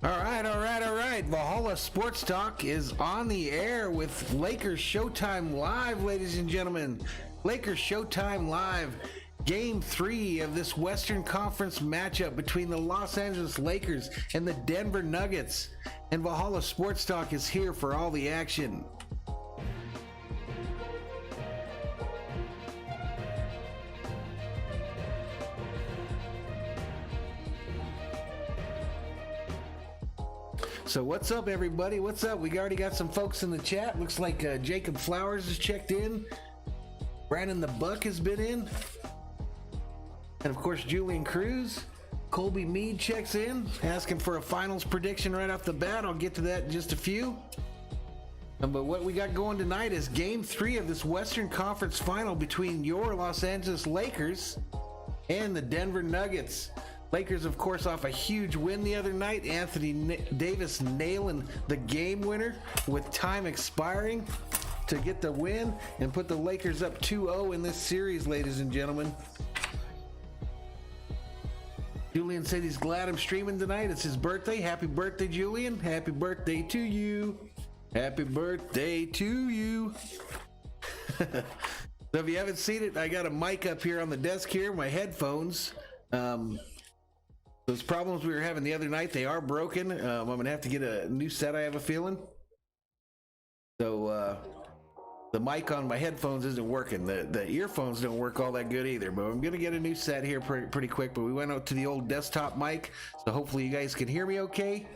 All right. Valhalla Sports Talk is on the air with Lakers Showtime Live, ladies and gentlemen. Lakers Showtime Live, Game 3 of this Western Conference matchup between the Los Angeles Lakers and the Denver Nuggets. And Valhalla Sports Talk is here for all the action. So what's up, everybody? What's up? We already got some folks in the chat. Looks like Jacob Flowers has checked in. Brandon the Buck has been in. And of course, Julian Cruz. Colby Mead checks in, asking for a finals prediction right off the bat. I'll get to that in just a few. But what we got going tonight is Game 3 of this Western Conference final between your Los Angeles Lakers and the Denver Nuggets. Lakers, of course, off a huge win the other night. Anthony Davis nailing the game winner with time expiring to get the win and put the Lakers up 2-0 in this series, ladies and gentlemen. Julian said he's glad I'm streaming tonight. It's his birthday. Happy birthday, Julian. Happy birthday to you. Happy birthday to you. So if you haven't seen it, I got a mic up here on the desk here, my headphones. Those problems we were having the other night, they are broken. I'm going to have to get a new set, I have a feeling. So the mic on my headphones isn't working. The earphones don't work all that good either. But I'm going to get a new set here pretty quick. But we went out to the old desktop mic. So hopefully you guys can hear me okay.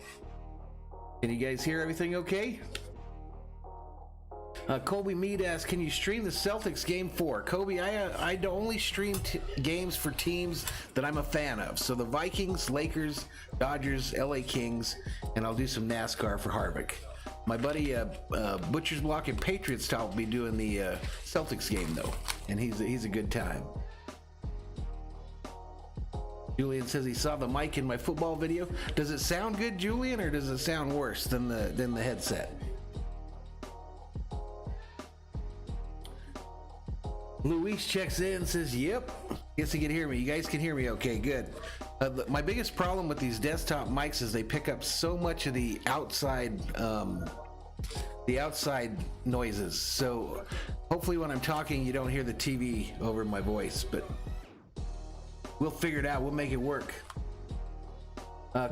Can you guys hear everything okay? Colby Mead asks, can you stream the Celtics Game 4? Colby, I only stream games for teams that I'm a fan of. So the Vikings, Lakers, Dodgers, LA Kings, and I'll do some NASCAR for Harvick. My buddy Butcher's Block and Patriots Talk will be doing the Celtics game, though, and he's a good time. Julian says he saw the mic in my football video. Does it sound good, Julian, or does it sound worse than the headset? Luis checks in and says, yep. Guess he can hear me. You guys can hear me okay, good. My biggest problem with these desktop mics is they pick up so much of the outside noises. So hopefully when I'm talking, you don't hear the TV over my voice, but we'll figure it out. We'll make it work.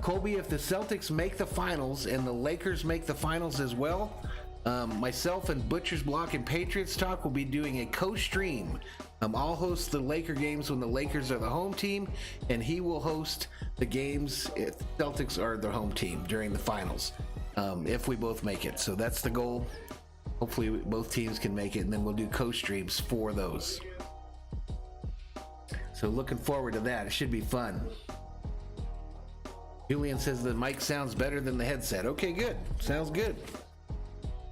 Colby, if the Celtics make the finals and the Lakers make the finals as well, myself and Butcher's Block and Patriots Talk will be doing a co-stream. I'll host the Laker games when the Lakers are the home team, and he will host the games if the Celtics are the home team during the finals, if we both make it. So that's the goal. Hopefully both teams can make it, and then we'll do co-streams for those. So looking forward to that. It should be fun. Julian says the mic sounds better than the headset. Okay, good. Sounds good.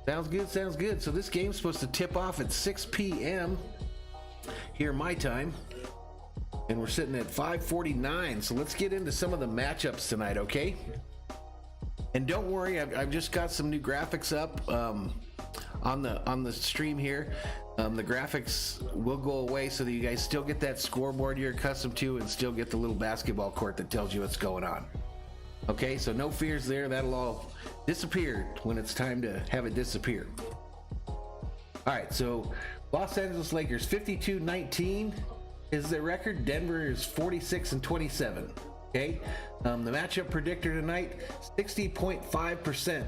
Sounds good. So this game's supposed to tip off at 6 p.m. here my time. And we're sitting at 5:49. So let's get into some of the matchups tonight, okay? And don't worry, I've just got some new graphics up on the stream here. The graphics will go away so that you guys still get that scoreboard you're accustomed to and still get the little basketball court that tells you what's going on. Okay, so no fears there. That'll all disappear when it's time to have it disappear. All right, so Los Angeles Lakers 52-19 is their record. Denver is 46-27. Okay, the matchup predictor tonight, 60.5%.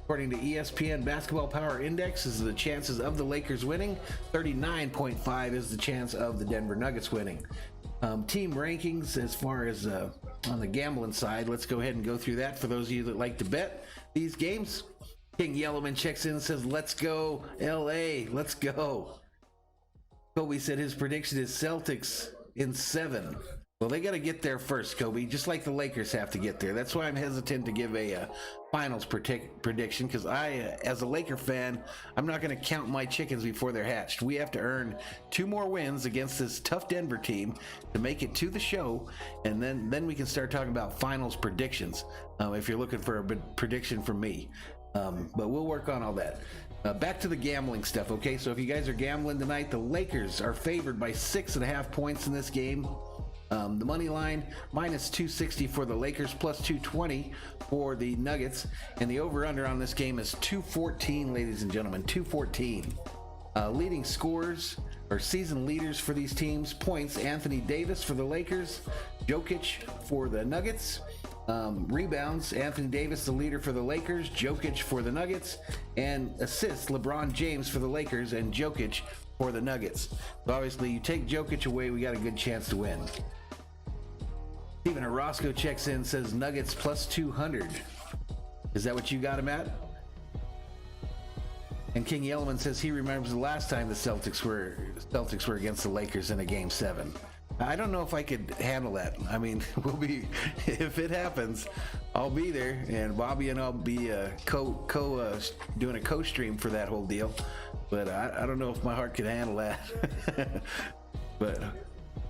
According to ESPN Basketball Power Index, is the chances of the Lakers winning. 39.5 is the chance of the Denver Nuggets winning. Team rankings as far as on the gambling side, let's go ahead and go through that for those of you that like to bet these games. King Yellowman checks in and says, let's go LA, let's go. Kobe said his prediction is Celtics in 7. Well, they got to get there first, Kobe, just like the Lakers have to get there. That's why I'm hesitant to give a finals prediction, because I, as a Laker fan, I'm not going to count my chickens before they're hatched. We have to earn 2 more wins against this tough Denver team to make it to the show, and then we can start talking about finals predictions if you're looking for a prediction from me. But we'll work on all that. Back to the gambling stuff, okay? So if you guys are gambling tonight, the Lakers are favored by 6.5 points in this game. The money line, minus 260 for the Lakers, plus 220 for the Nuggets. And the over-under on this game is 214, ladies and gentlemen, 214. Leading scorers, or season leaders for these teams: points, Anthony Davis for the Lakers, Jokic for the Nuggets. Rebounds, Anthony Davis, the leader for the Lakers, Jokic for the Nuggets. And assists, LeBron James for the Lakers and Jokic for the Nuggets. So obviously, you take Jokic away, we got a good chance to win. Steven Orozco checks in, says Nuggets plus 200. Is that what you got him at? And King Yellowman says he remembers the last time the Celtics were against the Lakers in a Game 7. I don't know if I could handle that. I mean, if it happens, I'll be there, and Bobby and I'll be doing a co-stream for that whole deal. But I don't know if my heart could handle that. But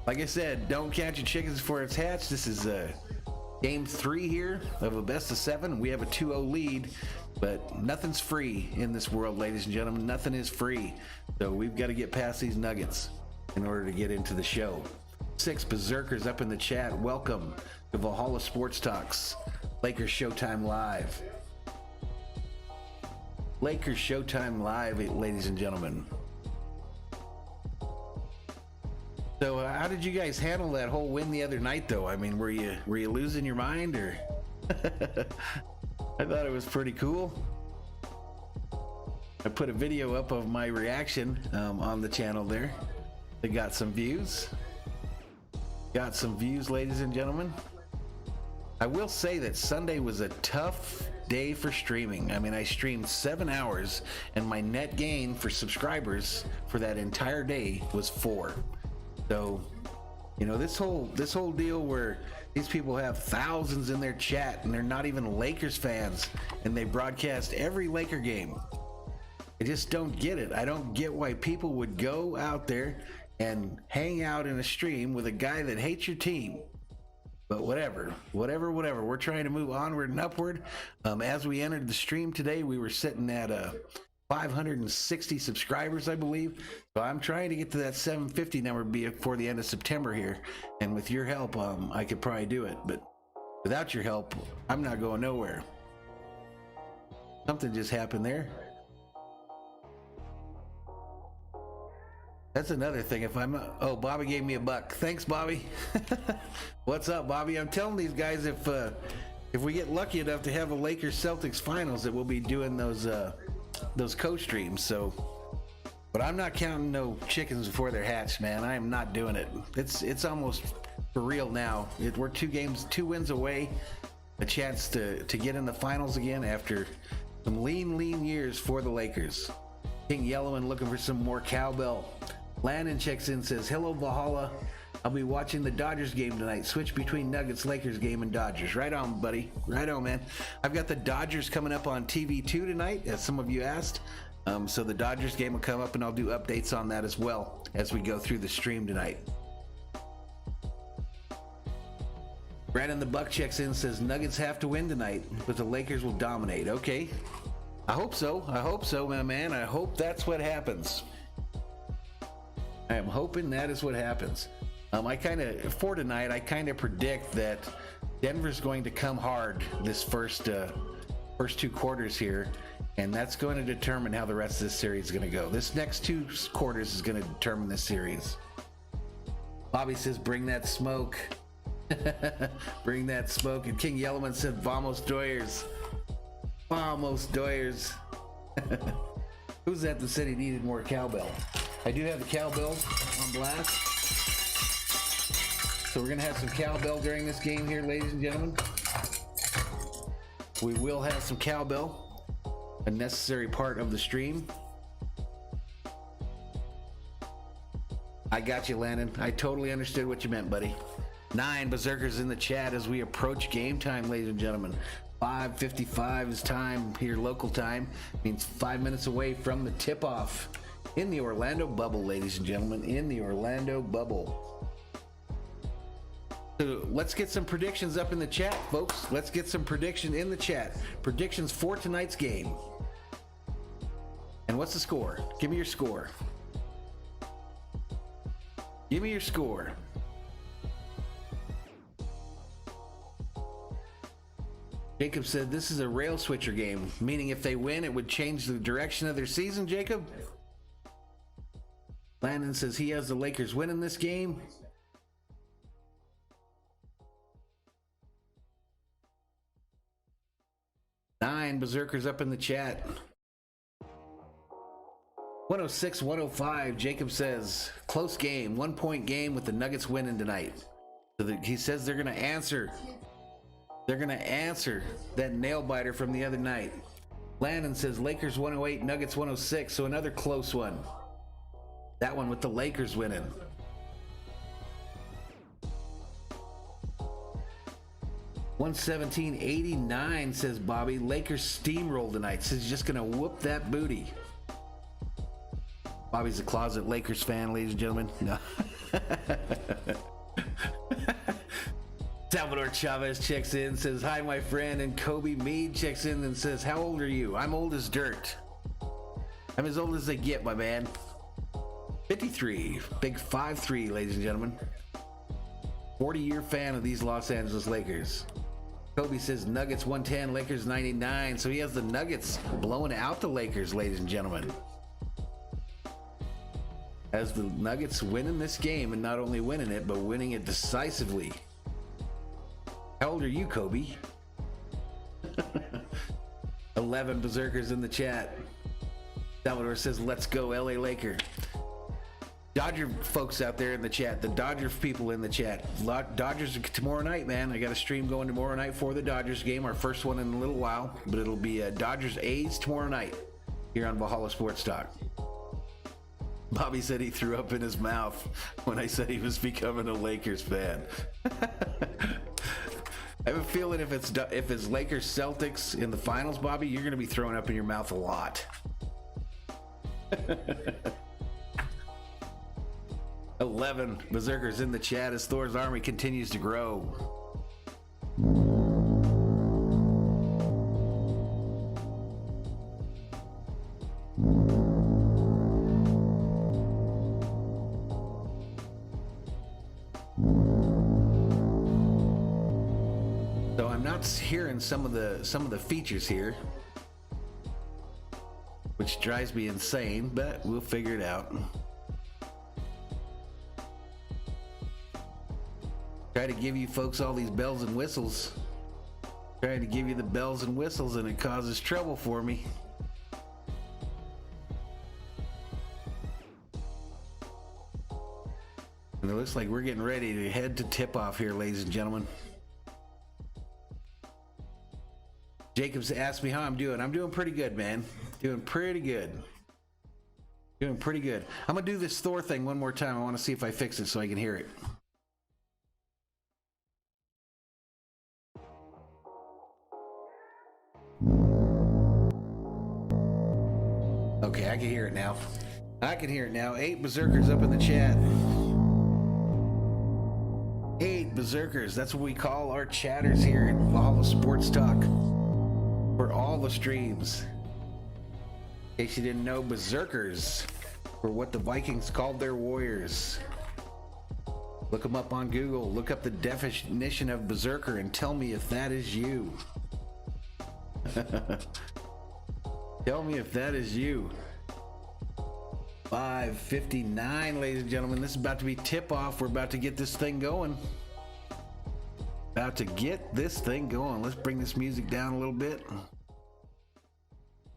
like I said, don't count your chickens before it's hatched. This is Game 3 here of a best of 7. We have a 2-0 lead, but nothing's free in this world, ladies and gentlemen. Nothing is free. So we've got to get past these Nuggets in order to get into the show. 6 Berserkers up in the chat. Welcome to Valhalla Sports Talks. Lakers Showtime Live. Lakers Showtime Live, ladies and gentlemen. So how did you guys handle that whole win the other night, though? I mean, were you losing your mind, or? I thought it was pretty cool. I put a video up of my reaction on the channel there. They got some views. Got some views, ladies and gentlemen. I will say that Sunday was a tough day for streaming. I mean, I streamed 7 hours, and my net gain for subscribers for that entire day was 4. So, you know, this whole deal where these people have thousands in their chat and they're not even Lakers fans, and they broadcast every Laker game. I just don't get it. I don't get why people would go out there and hang out in a stream with a guy that hates your team. But whatever. We're trying to move onward and upward. As we entered the stream today, we were sitting at 560 subscribers, I believe. So I'm trying to get to that 750 number before the end of September here. And with your help, I could probably do it. But without your help, I'm not going nowhere. Something just happened there. That's another thing. If I'm oh, Bobby gave me $1. Thanks, Bobby. What's up, Bobby? I'm telling these guys, if we get lucky enough to have a Lakers Celtics finals, that we'll be doing those co-streams. So, but I'm not counting no chickens before they're hatched, man. I am not doing it. It's almost for real now. We're 2 wins away, a chance to get in the finals again after some lean years for the Lakers. King Yellowman looking for some more cowbell. Landon checks in, says, hello, Valhalla. I'll be watching the Dodgers game tonight. Switch between Nuggets, Lakers game, and Dodgers. Right on, buddy. Right on, man. I've got the Dodgers coming up on TV2 tonight, as some of you asked. So the Dodgers game will come up, and I'll do updates on that as well as we go through the stream tonight. Brandon the Buck checks in, says, Nuggets have to win tonight, but the Lakers will dominate. Okay. I hope so. I hope so, my man. I hope that's what happens. I am hoping that is what happens. For tonight, I kind of predict that Denver's going to come hard this first 2 quarters here, and that's going to determine how the rest of this series is going to go. This next 2 quarters is going to determine this series. Bobby says, bring that smoke. Bring that smoke. And King Yellowman said, vamos Doyers. Vamos Doyers. Who's that that said he needed more cowbell? I do have the cowbell on blast. So we're going to have some cowbell during this game here, ladies and gentlemen. We will have some cowbell, a necessary part of the stream. I got you, Landon. I totally understood what you meant, buddy. 9 Berserkers in the chat as we approach game time, ladies and gentlemen. 5:55 is time here, local time. Means 5 minutes away from the tip-off in the Orlando bubble, ladies and gentlemen, in the Orlando bubble. So let's get some predictions up in the chat, folks. Let's get some prediction in the chat. Predictions for tonight's game. And what's the score? Give me your score. Give me your score. Jacob said this is a rail switcher game, meaning if they win, it would change the direction of their season, Jacob? Landon says he has the Lakers winning this game. Nine Berserkers up in the chat. 106-105, Jacob says, close game, 1 point game with the Nuggets winning tonight. So he says they're going to answer. They're going to answer that nail biter from the other night. Landon says Lakers 108, Nuggets 106, so another close one. That one with the Lakers winning. $117.89 says Bobby. Lakers steamroll tonight. Says he's just going to whoop that booty. Bobby's a closet Lakers fan, ladies and gentlemen. No. Salvador Chavez checks in, says, hi, my friend. And Kobe Mead checks in and says, how old are you? I'm old as dirt. I'm as old as they get, my man. 53. Big 5'3", ladies and gentlemen. 40-year fan of these Los Angeles Lakers. Kobe says Nuggets 110, Lakers 99. So he has the Nuggets blowing out the Lakers, ladies and gentlemen. As the Nuggets winning this game, and not only winning it, but winning it decisively. How old are you, Kobe? 11 Berserkers in the chat. Salvador says, let's go, LA Laker. Dodger folks out there in the chat, the Dodger people in the chat. Dodgers tomorrow night, man. I got a stream going tomorrow night for the Dodgers game, our first one in a little while, but it'll be Dodgers A's tomorrow night here on Valhalla Sports Talk. Bobby said he threw up in his mouth when I said he was becoming a Lakers fan. I have a feeling if it's Lakers Celtics in the finals, Bobby, you're going to be throwing up in your mouth a lot. 11 Berserkers in the chat as Thor's army continues to grow. So I'm not hearing some of the features here, which drives me insane, but we'll figure it out. Try to give you folks all these bells and whistles. Trying to give you the bells and whistles, and it causes trouble for me. And it looks like we're getting ready to head to tip off here, ladies and gentlemen. Jacobs asked me how I'm doing. I'm doing pretty good, man. Doing pretty good. Doing pretty good. I'm gonna do this Thor thing one more time. I want to see if I fix it so I can hear it. Okay, I can hear it now. I can hear it now. 8 Berserkers up in the chat. 8 Berserkers. That's what we call our chatters here at Valhalla Sports Talk. For all the streams. In case you didn't know, Berserkers were what the Vikings called their warriors. Look them up on Google. Look up the definition of Berserker and tell me if that is you. Tell me if that is you. 5:59, ladies and gentlemen. This is about to be tip-off. We're about to get this thing going. About to get this thing going. Let's bring this music down a little bit.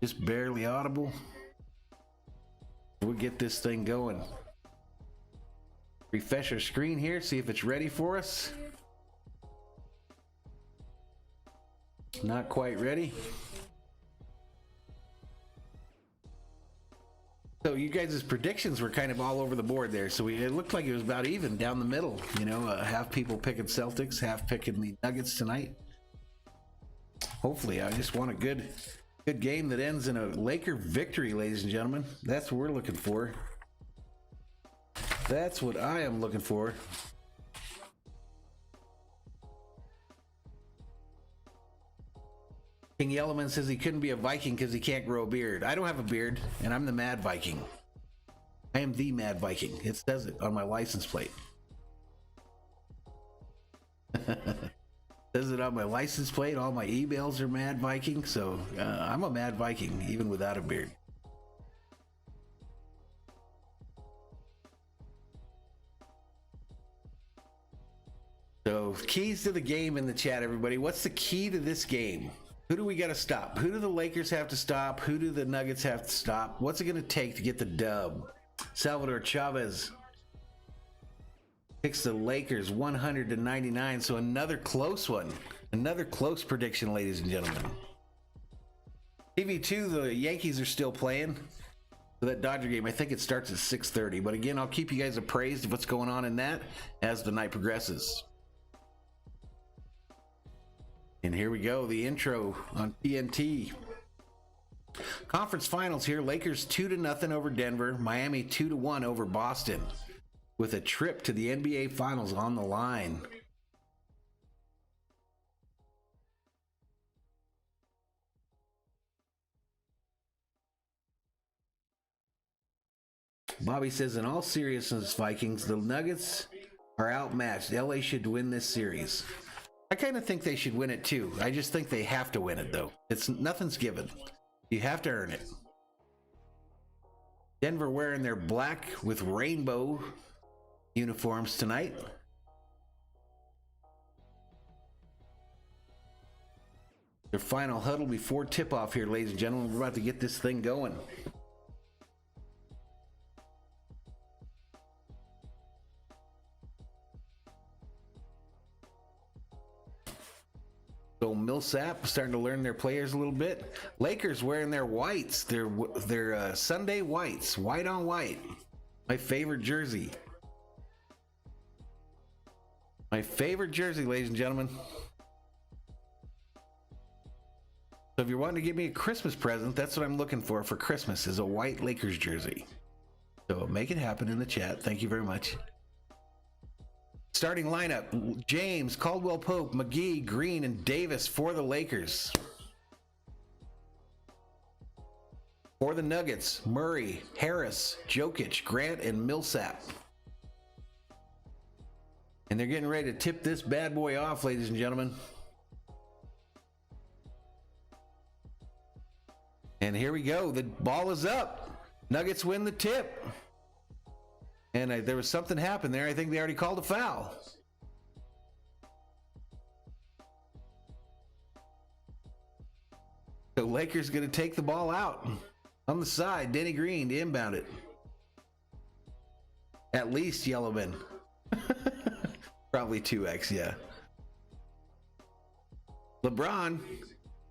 Just barely audible. We'll get this thing going. Refresh our screen here, see if it's ready for us. Not quite ready. So you guys' predictions were kind of all over the board there. So it looked like it was about even down the middle. You know, half people picking Celtics, half picking the Nuggets tonight. Hopefully, I just want a good game that ends in a Laker victory, ladies and gentlemen. That's what we're looking for. That's what I am looking for. King Yellowman says he couldn't be a Viking because he can't grow a beard. I don't have a beard, and I'm the Mad Viking. I am the Mad Viking. It says it on my license plate. Says it on my license plate. All my emails are Mad Viking, so I'm a Mad Viking even without a beard. So keys to the game in the chat, everybody. What's the key to this game? Who do we got to stop? Who do the Lakers have to stop? Who do the Nuggets have to stop? What's it going to take to get the dub? Salvador Chavez picks the Lakers 100-99. So another close one. Another close prediction, ladies and gentlemen. TV2, the Yankees are still playing. So that Dodger game, I think it starts at 6:30. But again, I'll keep you guys appraised of what's going on in that as the night progresses. And here we go, the intro on TNT. Conference finals here. Lakers 2-0 over Denver. Miami 2-1 over Boston, with a trip to the NBA Finals on the line. Bobby says, in all seriousness, Vikings, the Nuggets are outmatched. LA should win this series. I kind of think they should win it too. I just think they have to win it though. Nothing's given. You have to earn it. Denver wearing their black with rainbow uniforms tonight. Their final huddle before tip-off here, ladies and gentlemen. We're about to get this thing going. So Millsap starting to learn their players a little bit. Lakers wearing their whites, their Sunday whites, white on white. My favorite jersey. My favorite jersey, ladies and gentlemen. So if you're wanting to give me a Christmas present, that's what I'm looking for Christmas, is a white Lakers jersey. So make it happen in the chat. Thank you very much. Starting lineup: James, Caldwell Pope, McGee, Green, and Davis for the Lakers. For the Nuggets: Murray, Harris, Jokic, Grant, and Millsap. And they're getting ready to tip this bad boy off, ladies and gentlemen. And here we go. The ball is up. Nuggets win the tip. And there was something happened there. I think they already called a foul. So Lakers going to take the ball out on the side. Denny Green to inbound it. At least Yellowman. Probably 2x, yeah. LeBron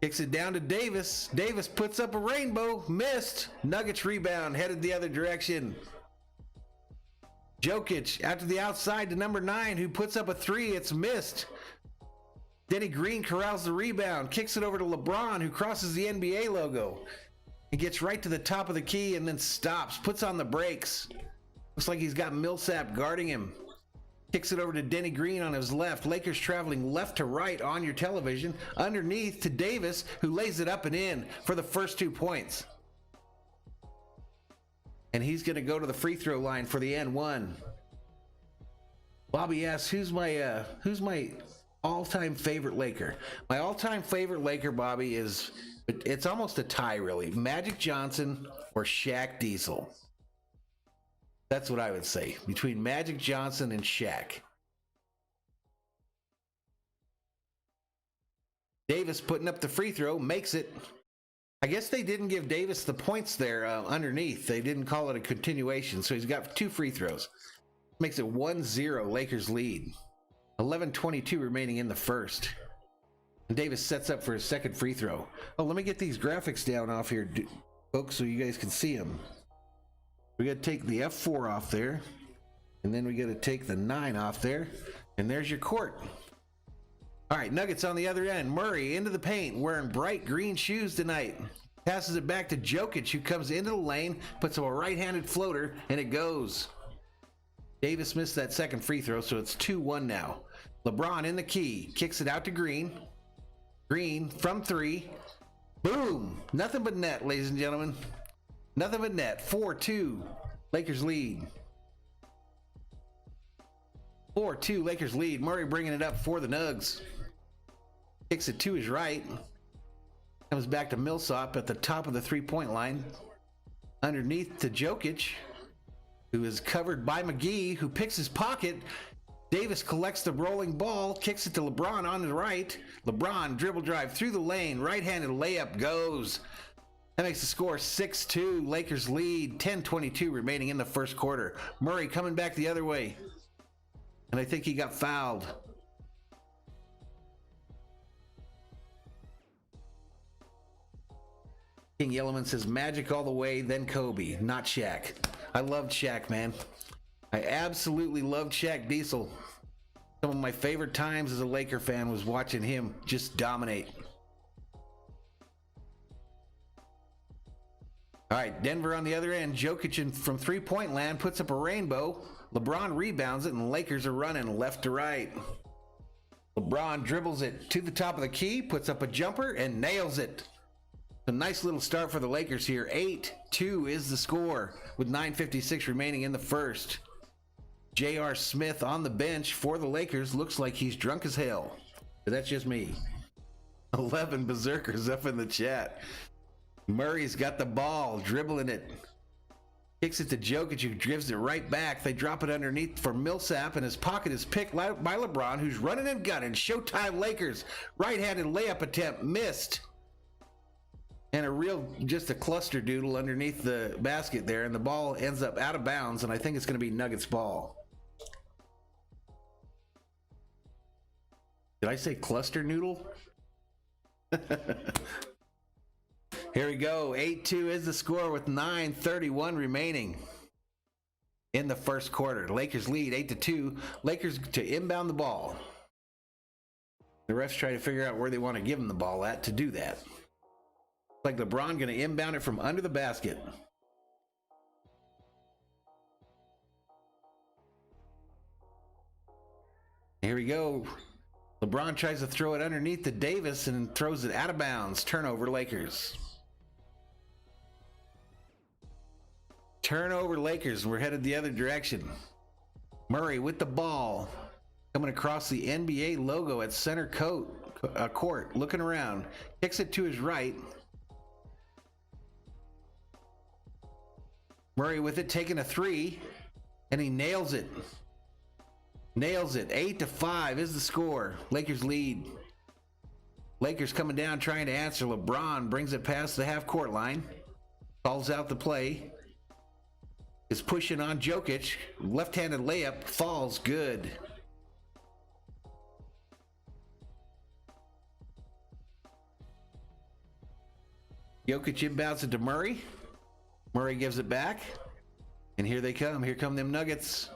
kicks it down to Davis. Davis puts up a rainbow. Missed. Nuggets rebound. Headed the other direction. Jokic out to the outside to number 9, who puts up a 3. It's missed. Denny Green corrals the rebound, kicks it over to LeBron, who crosses the NBA logo. He gets right to the top of the key and then stops, puts on the brakes. Looks like he's got Millsap guarding him. Kicks it over to Denny Green on his left. Lakers traveling left to right on your television. Underneath to Davis, who lays it up and in for the first 2 points. And he's going to go to the free throw line for the N1. Bobby asks, who's my all-time favorite Laker? My all-time favorite Laker, Bobby, it's almost a tie, really. Magic Johnson or Shaq Diesel. That's what I would say, between Magic Johnson and Shaq. Davis putting up the free throw, makes it. I guess they didn't give Davis the points there underneath. They didn't call it a continuation, so he's got 2 free throws. Makes it 1-0, Lakers lead. 11:22 remaining in the first. And Davis sets up for his second free throw. Oh, let me get these graphics down off here, folks, so you guys can see them. We got to take the F4 off there, and then we got to take the 9 off there, and there's your court. All right, Nuggets on the other end. Murray into the paint, wearing bright green shoes tonight. Passes it back to Jokic, who comes into the lane, puts up a right-handed floater, and it goes. Davis missed that second free throw, so it's 2-1 now. LeBron in the key, kicks it out to Green. Green from 3. Boom! Nothing but net, ladies and gentlemen. Nothing but net. 4-2. Lakers lead. 4-2 Lakers lead. Murray bringing it up for the Nugs. Kicks it to his right. Comes back to Millsap at the top of the three-point line. Underneath to Jokic, who is covered by McGee, who picks his pocket. Davis collects the rolling ball, kicks it to LeBron on the right. LeBron dribble drive through the lane, right-handed layup goes. That makes the score 6-2. Lakers lead, 10:22 remaining in the first quarter. Murray coming back the other way. And I think he got fouled. King Yellowman says Magic all the way, then Kobe, not Shaq. I loved Shaq, man. I absolutely loved Shaq Diesel. Some of my favorite times as a Laker fan was watching him just dominate. All right, Denver on the other end. Jokic from three-point land puts up a rainbow. LeBron rebounds it, and the Lakers are running left to right. LeBron dribbles it to the top of the key, puts up a jumper, and nails it. A nice little start for the Lakers here. 8-2 is the score with 9:56 remaining in the first. J.R. Smith on the bench for the Lakers. Looks like he's drunk as hell. But that's just me. 11 berserkers up in the chat. Murray's got the ball, dribbling it. Kicks it to Jokic, who gives it right back. They drop it underneath for Millsap, and his pocket is picked by LeBron, who's running and gunning. Showtime Lakers. Right-handed layup attempt missed. And just a cluster doodle underneath the basket there, and the ball ends up out of bounds, and I think it's going to be Nuggets ball. Did I say cluster noodle? Here we go. 8-2 is the score with 9:31 remaining in the first quarter. Lakers lead 8-2. Lakers to inbound the ball. The refs try to figure out where they want to give them the ball at to do that. Like LeBron going to inbound it from under the basket. Here we go. LeBron tries to throw it underneath to Davis and throws it out of bounds. Turnover Lakers. Turnover Lakers. We're headed the other direction. Murray with the ball. Coming across the NBA logo at center court. Looking around. Kicks it to his right. Murray with it, taking a three, and he nails it. Nails it. 8-5 is the score. Lakers lead. Lakers coming down, trying to answer. LeBron brings it past the half-court line. Calls out the play. Is pushing on Jokic. Left-handed layup. Falls. Good. Jokic inbounds it to Murray. Murray gives it back, and here they come. Here come them Nuggets.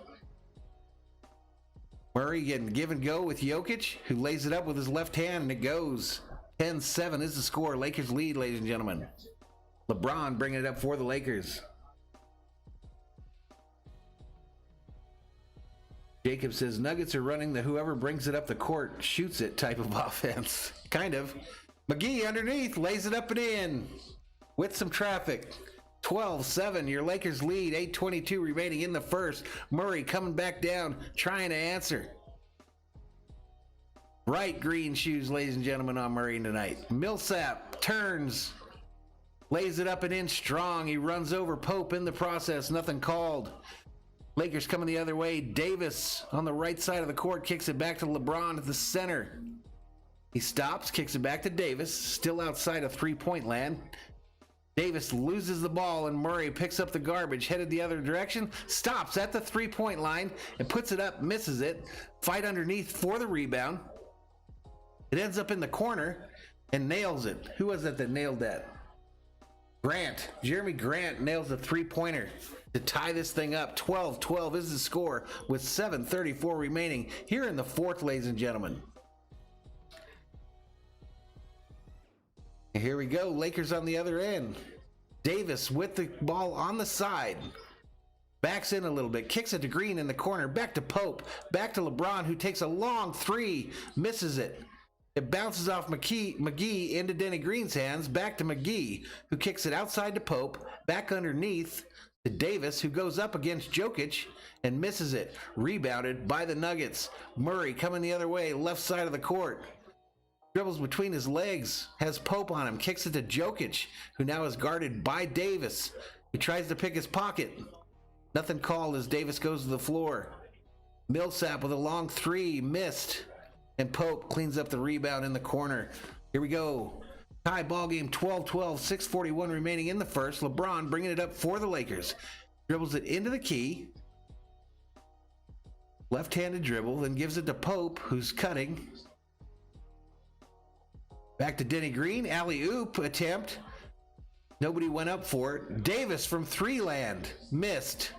Murray getting give and go with Jokic, who lays it up with his left hand, and it goes. 10-7 is the score. Lakers lead, ladies and gentlemen. LeBron bringing it up for the Lakers. Jacob says, Nuggets are running the whoever brings it up the court shoots it type of offense. Kind of. McGee underneath, lays it up and in with some traffic. 12-7, your Lakers lead, 8:22 remaining in the first. Murray coming back down, trying to answer. Bright green shoes, ladies and gentlemen, on Murray tonight. Millsap turns, lays it up and in strong. He runs over Pope in the process, nothing called. Lakers coming the other way. Davis on the right side of the court kicks it back to LeBron at the center. He stops, kicks it back to Davis, still outside of three-point land. Davis loses the ball, and Murray picks up the garbage, headed the other direction, stops at the three-point line, and puts it up, misses it. Fight underneath for the rebound. It ends up in the corner and nails it. Who was that nailed that? Grant. Jeremy Grant nails the three-pointer to tie this thing up. 12-12 is the score with 7:34 remaining here in the fourth, ladies and gentlemen. Here we go. Lakers on the other end. Davis with the ball on the side. Backs in a little bit. Kicks it to Green in the corner. Back to Pope. Back to LeBron, who takes a long three. Misses it. It bounces off McGee into Denny Green's hands. Back to McGee, who kicks it outside to Pope. Back underneath to Davis, who goes up against Jokic and misses it. Rebounded by the Nuggets. Murray coming the other way, left side of the court. Dribbles between his legs, has Pope on him, kicks it to Jokic, who now is guarded by Davis, who tries to pick his pocket. Nothing called as Davis goes to the floor. Millsap with a long three, missed, and Pope cleans up the rebound in the corner. Here we go. Tie ball game 12-12, 6:41 remaining in the first. LeBron bringing it up for the Lakers. Dribbles it into the key. Left-handed dribble, then gives it to Pope, who's cutting. Back to Denny Green, alley-oop attempt. Nobody went up for it. Davis from three land, missed.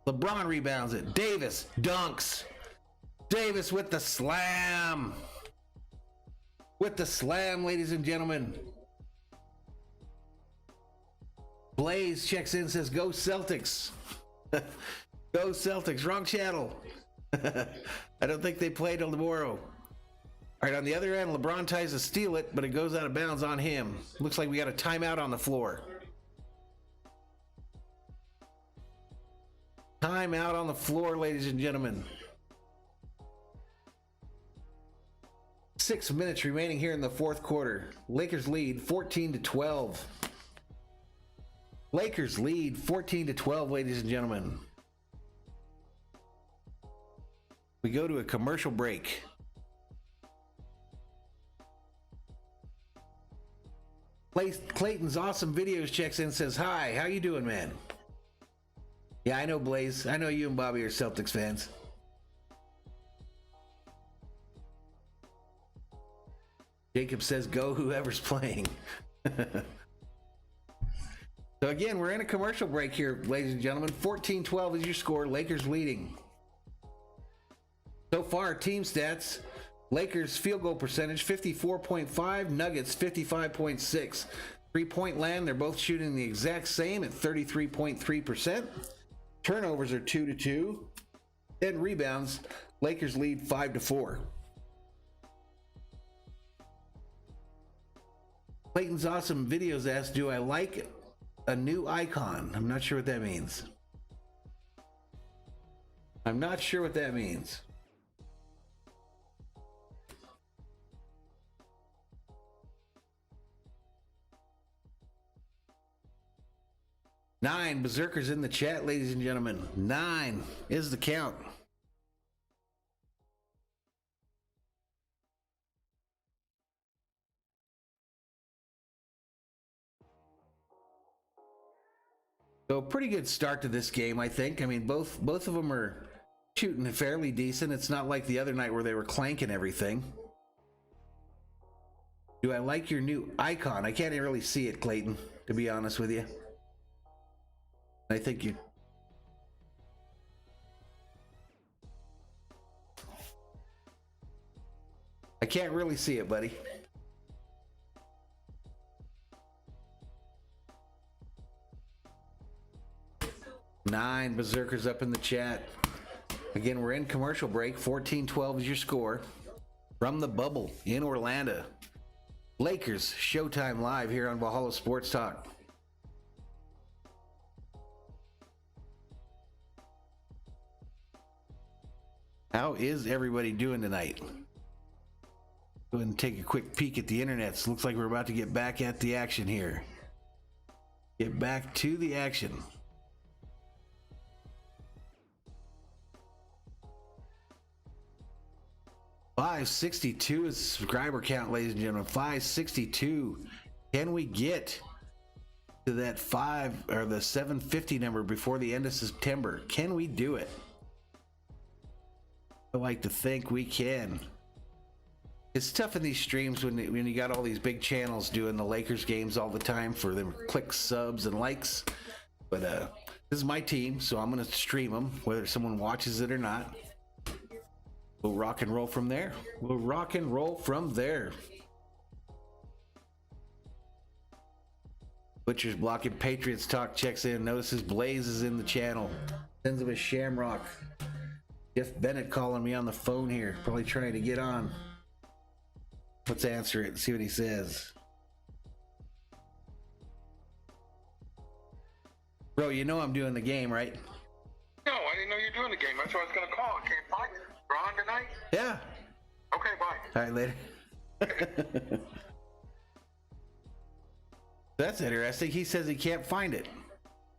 LeBron rebounds it. Davis dunks. Davis with the slam. With the slam, ladies and gentlemen. Blaze checks in, says, go Celtics. Go Celtics. Wrong channel. I don't think they play till tomorrow. All right, on the other end, LeBron tries to steal it, but it goes out of bounds on him. Looks like we got a timeout on the floor. Timeout on the floor, ladies and gentlemen. 6 minutes remaining here in the fourth quarter. Lakers lead 14-12. Lakers lead 14-12, ladies and gentlemen. We go to a commercial break. Clayton's Awesome Videos checks in and says, hi, how you doing, man? Yeah, I know, Blaze. I know you and Bobby are Celtics fans. Jacob says, go whoever's playing. So again, we're in a commercial break here, ladies and gentlemen. 14-12 is your score. Lakers leading. So far, team stats. Lakers field goal percentage 54.5, Nuggets 55.6. 3-point land, they're both shooting the exact same at 33.3%. Turnovers are 2-2. And rebounds, Lakers lead 5-4. Clayton's Awesome Videos asks, do I like a new icon? I'm not sure what that means. I'm not sure what that means. Nine berserkers in the chat, ladies and gentlemen. 9 is the count. So pretty good start to this game, I think. I mean, both of them are shooting fairly decent. It's not like the other night where they were clanking everything. Do I like your new icon? I can't really see it, Clayton, to be honest with you. I think you... I can't really see it, buddy. Nine berserkers up in the chat. Again, we're in commercial break. 14-12 is your score. From the bubble in Orlando. Lakers, Showtime live here on Valhalla Sports Talk. How is everybody doing tonight? Go ahead and take a quick peek at the internet. Looks like we're about to get back at the action here. Get back to the action. $562 is subscriber count, ladies and gentlemen. 562. Can we get to that 750 number before the end of September? Can we do it? I like to think we can. It's tough in these streams when you got all these big channels doing the Lakers games all the time for them clicks, subs, and likes. But this is my team, so I'm going to stream them, whether someone watches it or not. We'll rock and roll from there. We'll rock and roll from there. Butcher's blocking Patriots Talk checks in. Notices Blaze is in the channel. Sends him a shamrock. Jeff Bennett calling me on the phone here. Probably trying to get on. Let's answer it and see what he says. Bro, you know I'm doing the game, right? No, I didn't know you were doing the game. That's why I was going to call. I can't find it. You're on tonight? Yeah. Okay, bye. All right, later. That's interesting. He says he can't find it.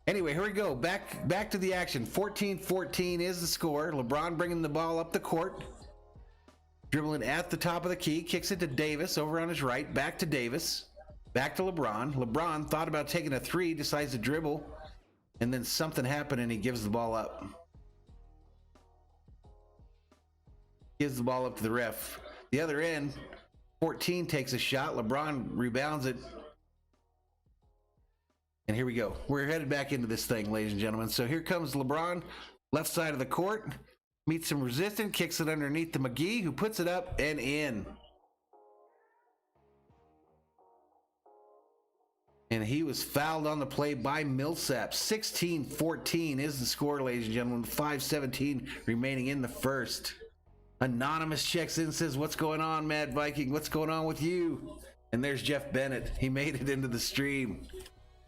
Anyway, here we go. Back to the action. 14-14 is the score. LeBron bringing the ball up the court. Dribbling at the top of the key. Kicks it to Davis over on his right. Back to Davis. Back to LeBron. LeBron thought about taking a three. Decides to dribble. And then something happened and he gives the ball up. Gives the ball up to the ref. The other end, 14 takes a shot. LeBron rebounds it. And here we go. We're headed back into this thing, ladies and gentlemen. So here comes LeBron, left side of the court. Meets some resistance, kicks it underneath to McGee, who puts it up and in. And he was fouled on the play by Millsap. 16-14 is the score, ladies and gentlemen. 5:17 remaining in the first. Anonymous checks in and says, "What's going on, Mad Viking? What's going on with you?" And there's Jeff Bennett. He made it into the stream.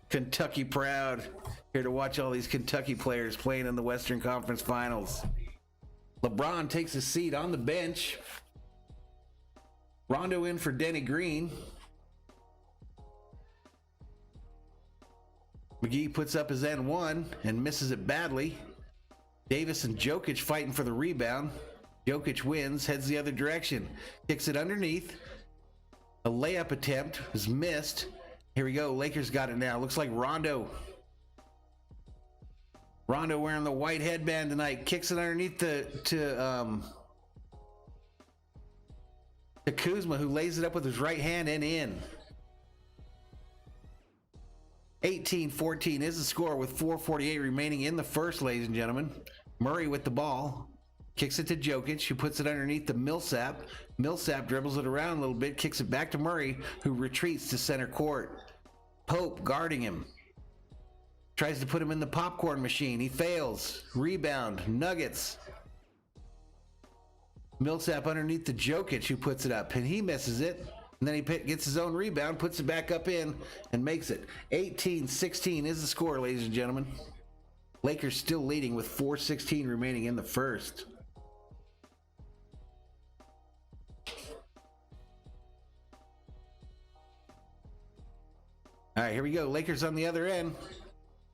Kentucky proud. Here to watch all these Kentucky players playing in the Western Conference Finals. LeBron takes a seat on the bench. Rondo in for Denny Green. McGee puts up his N1 and misses it badly. Davis and Jokic fighting for the rebound. Jokic wins, heads the other direction. Kicks it underneath. A layup attempt is missed. Here we go. Lakers got it now. Looks like Rondo. Rondo wearing the white headband tonight. Kicks it underneath to Kuzma, who lays it up with his right hand and in. 18-14 is the score with 4:48 remaining in the first, ladies and gentlemen. Murray with the ball. Kicks it to Jokic, who puts it underneath to Millsap. Millsap dribbles it around a little bit, kicks it back to Murray, who retreats to center court. Pope guarding him. Tries to put him in the popcorn machine. He fails. Rebound. Nuggets. Millsap underneath to Jokic, who puts it up, and he misses it. And then he gets his own rebound, puts it back up in, and makes it. 18-16 is the score, ladies and gentlemen. Lakers still leading with 4:16 remaining in the first. All right, here we go. Lakers on the other end.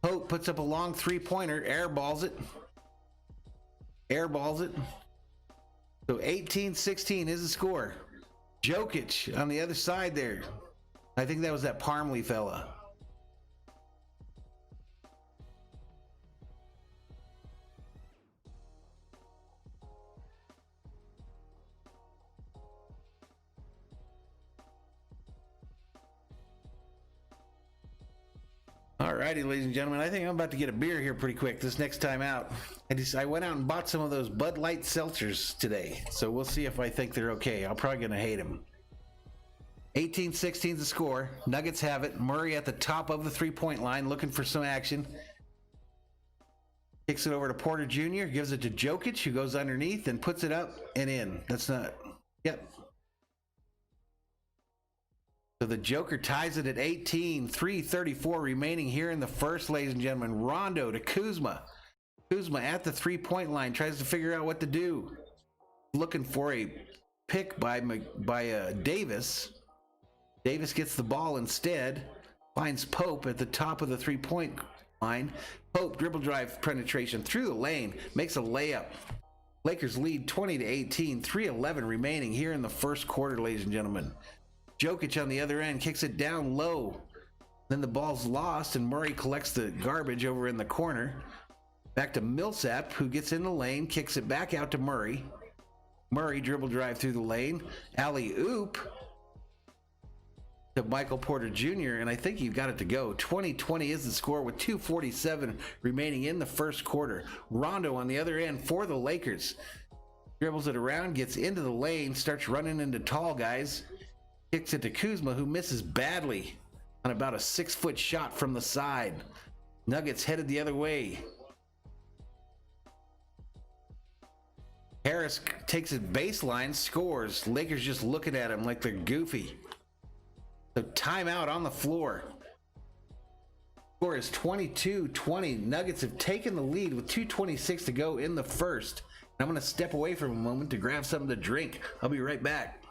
Pope puts up a long three-pointer, airballs it. Airballs it. So 18-16 is the score. Jokic on the other side there. I think that was that Parmley fella. Alrighty, ladies and gentlemen, I think I'm about to get a beer here pretty quick this next time out. I went out and bought some of those Bud Light seltzers today, so we'll see if I think they're okay. I'm probably gonna hate them. 18-16 is the score. Nuggets have it. Murray at the top of the three-point line, looking for some action. Kicks it over to Porter Jr., gives it to Jokic, who goes underneath and puts it up and in. That's not, yep. So the Joker ties it at 18, 3:34 remaining here in the first, ladies and gentlemen. Rondo to Kuzma. Kuzma at the three-point line, tries to figure out what to do. Looking for a pick by Davis. Davis gets the ball instead. Finds Pope at the top of the three-point line. Pope dribble drive penetration through the lane. Makes a layup. Lakers lead 20-18, 3:11 remaining here in the first quarter, ladies and gentlemen. Jokic on the other end kicks it down low. Then the ball's lost and Murray collects the garbage over in the corner. Back to Millsap, who gets in the lane, kicks it back out to Murray. Murray dribble drive through the lane. Alley-oop to Michael Porter Jr., and I think you've got it to go. 20-20 is the score with 2:47 remaining in the first quarter. Rondo on the other end for the Lakers. Dribbles it around, gets into the lane, starts running into tall guys. Kicks it to Kuzma, who misses badly on about a 6-foot shot from the side. Nuggets headed the other way. Harris takes it baseline, scores. Lakers just looking at him like they're goofy. So timeout on the floor. Score is 22-20. Nuggets have taken the lead with 2:26 to go in the first. I'm going to step away for a moment to grab something to drink. I'll be right back.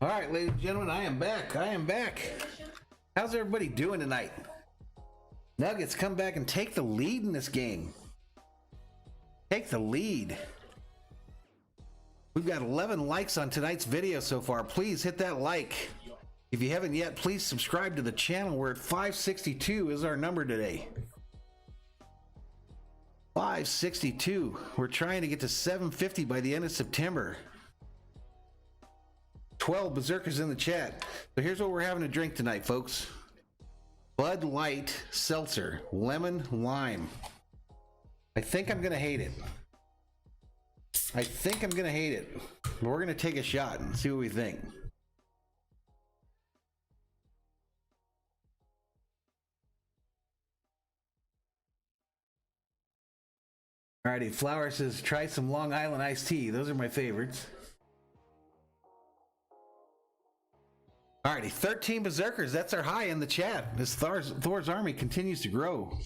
All right, ladies and gentlemen, I am back. How's everybody doing tonight? Nuggets come back and take the lead in this game. Take the lead. We've got 11 likes on tonight's video so far. Please hit that like. If you haven't yet, please subscribe to the channel. We're at 562 is our number today. 562. We're trying to get to 750 by the end of September. 12 berserkers in the chat. So here's what we're having to drink tonight, folks. Bud Light Seltzer, lemon lime. I think I'm gonna hate it. But we're gonna take a shot and see what we think. Alrighty, Flower says try some Long Island iced tea. Those are my favorites. Alrighty, 13 berserkers. That's our high in the chat. As Thor's army continues to grow.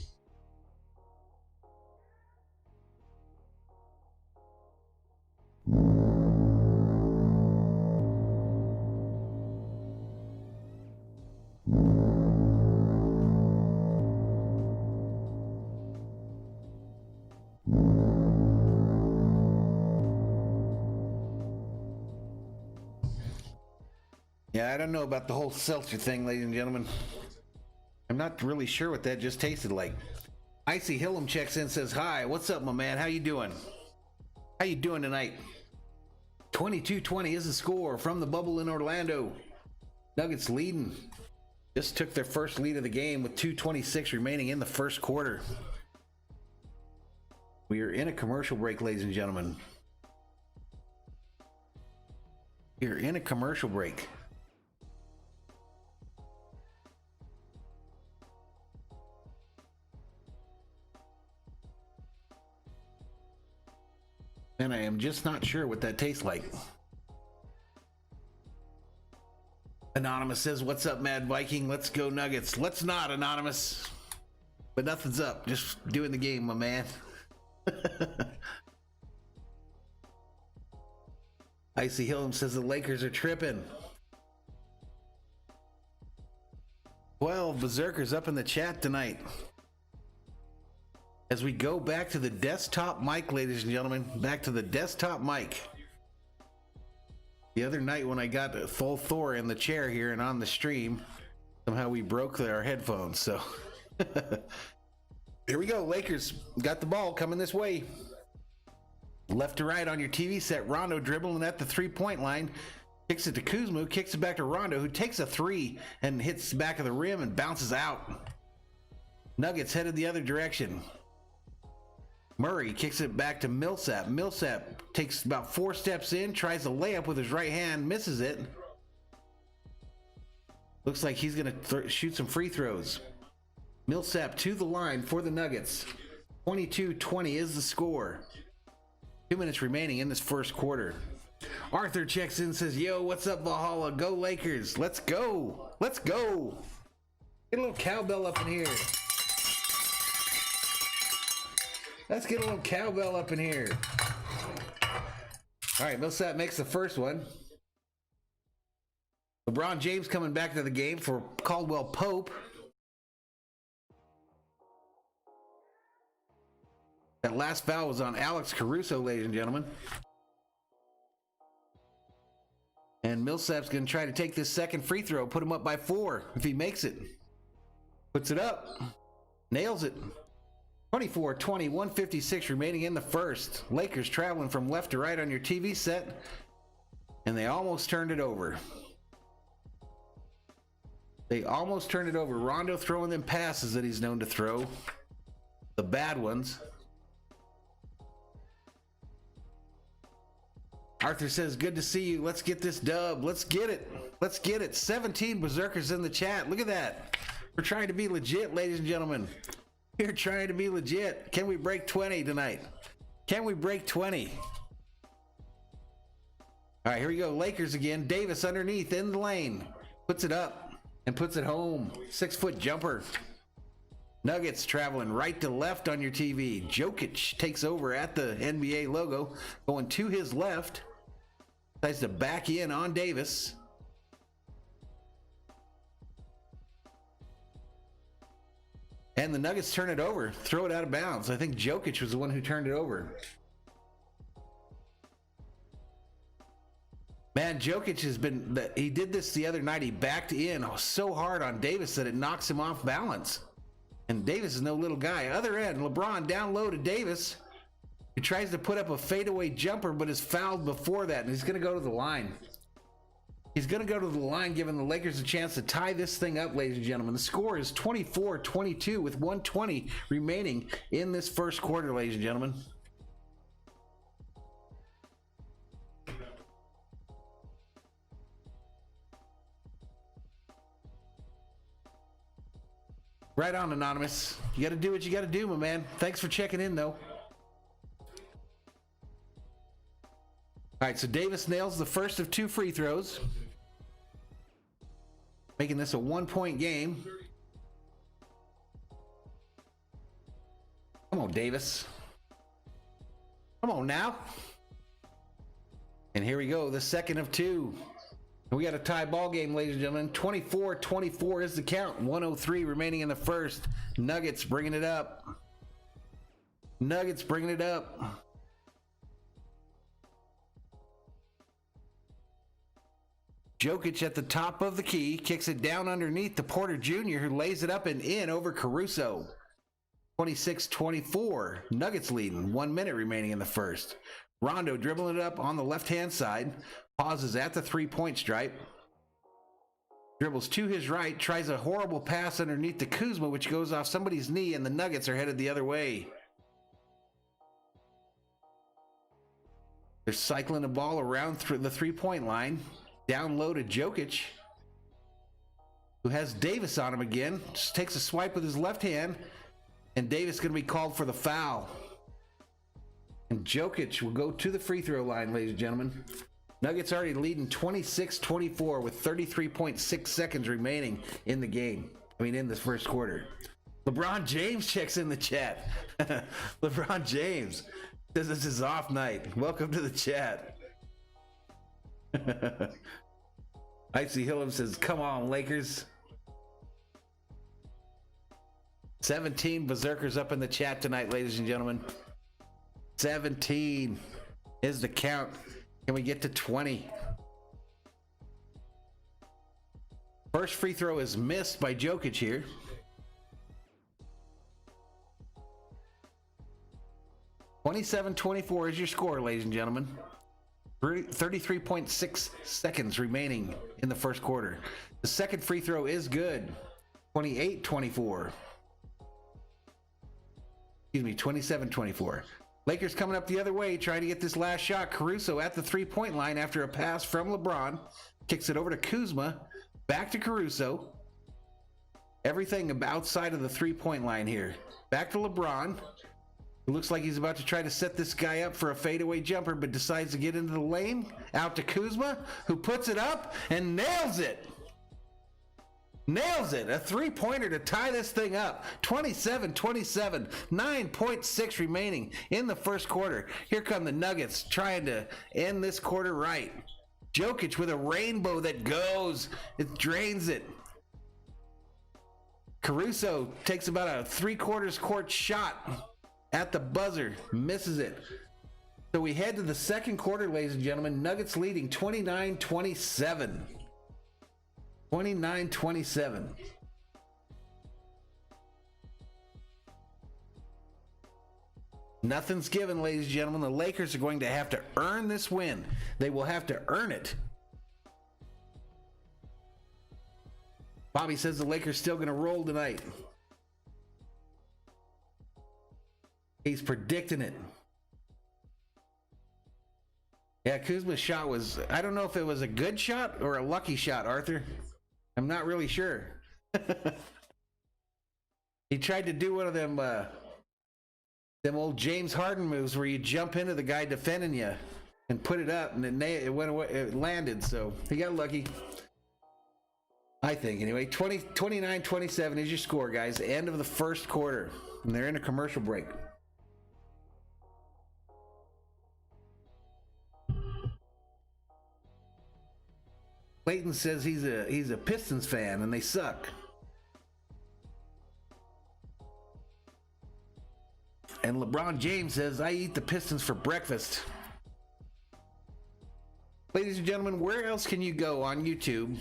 Yeah, I don't know about the whole seltzer thing, ladies and gentlemen. I'm not really sure what that just tasted like. Icy Hillam checks in, says, hi, what's up, my man? How you doing? How you doing tonight? 22-20 is the score from the bubble in Orlando. Nuggets leading. Just took their first lead of the game with 2:26 remaining in the first quarter. We are in a commercial break, ladies and gentlemen. We are in a commercial break. And I am just not sure what that tastes like. Anonymous says, what's up, Mad Viking? Let's go Nuggets. Let's not, Anonymous. But nothing's up. Just doing the game, my man. Icy Hillam says the Lakers are tripping. 12 berserkers up in the chat tonight. As we go back to the desktop mic, ladies and gentlemen, back to the desktop mic. The other night when I got full Thor in the chair here and on the stream, somehow we broke our headphones. So here we go. Lakers got the ball coming this way. Left to right on your TV set. Rondo dribbling at the 3-point line. Kicks it to Kuzma, kicks it back to Rondo, who takes a three and hits the back of the rim and bounces out. Nuggets headed the other direction. Murray kicks it back to Millsap. Millsap takes about 4 steps in, tries a layup with his right hand, misses it. Looks like he's going to shoot some free throws. Millsap to the line for the Nuggets. 22-20 is the score. 2 minutes remaining in this first quarter. Arthur checks in and says, yo, what's up, Valhalla? Go Lakers. Let's go. Let's go. Get a little cowbell up in here. Let's get a little cowbell up in here. All right, Millsap makes the first one. LeBron James coming back to the game for Caldwell Pope. That last foul was on Alex Caruso, ladies and gentlemen. And Millsap's going to try to take this second free throw, put him up by 4 if he makes it. Puts it up. Nails it. 24-20, 156 remaining in the first. Lakers traveling from left to right on your TV set. And they almost turned it over. They almost turned it over. Rondo throwing them passes that he's known to throw. The bad ones. Arthur says, good to see you. Let's get this dub. Let's get it. Let's get it. 17 berserkers in the chat. Look at that. We're trying to be legit, ladies and gentlemen. We're trying to be legit. Can we break 20 tonight? Can we break 20? All right, here we go. Lakers again. Davis underneath in the lane. Puts it up and puts it home. 6-foot jumper. Nuggets traveling right to left on your TV. Jokic takes over at the NBA logo. Going to his left. Tries to back in on Davis. And the Nuggets turn it over, throw it out of bounds. I think Jokic was the one who turned it over. Man, Jokic has been, he did this the other night. He backed in so hard on Davis that it knocks him off balance. And Davis is no little guy. Other end, LeBron down low to Davis. He tries to put up a fadeaway jumper, but is fouled before that, and he's going to go to the line. He's going to go to the line, giving the Lakers a chance to tie this thing up, ladies and gentlemen. The score is 24-22 with 1:20 remaining in this first quarter, ladies and gentlemen. Right on, Anonymous. You got to do what you got to do, my man. Thanks for checking in, though. All right, so Davis nails the first of 2 free throws, making this a 1-point game. Come on, Davis. Come on now. And here we go, the second of 2. We got a tie ball game, ladies and gentlemen. 24-24 is the count. 1:03 remaining in the first. Nuggets bringing it up. Nuggets bringing it up. Jokic at the top of the key, kicks it down underneath to Porter Jr., who lays it up and in over Caruso. 26-24. Nuggets leading. 1 minute remaining in the first. Rondo dribbling it up on the left-hand side. Pauses at the three-point stripe. Dribbles to his right. Tries a horrible pass underneath to Kuzma, which goes off somebody's knee, and the Nuggets are headed the other way. They're cycling the ball around through the three-point line. Down low to Jokic, who has Davis on him again. Just takes a swipe with his left hand, and Davis going to be called for the foul. And Jokic will go to the free throw line, ladies and gentlemen. Nuggets already leading 26-24 with 33.6 seconds remaining in the game. In this first quarter. LeBron James checks in the chat. LeBron James says this is off night. Welcome to the chat. Icy Hillam says, come on, Lakers. 17 berserkers up in the chat tonight, ladies and gentlemen. 17 is the count. Can we get to 20? First free throw is missed by Jokic here. (27-24) is your score, ladies and gentlemen. 33.6 seconds remaining in the first quarter. The second free throw is good. 28-24. Excuse me, 27-24. Lakers coming up the other way, trying to get this last shot. Caruso at the three-point line after a pass from LeBron. Kicks it over to Kuzma. Back to Caruso. Everything outside of the three-point line here. Back to LeBron. It looks like he's about to try to set this guy up for a fadeaway jumper, but decides to get into the lane. Out to Kuzma, who puts it up and nails it. Nails it. A three-pointer to tie this thing up. 27-27. 9.6 remaining in the first quarter. Here come the Nuggets trying to end this quarter right. Jokic with a rainbow that goes. It drains it. Caruso takes about a three-quarters court shot at the buzzer. Misses it. So we head to the second quarter, ladies and gentlemen. Nuggets leading 29-27. 29-27. Nothing's given, ladies and gentlemen. The Lakers are going to have to earn this win. They will have to earn it. Bobby says the Lakers still going to roll tonight. He's predicting it. Yeah, Kuzma's shot was, I don't know if it was a good shot or a lucky shot, Arthur. I'm not really sure. He tried to do one of them old James Harden moves where you jump into the guy defending you and put it up, and it went away, it landed, so he got lucky. I think, anyway. 29-27 is your score, guys. End of the first quarter, and they're in a commercial break. Clayton says he's a Pistons fan and they suck. And LeBron James says, I eat the Pistons for breakfast. Ladies and gentlemen, where else can you go on YouTube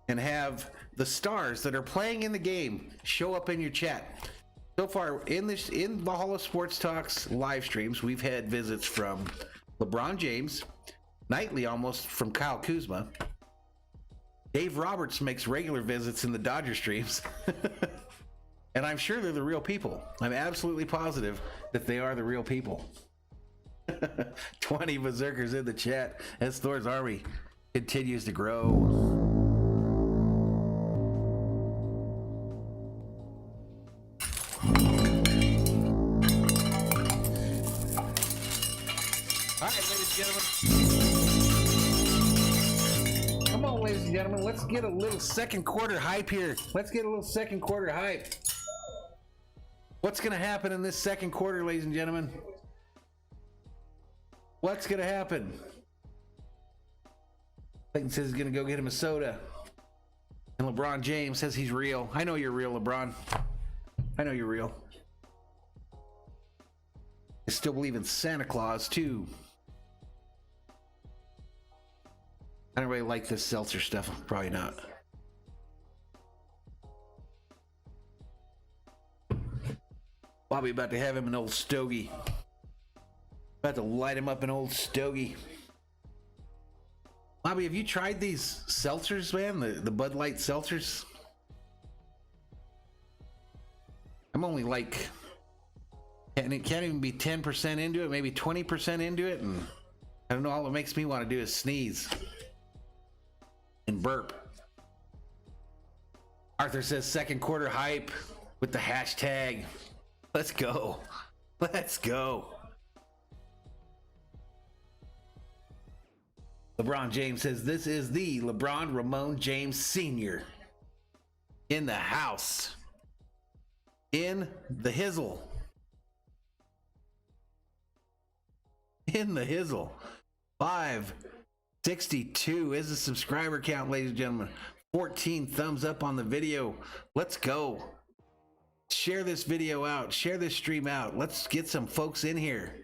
and have the stars that are playing in the game show up in your chat? So far, in Valhalla Sports Talk's live streams, we've had visits from LeBron James, nightly almost from Kyle Kuzma. Dave Roberts makes regular visits in the Dodger streams. And I'm sure they're the real people. I'm absolutely positive that they are the real people. 20 berserkers in the chat as Thor's army continues to grow. All right, ladies and gentlemen. Come on, ladies and gentlemen. Let's get a little second quarter hype here. Let's get a little second quarter hype. What's going to happen in this second quarter, ladies and gentlemen? What's going to happen? Clayton says he's going to go get him a soda. And LeBron James says he's real. I know you're real, LeBron. I know you're real. I still believe in Santa Claus, too. I don't really like this seltzer stuff. Probably not. Bobby about to have him an old stogie. About to light him up an old stogie. Bobby, have you tried these seltzers, man? The Bud Light seltzers? I'm only like, and it can't even be 10% into it, maybe 20% into it, and I don't know, all it makes me want to do is sneeze and burp. Arthur says second quarter hype with the hashtag. Let's go. Let's go. LeBron James says this is the LeBron Ramon James Sr. in the house. In the hizzle. In the hizzle. 562 is the subscriber count, ladies and gentlemen. 14 thumbs up on the video. Let's go. Share this video out. Share this stream out. Let's get some folks in here.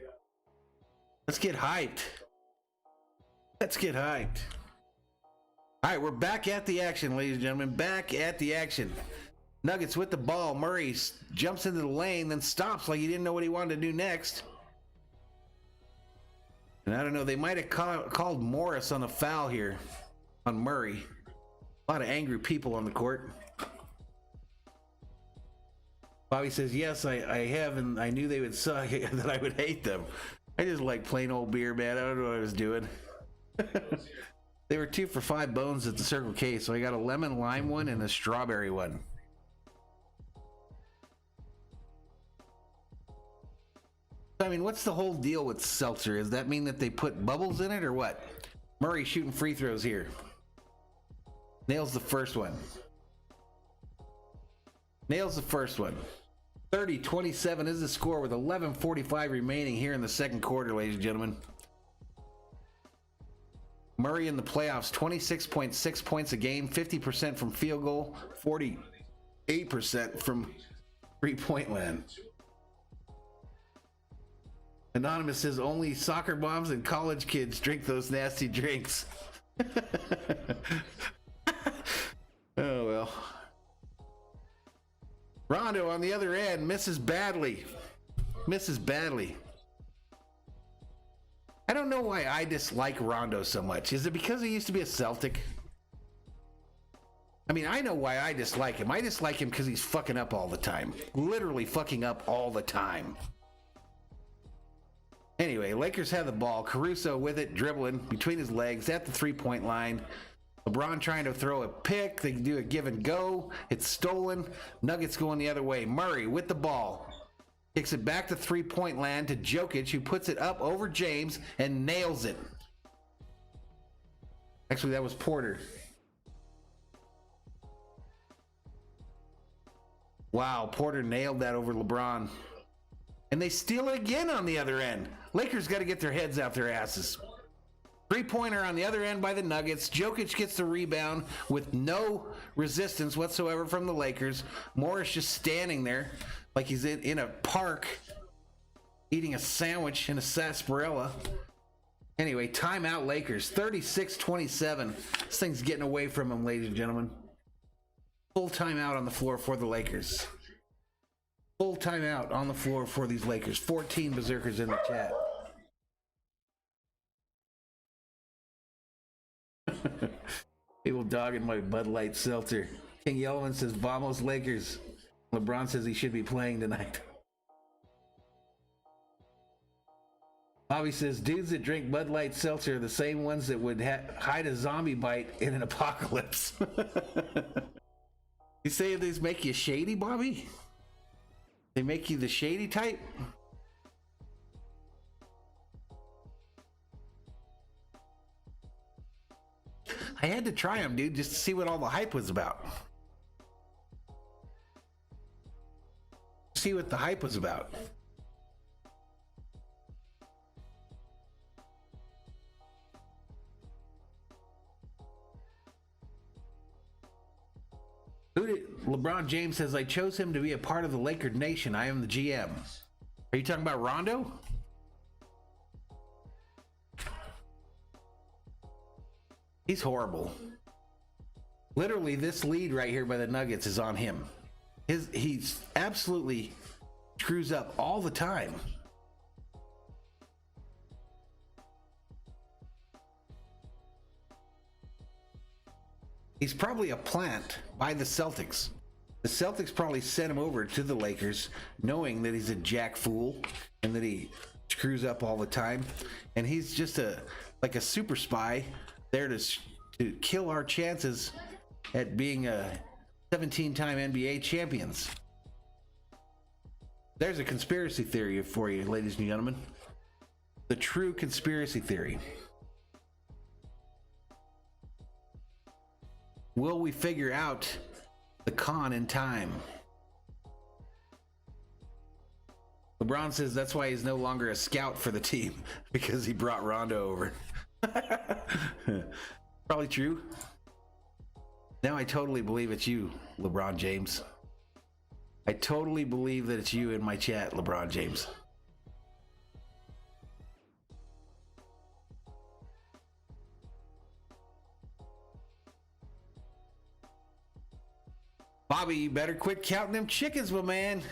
Let's get hyped. Let's get hyped. All right, we're back at the action, ladies and gentlemen. Back at the action. Nuggets with the ball. Murray jumps into the lane, then stops like he didn't know what he wanted to do next. And I don't know, they might have called Morris on a foul here on Murray. A lot of angry people on the court. Bobby says, yes, I have, and I knew they would suck, that I would hate them. I just like plain old beer, man. I don't know what I was doing. They were 2 for $5 bones at the Circle K, so I got a lemon lime one and a strawberry one. I mean, what's the whole deal with seltzer? Does that mean that they put bubbles in it or what? Murray shooting free throws here. Nails the first one. Nails the first one. 30-27 is the score with 11:45 remaining here in the second quarter, ladies and gentlemen. Murray in the playoffs, 26.6 points a game, 50% from field goal, 48% from three-point land. Anonymous says only soccer moms and college kids drink those nasty drinks. Oh, well. Rondo on the other end misses badly. Misses badly. I don't know why I dislike Rondo so much. Is it because he used to be a Celtic? I mean, I know why I dislike him. I dislike him because he's fucking up all the time. Literally fucking up all the time. Anyway, Lakers have the ball. Caruso with it, dribbling between his legs at the three-point line. LeBron trying to throw a pick. They do a give and go. It's stolen. Nuggets going the other way. Murray with the ball. Kicks it back to three-point land to Jokic, who puts it up over James and nails it. Actually, that was Porter. Wow, Porter nailed that over LeBron. And they steal it again on the other end. Lakers got to get their heads out their asses. Three-pointer on the other end by the Nuggets. Jokic gets the rebound with no resistance whatsoever from the Lakers. Morris just standing there like he's in a park. eating a sandwich in a sarsaparilla. Anyway, timeout Lakers, 36-27. This thing's getting away from them, ladies and gentlemen. Full timeout on the floor for the Lakers. Full timeout on the floor for these Lakers. 14 berserkers in the chat. People dogging my Bud Light seltzer. King Yellowman says, Vamos Lakers. LeBron says he should be playing tonight. Bobby says, dudes that drink Bud Light seltzer are the same ones that would hide a zombie bite in an apocalypse. You say these make you shady, Bobby? They make you the shady type? I had to try them, dude, just to see what all the hype was about. See what the hype was about. LeBron James says, I chose him to be a part of the Laker Nation. I am the GM. Are you talking about Rondo? He's horrible. Literally, this lead right here by the Nuggets is on him. He's absolutely screws up all the time. He's probably a plant by the Celtics. The Celtics probably sent him over to the Lakers knowing that he's a jack fool and that he screws up all the time. And he's just like a super spy there to kill our chances at being a 17-time NBA champions. There's a conspiracy theory for you, ladies and gentlemen. The true conspiracy theory. Will we figure out the con in time? LeBron says that's why he's no longer a scout for the team, because he brought Rondo over. Probably true. Now I totally believe it's you, LeBron James. I totally believe that it's you in my chat, LeBron James. Bobby, you better quit counting them chickens, my man.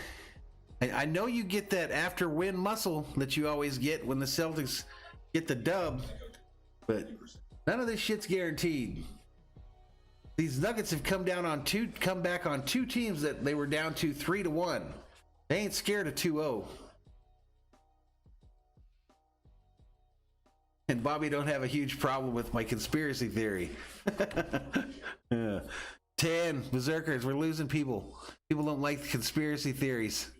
I know you get that after win muscle that you always get when the Celtics get the dub, but none of this shit's guaranteed. These Nuggets have come back on two teams that they were down to 3-1. They ain't scared of 2-0. And Bobby don't have a huge problem with my conspiracy theory. Yeah. 10 berserkers, we're losing people. People don't like the conspiracy theories.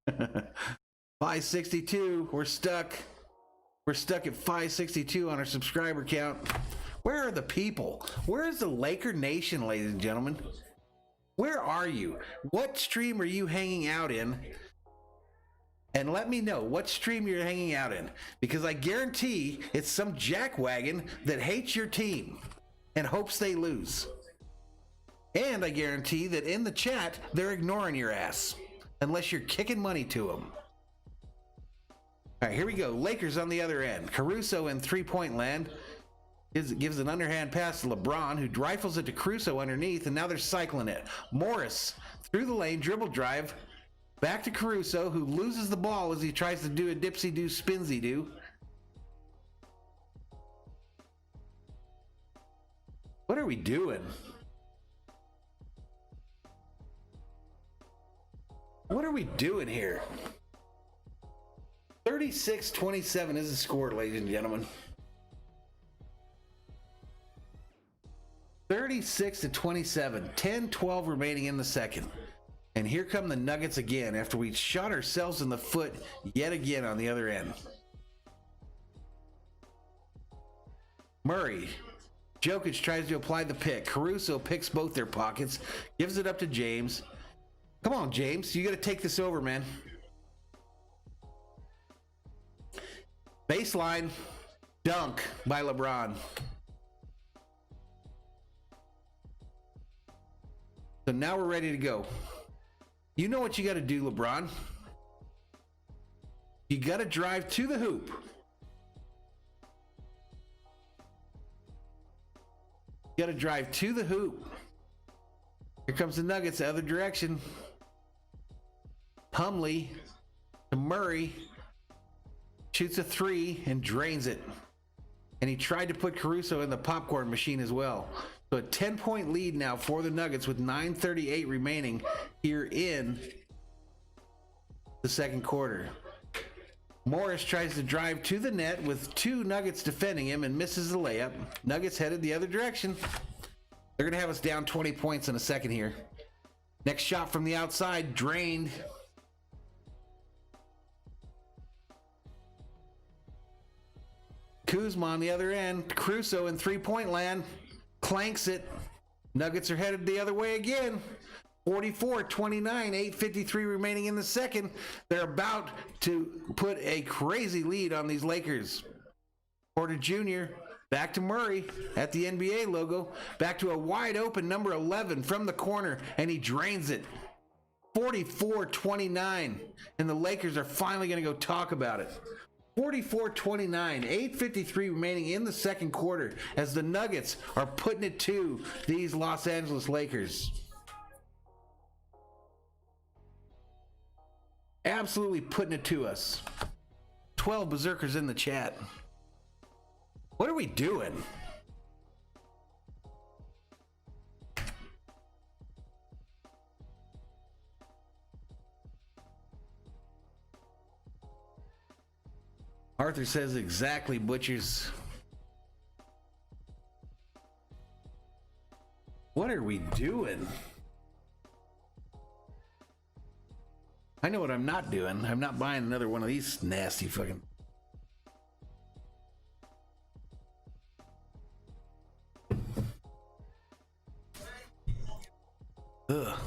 562, we're stuck. We're stuck at 562 on our subscriber count. Where are the people? Where is the Laker Nation, ladies and gentlemen? Where are you? What stream are you hanging out in? And let me know what stream you're hanging out in, because I guarantee it's some jackwagon that hates your team and hopes they lose. And I guarantee that in the chat, they're ignoring your ass, unless you're kicking money to them. All right, here we go. Lakers on the other end. Caruso in three-point land gives an underhand pass to LeBron, who rifles it to Caruso underneath, and now they're cycling it. Morris through the lane, dribble drive, back to Caruso, who loses the ball as he tries to do a dipsy-do, spinsy-do. What are we doing? What are we doing here? 36-27 is the score, ladies and gentlemen. 36-27, 10-12 remaining in the second. And here come the Nuggets again after we shot ourselves in the foot yet again on the other end. Murray. Jokic tries to apply the pick. Caruso picks both their pockets, gives it up to James. Come on, James. You got to take this over, man. Baseline. Dunk by LeBron. So now we're ready to go. You know what you got to do, LeBron. You got to drive to the hoop. You got to drive to the hoop. Here comes the Nuggets the other direction. Humley to Murray. Shoots a three and drains it. And he tried to put Caruso in the popcorn machine as well. So a 10-point lead now for the Nuggets with 9:38 remaining here in the second quarter. Morris tries to drive to the net with two Nuggets defending him and misses the layup. Nuggets headed the other direction. They're going to have us down 20 points in a second here. Next shot from the outside, drained. Kuzma on the other end. Caruso in three-point land. Clanks it. Nuggets are headed the other way again. 44-29, 8:53 remaining in the second. They're about to put a crazy lead on these Lakers. Porter Jr. back to Murray at the NBA logo. Back to a wide open number 11 from the corner, and he drains it. 44-29, and the Lakers are finally going to go talk about it. 44-29, 8:53 remaining in the second quarter as the Nuggets are putting it to these Los Angeles Lakers. Absolutely putting it to us. 12 berserkers in the chat. What are we doing? Arthur says exactly, Butchers. What are we doing? I know what I'm not doing. I'm not buying another one of these nasty fucking... Ugh.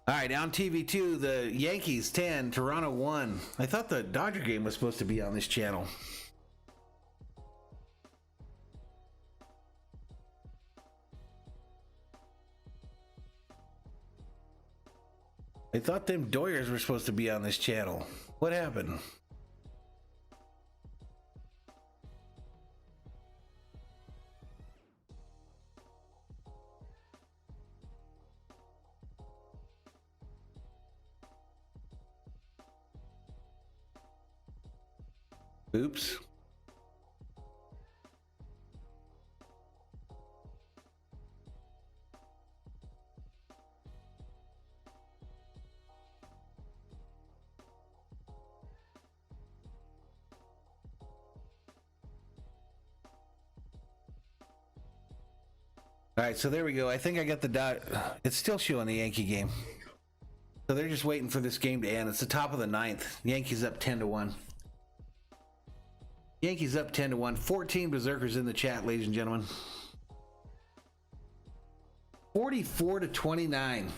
All right, on TV2, the Yankees 10, Toronto 1. I thought the Dodger game was supposed to be on this channel. I thought them Doyers were supposed to be on this channel. What happened? Oops. All right, so there we go. I think I got the dot. It's still showing the Yankee game. So they're just waiting for this game to end. It's the top of the ninth. Yankees up 10-1. Yankees up 10-1. 14 berserkers in the chat, ladies and gentlemen. 44-29.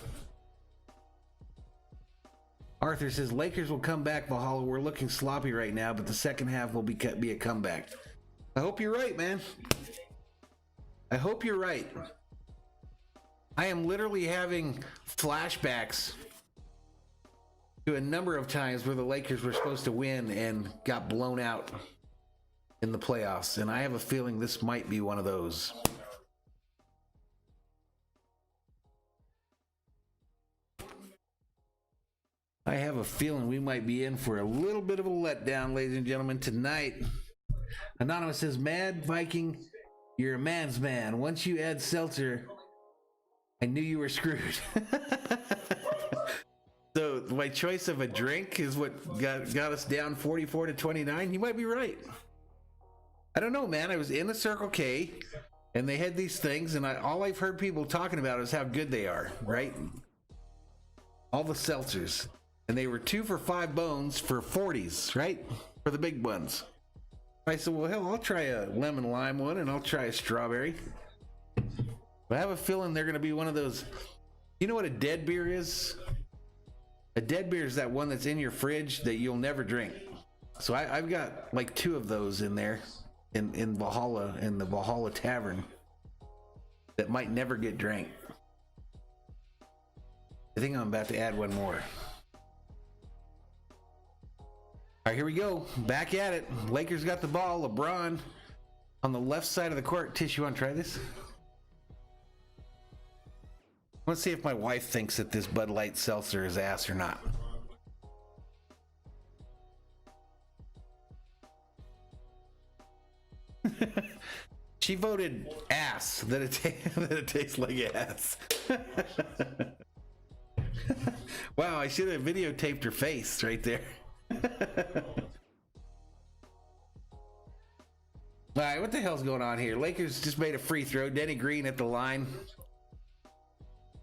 Arthur says Lakers will come back, Valhalla. We're looking sloppy right now, but the second half will be a comeback. I hope you're right, man. I hope you're right. I am literally having flashbacks to a number of times where the Lakers were supposed to win and got blown out in the playoffs, and I have a feeling this might be one of those. I have a feeling we might be in for a little bit of a letdown, ladies and gentlemen, tonight. Anonymous says, Mad Viking, you're a man's man. Once you add seltzer, I knew you were screwed. So my choice of a drink is what got us down 44-29. You might be right. I don't know, man. I was in a Circle K, and they had these things, and all I've heard people talking about is how good they are, right? All the seltzers. And they were 2 for $5 bones for 40s, right? For the big ones. I said, well, hell, I'll try a lemon lime one, and I'll try a strawberry. But I have a feeling they're going to be one of those. You know what a dead beer is? A dead beer is that one that's in your fridge that you'll never drink. So I've got like 2 of those in there in Valhalla, in the Valhalla Tavern, that might never get drank. I think I'm about to add one more. All right, here we go. Back at it. Lakers got the ball. LeBron on the left side of the court. Tish, you want to try this? Let's see if my wife thinks that this Bud Light seltzer is ass or not. She voted ass, that it tastes like ass. Wow, I should have videotaped her face right there. All right, what the hell's going on here? Lakers just made a free throw. Denny Green at the line.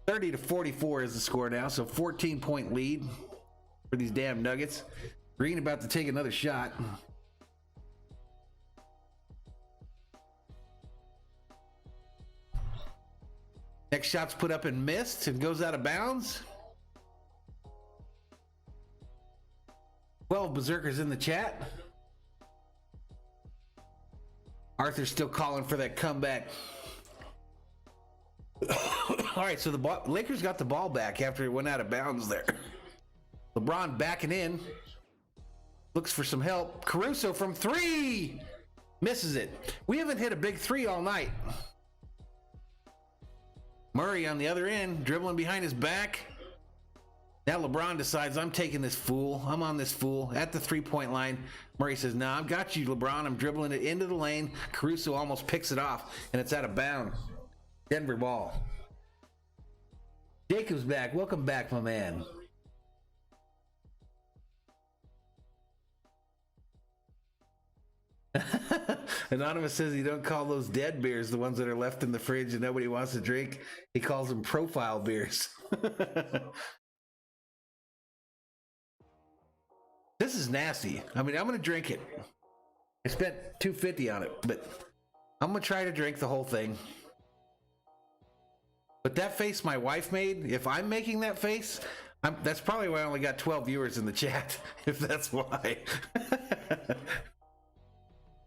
30-44 is the score now, so 14-point lead for these damn Nuggets. Green about to take another shot. Next shot's put up and missed and goes out of bounds. 12 berserkers in the chat. Arthur's still calling for that comeback. All right, so the Lakers got the ball back after it went out of bounds there. LeBron backing in. Looks for some help. Caruso from three. Misses it. We haven't hit a big three all night. Murray on the other end, dribbling behind his back. Now LeBron decides, I'm taking this fool. I'm on this fool at the three-point line. Murray says, nah, I've got you, LeBron. I'm dribbling it into the lane. Caruso almost picks it off, and it's out of bounds. Denver ball. Jacob's back. Welcome back, my man. Anonymous says he don't call those dead beers the ones that are left in the fridge and nobody wants to drink. He calls them profile beers. This is nasty. I mean, I'm going to drink it. I spent $2.50 on it, but I'm going to try to drink the whole thing. But that face my wife made, if I'm making that face, that's probably why I only got 12 viewers in the chat, if that's why.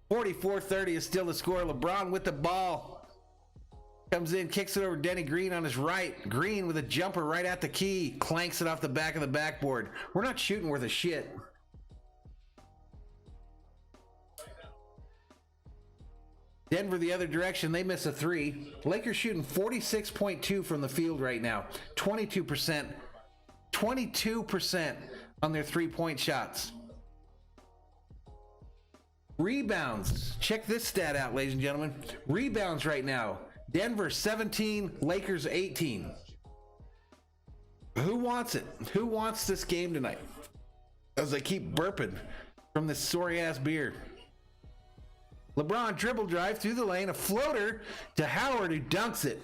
44-30 is still the score. LeBron with the ball. Comes in, kicks it over Denny Green on his right. Green with a jumper right at the key. Clanks it off the back of the backboard. We're not shooting worth a shit. Denver the other direction. They miss a three. Lakers shooting 46.2 from the field right now. 22%. 22% on their three-point shots. Rebounds. Check this stat out, ladies and gentlemen. Rebounds right now. Denver 17, Lakers 18. Who wants it? Who wants this game tonight? As I keep burping from this sorry-ass beer. LeBron dribble drive through the lane. A floater to Howard who dunks it.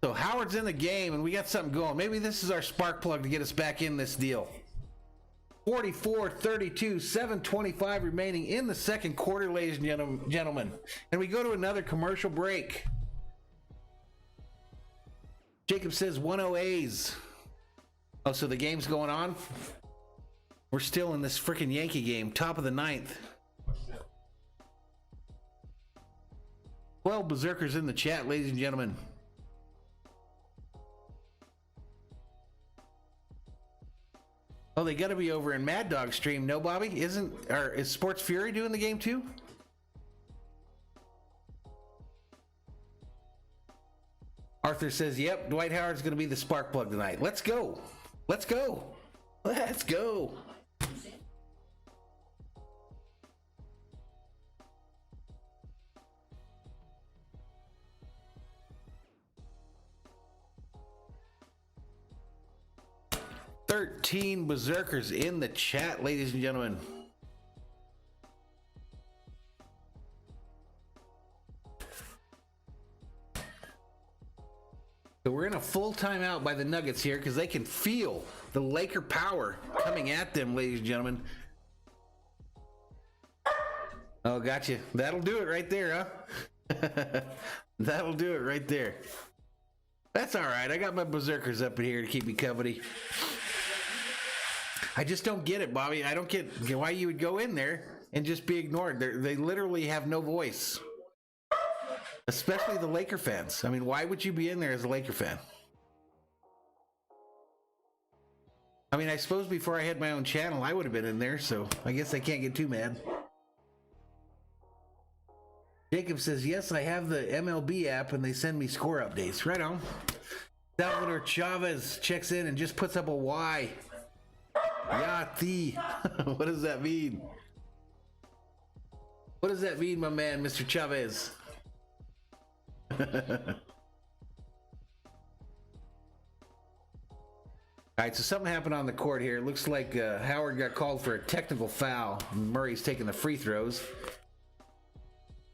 So Howard's in the game and we got something going. Maybe this is our spark plug to get us back in this deal. 44-32, 7:25 remaining in the second quarter, ladies and gentlemen. And we go to another commercial break. Jacob says 1-0 A's. Oh, so the game's going on? We're still in this freaking Yankee game, top of the ninth. 12 berserkers in the chat, ladies and gentlemen. Oh, they got to be over in Mad Dog stream. No, Bobby? Is Sports Fury doing the game too? Arthur says, yep, Dwight Howard's going to be the spark plug tonight. Let's go. Let's go. Let's go. $13 berserkers in the chat, ladies and gentlemen. So we're in a full timeout by the Nuggets here because they can feel the Laker power coming at them, ladies and gentlemen. Oh, gotcha. That'll do it right there, huh? That'll do it right there. That's all right. I got my berserkers up in here to keep me company. I just don't get it, Bobby. I don't get why you would go in there and just be ignored. They literally have no voice. Especially the Laker fans. I mean, why would you be in there as a Laker fan? I mean, I suppose before I had my own channel, I would have been in there, so I guess I can't get too mad. Jacob says, yes, I have the MLB app and they send me score updates. Right on. Salvador Chavez checks in and just puts up a Y. Yati. What does that mean? What does that mean, my man, Mr. Chavez? All right, so something happened on the court here. It looks like Howard got called for a technical foul. Murray's taking the free throws.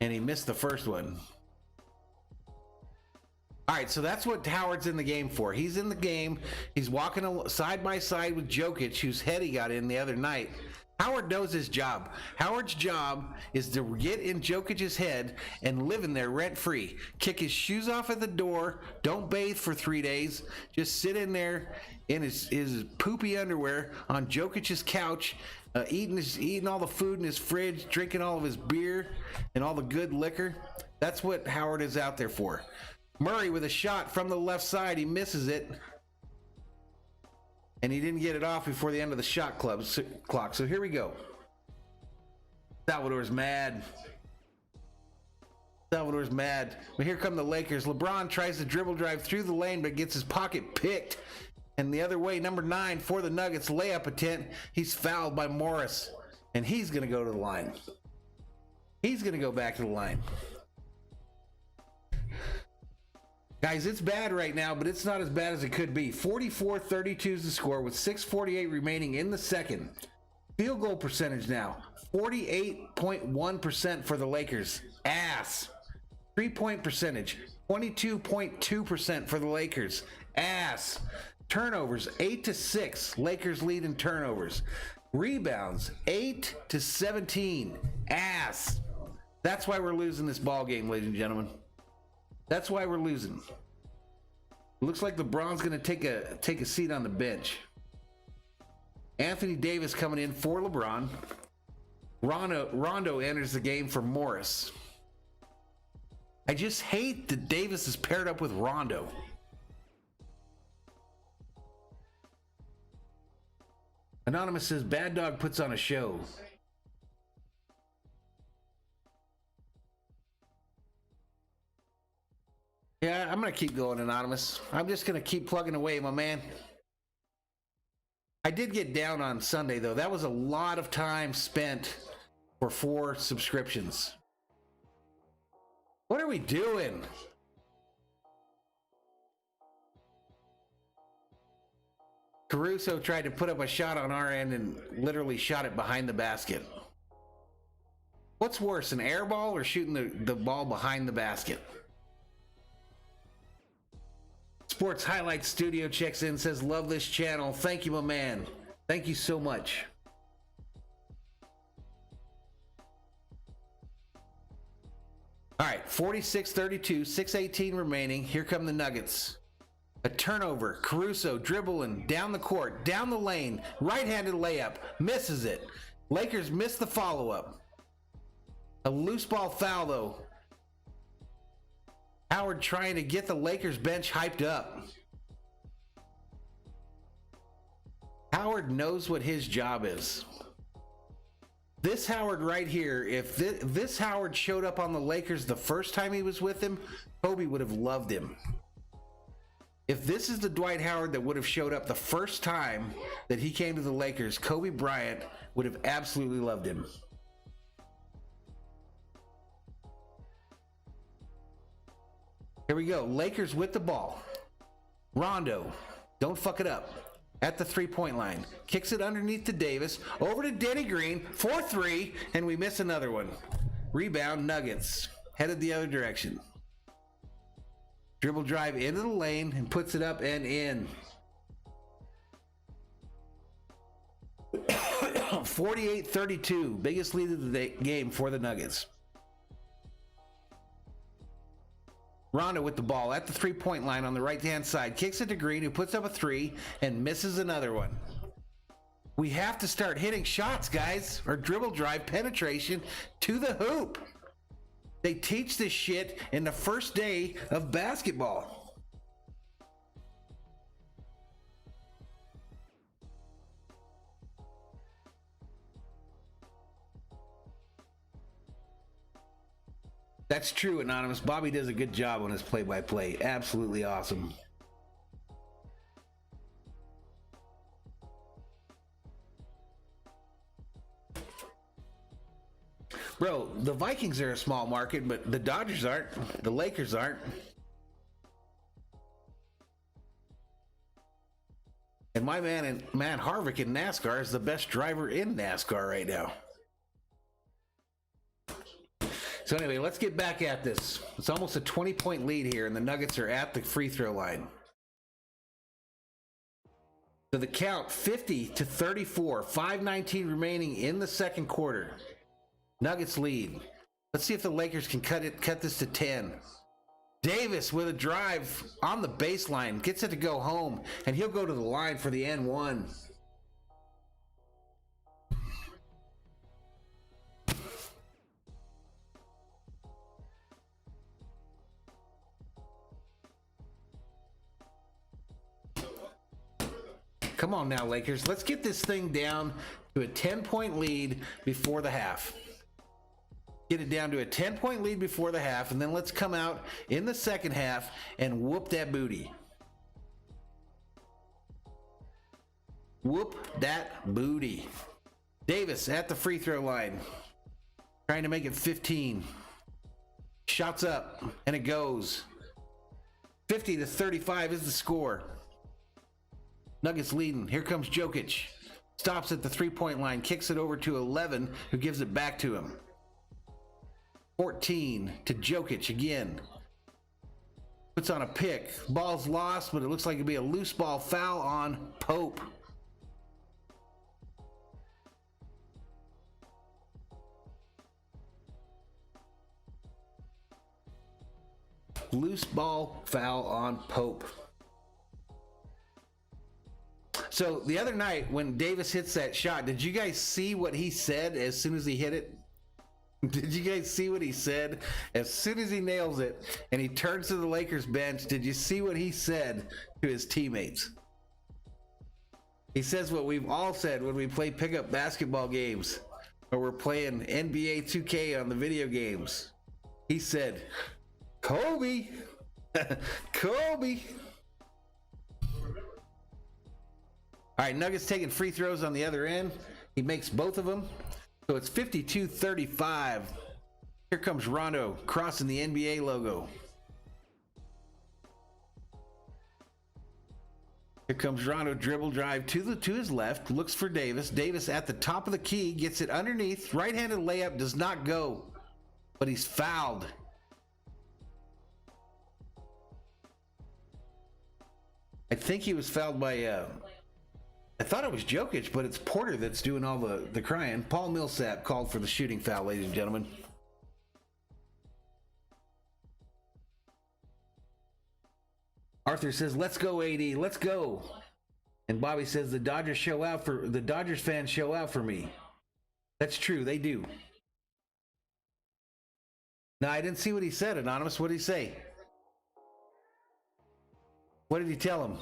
And he missed the first one. All right, so that's what Howard's in the game for. He's in the game. He's walking side by side with Jokic, whose head he got in the other night. Howard knows his job. Howard's job is to get in Jokic's head and live in there rent-free. Kick his shoes off at the door. Don't bathe for 3 days. Just sit in there in his poopy underwear on Jokic's couch, eating all the food in his fridge, drinking all of his beer and all the good liquor. That's what Howard is out there for. Murray with a shot from the left side. He misses it. And he didn't get it off before the end of the shot clock. So here we go. Salvador's mad. Salvador's mad. But here come the Lakers. LeBron tries to dribble drive through the lane, but gets his pocket picked. And the other way, number 9 for the Nuggets layup attempt. He's fouled by Morris. And he's going to go to the line. He's going to go back to the line. Guys, it's bad right now, but it's not as bad as it could be. 44-32 is the score with 6:48 remaining in the second. Field goal percentage now, 48.1% for the Lakers. Ass. 3-point percentage, 22.2% for the Lakers. Ass. Turnovers, 8-6. Lakers lead in turnovers. Rebounds, 8-17. Ass. That's why we're losing this ball game, ladies and gentlemen. That's why we're losing. Looks like LeBron's going to take a seat on the bench. Anthony Davis coming in for LeBron. Rondo enters the game for Morris. I just hate that Davis is paired up with Rondo. Anonymous says, Bad Dog puts on a show. Yeah, I'm going to keep going, Anonymous. I'm just going to keep plugging away, my man. I did get down on Sunday, though. That was a lot of time spent for 4 subscriptions. What are we doing? Caruso tried to put up a shot on our end and literally shot it behind the basket. What's worse, an air ball or shooting the ball behind the basket? Sports Highlights Studio checks in, says, love this channel. Thank you, my man. Thank you so much. All right, 46-32, 6:18 remaining. Here come the Nuggets. A turnover. Caruso dribbling down the court, down the lane, right-handed layup, misses it. Lakers miss the follow-up. A loose ball foul, though. Howard trying to get the Lakers bench hyped up. Howard knows what his job is. This Howard right here, if this Howard showed up on the Lakers the first time he was with him, Kobe would have loved him. If this is the Dwight Howard that would have showed up the first time that he came to the Lakers, Kobe Bryant would have absolutely loved him. Here we go. Lakers with the ball. Rondo. Don't fuck it up. At the 3-point line. Kicks it underneath to Davis. Over to Denny Green. 4-3. And we miss another one. Rebound Nuggets. Headed the other direction. Dribble drive into the lane and puts it up and in. 48-32. Biggest lead of the game for the Nuggets. Rondo with the ball at the 3-point line on the right-hand side. Kicks it to Green, who puts up a 3 and misses another one. We have to start hitting shots, guys, or dribble drive penetration to the hoop. They teach this shit in the first day of basketball. That's true, Anonymous. Bobby does a good job on his play-by-play. Absolutely awesome. Bro, the Vikings are a small market, but the Dodgers aren't. The Lakers aren't. And my man, Matt Harvick in NASCAR is the best driver in NASCAR right now. So anyway, let's get back at this. It's almost a 20-point lead here, and the Nuggets are at the free throw line. So the count, 50-34, 5:19 remaining in the second quarter. Nuggets lead. Let's see if the Lakers can cut this to 10. Davis with a drive on the baseline, gets it to go home, and he'll go to the line for the N1. Come on now, Lakers. Let's get this thing down to a 10-point lead before the half. Get it down to a 10-point lead before the half, and then let's come out in the second half and whoop that booty. Whoop that booty. Davis at the free throw line, trying to make it 15. Shots up, and it goes. 50-35 is the score. Nuggets leading. Here comes Jokic. Stops at the three-point line, kicks it over to 11, who gives it back to him. 14 to Jokic again. Puts on a pick. Ball's lost, but it looks like it'd be a loose ball foul on Pope. Loose ball foul on Pope. So the other night when Davis hits that shot, did you guys see what he said as soon as he hit it? Did you guys see what he said? As soon as he nails it and he turns to the Lakers bench, did you see what he said to his teammates? He says what we've all said when we play pickup basketball games or we're playing NBA 2K on the video games. He said, Kobe, Kobe. All right, Nuggets taking free throws on the other end. He makes both of them. So it's 52-35. Here comes Rondo crossing the NBA logo. Here comes Rondo, dribble drive to his left, looks for Davis. Davis at the top of the key, gets it underneath. Right-handed layup does not go, but he's fouled. I think he was fouled by I thought it was Jokic, but it's Porter that's doing all the crying. Paul Millsap called for the shooting foul, ladies and gentlemen. Arthur says, "Let's go, AD, let's go." And Bobby says, the Dodgers fans show out for me. That's true, they do. No, I didn't see what he said, Anonymous. What did he say? What did he tell him?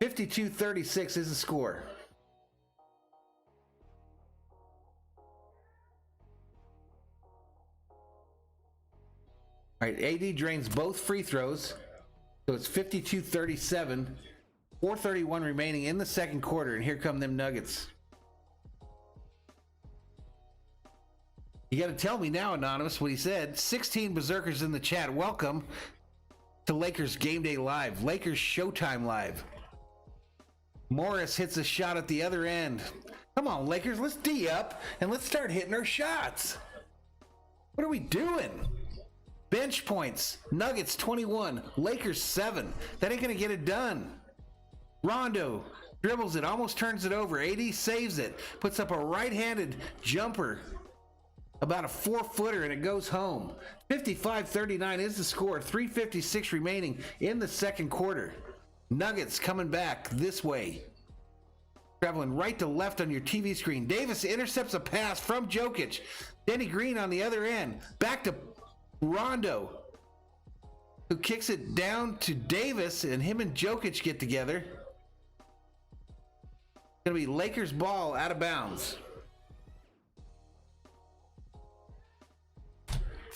52-36 is the score. All right, AD drains both free throws. So it's 52-37. 4:31 remaining in the second quarter, and here come them Nuggets. You got to tell me now, Anonymous, what he said. 16 berserkers in the chat. Welcome to Lakers Game Day Live. Lakers Showtime Live. Morris hits a shot at the other end. Come on, Lakers, let's D up and let's start hitting our shots. What are we doing? Bench points. Nuggets 21, Lakers 7. That ain't gonna get it done. Rondo dribbles it, almost turns it over. AD saves it, puts up a right-handed jumper, about a 4-footer, and it goes home. 55-39 is the score. 3:56 remaining in the second quarter. Nuggets coming back this way. Traveling right to left on your TV screen. Davis intercepts a pass from Jokic. Denny Green on the other end. Back to Rondo, who kicks it down to Davis, and him and Jokic get together. It's going to be Lakers ball out of bounds.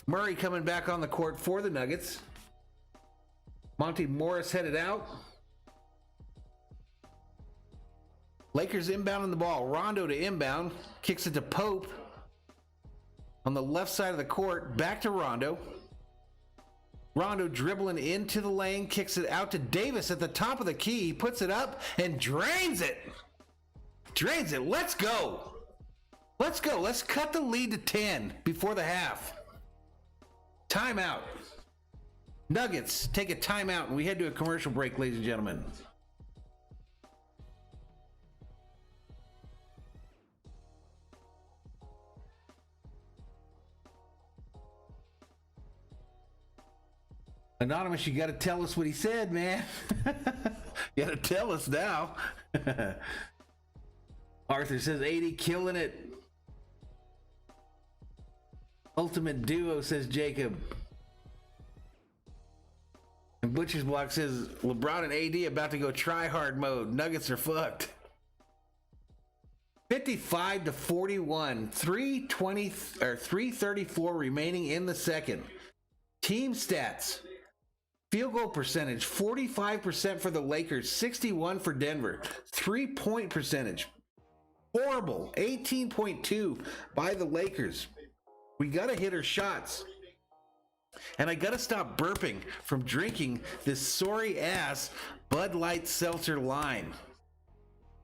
Murray coming back on the court for the Nuggets. Monty Morris headed out. Lakers inbounding the ball. Rondo to inbound. Kicks it to Pope. On the left side of the court. Back to Rondo. Rondo dribbling into the lane. Kicks it out to Davis at the top of the key. He puts it up and drains it. Drains it. Let's go. Let's go. Let's cut the lead to 10 before the half. Timeout. Nuggets take a timeout and we head to a commercial break, ladies and gentlemen. Anonymous, you got to tell us what he said, man. You got to tell us now. Arthur says 80 killing it. Ultimate duo, says Jacob. And Butcher's Block says LeBron and AD about to go try hard mode. Nuggets are fucked. 55-41. 334 remaining in the second. Team stats. Field goal percentage, 45% for the Lakers, 61 for Denver. 3-point percentage, horrible, 18.2 by the Lakers. We got to hit our shots. And I got to stop burping from drinking this sorry ass Bud Light Seltzer Lime.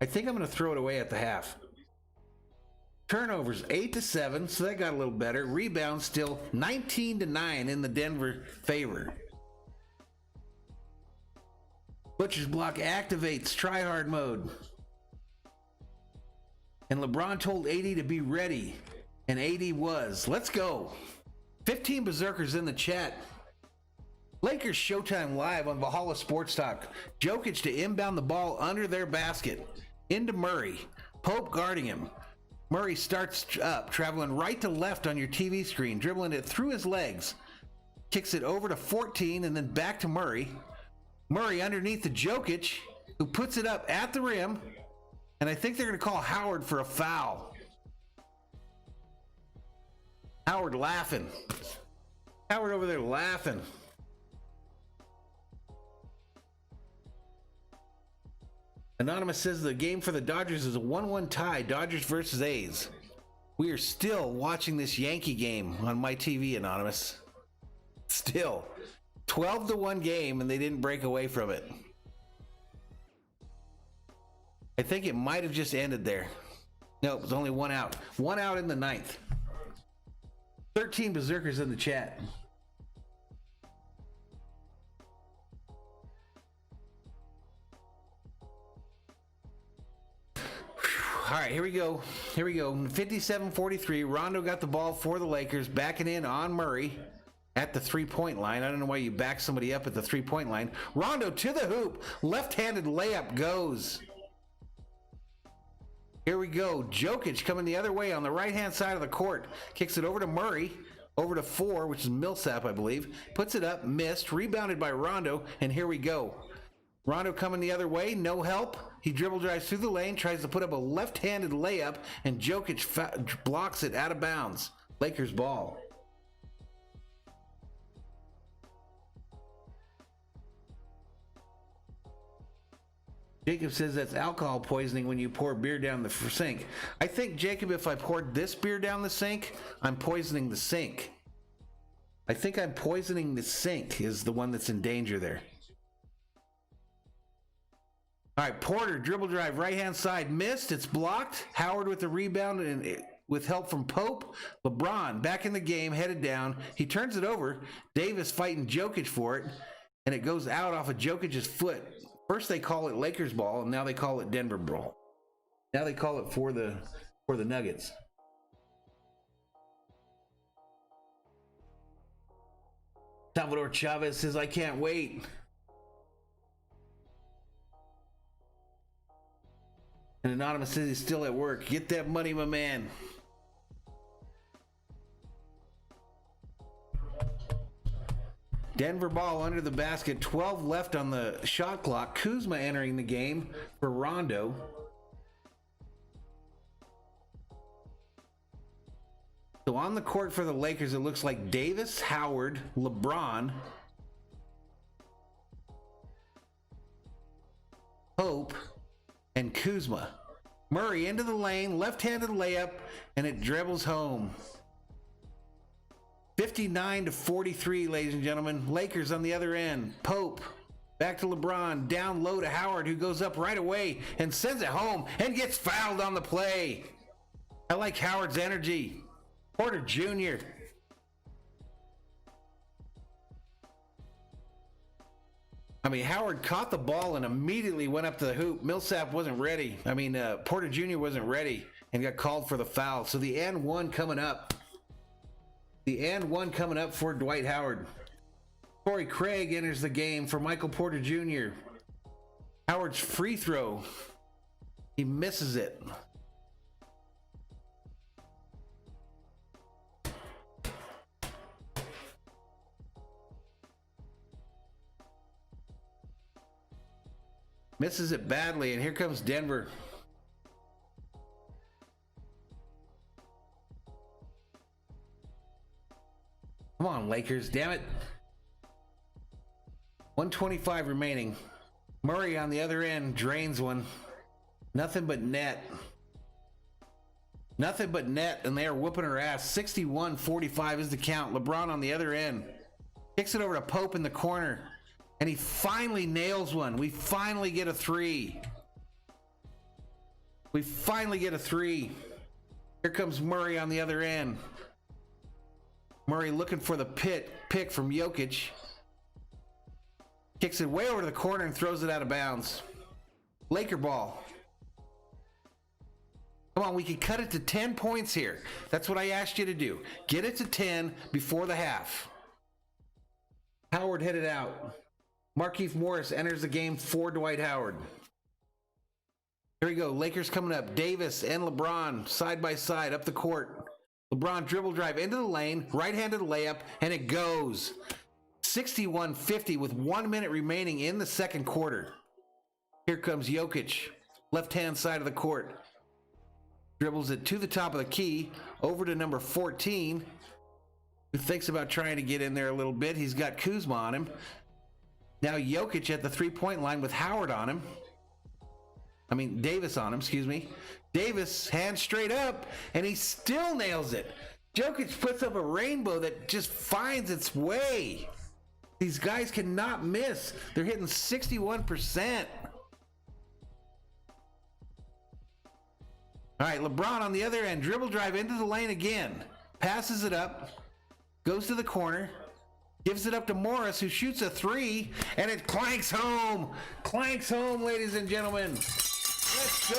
I think I'm going to throw it away at the half. Turnovers 8-7, so that got a little better. Rebounds still 19-9 in the Denver favor. Butcher's Block activates tryhard mode. And LeBron told AD to be ready. And AD was. Let's go. 15 berserkers in the chat. Lakers Showtime live on Valhalla Sports Talk. Jokic to inbound the ball under their basket. Into Murray. Pope guarding him. Murray starts up, traveling right to left on your TV screen, dribbling it through his legs. Kicks it over to 14 and then back to Murray. Murray underneath to Jokic, who puts it up at the rim. And I think they're going to call Howard for a foul. Howard laughing. Howard over there laughing. Anonymous says the game for the Dodgers is a 1-1 tie. Dodgers versus A's. We are still watching this Yankee game on my TV, Anonymous. Still. 12-1 game, and they didn't break away from it. I think it might have just ended there. No, it was only one out. One out in the ninth. 13 berserkers in the chat. All right, here we go. Here we go. 57-43. Rondo got the ball for the Lakers, backing in on Murray at the three-point line. I don't know why you back somebody up at the three-point line. Rondo to the hoop. Left-handed layup goes. Here we go. Jokic coming the other way on the right-hand side of the court. Kicks it over to Murray. Over to 4, which is Millsap, I believe. Puts it up. Missed. Rebounded by Rondo. And here we go. Rondo coming the other way. No help. He dribble drives through the lane. Tries to put up a left-handed layup. And Jokic blocks it out of bounds. Lakers ball. Jacob says that's alcohol poisoning when you pour beer down the sink. I think, Jacob, if I poured this beer down the sink, I'm poisoning the sink. I think I'm poisoning the sink is the one that's in danger there. All right, Porter, dribble drive, right-hand side, missed. It's blocked. Howard with the rebound and with help from Pope. LeBron back in the game, headed down. He turns it over. Davis fighting Jokic for it, and it goes out off of Jokic's foot. First they call it Lakers ball, and now they call it Denver ball. Now they call it for the Nuggets. Salvador Chavez says, I can't wait. And Anonymous says he's still at work. Get that money, my man. Denver ball under the basket. 12 left on the shot clock. Kuzma entering the game for Rondo. So So on the court for the Lakers, it looks like Davis, Howard, LeBron, Pope, and Kuzma. Murray into the lane, left-handed layup, and it dribbles home. 59-43, ladies and gentlemen. Lakers on the other end. Pope, back to LeBron, down low to Howard, who goes up right away and sends it home and gets fouled on the play. I like Howard's energy. Porter Jr. I mean, Howard caught the ball and immediately went up to the hoop. Millsap wasn't ready. Porter Jr. wasn't ready and got called for the foul. So the and one coming up. The and one coming up for Dwight Howard. Torrey Craig enters the game for Michael Porter Jr. Howard's free throw. He misses it. Misses it badly, and here comes Denver. Come on, Lakers, damn it. 125 remaining. Murray on the other end drains one. Nothing but net. Nothing but net, and they are whooping her ass. 61-45 is the count. LeBron on the other end. Kicks it over to Pope in the corner. And he finally nails one. We finally get a three. We finally get a three. Here comes Murray on the other end. Murray looking for the pick from Jokic. Kicks it way over to the corner and throws it out of bounds. Laker ball. Come on, we can cut it to 10 points here. That's what I asked you to do. Get it to 10 before the half. Howard headed out. Markieff Morris enters the game for Dwight Howard. Here we go. Lakers coming up. Davis and LeBron side by side up the court. LeBron dribble drive into the lane, right-handed layup, and it goes. 61-50 with 1 minute remaining in the second quarter. Here comes Jokic, left-hand side of the court. Dribbles it to the top of the key, over to number 14, who thinks about trying to get in there a little bit. He's got Kuzma on him. Now Jokic at the three-point line with Howard on him. Davis on him, excuse me. Davis, hand straight up, and he still nails it. Jokic puts up a rainbow that just finds its way. These guys cannot miss. They're hitting 61%. All right, LeBron on the other end. Dribble drive into the lane again. Passes it up. Goes to the corner. Gives it up to Morris, who shoots a three, and it clanks home. Clanks home, ladies and gentlemen. Let's go.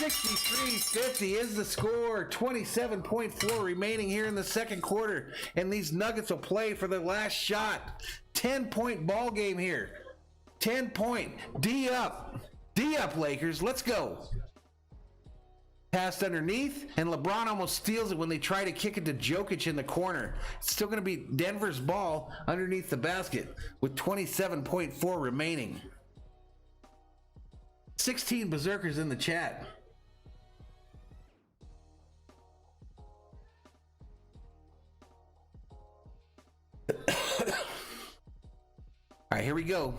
63-50 is the score. 27.4 remaining here in the second quarter. And these Nuggets will play for the last shot. 10-point ball game here. 10-point. D up. D up, Lakers. Let's go. Passed underneath, and LeBron almost steals it when they try to kick it to Jokic in the corner. It's still going to be Denver's ball underneath the basket with 27.4 remaining. 16 berserkers in the chat. All right, here we go.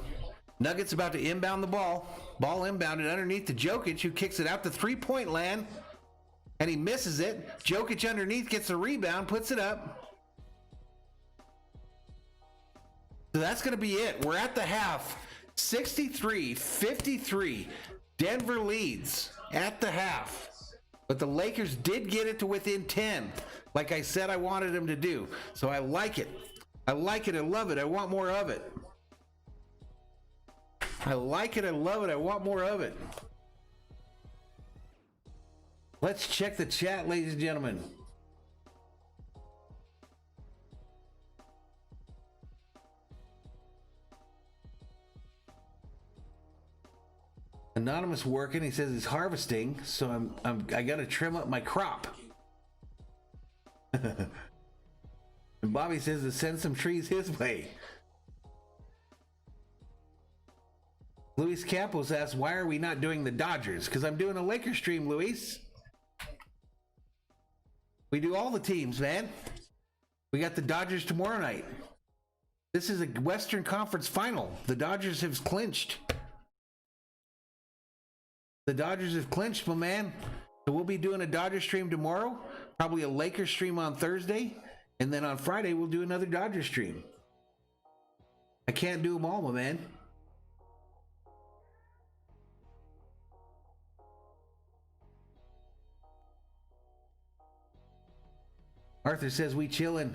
Nuggets about to inbound the ball. Ball inbounded underneath to Jokic, who kicks it out to three-point land, and he misses it. Jokic underneath gets the rebound, puts it up. So that's going to be it. We're at the half. 63-53. Denver leads at the half. But the Lakers did get it to within 10, like I said I wanted them to do. So I like it. I like it. I love it. I want more of it. I like it. I love it. I want more of it. Let's check the chat, ladies and gentlemen. Anonymous working. He says he's harvesting, so I got to trim up my crop. And Bobby says to send some trees his way. Luis Campos asks, why are we not doing the Dodgers? Because I'm doing a Lakers stream, Luis. We do all the teams, man. We got the Dodgers tomorrow night. This is a Western Conference final. The Dodgers have clinched. The Dodgers have clinched, my man. So we'll be doing a Dodger stream tomorrow, probably a Lakers stream on Thursday, and then on Friday we'll do another Dodger stream. I can't do them all, my man. Arthur says we chillin'.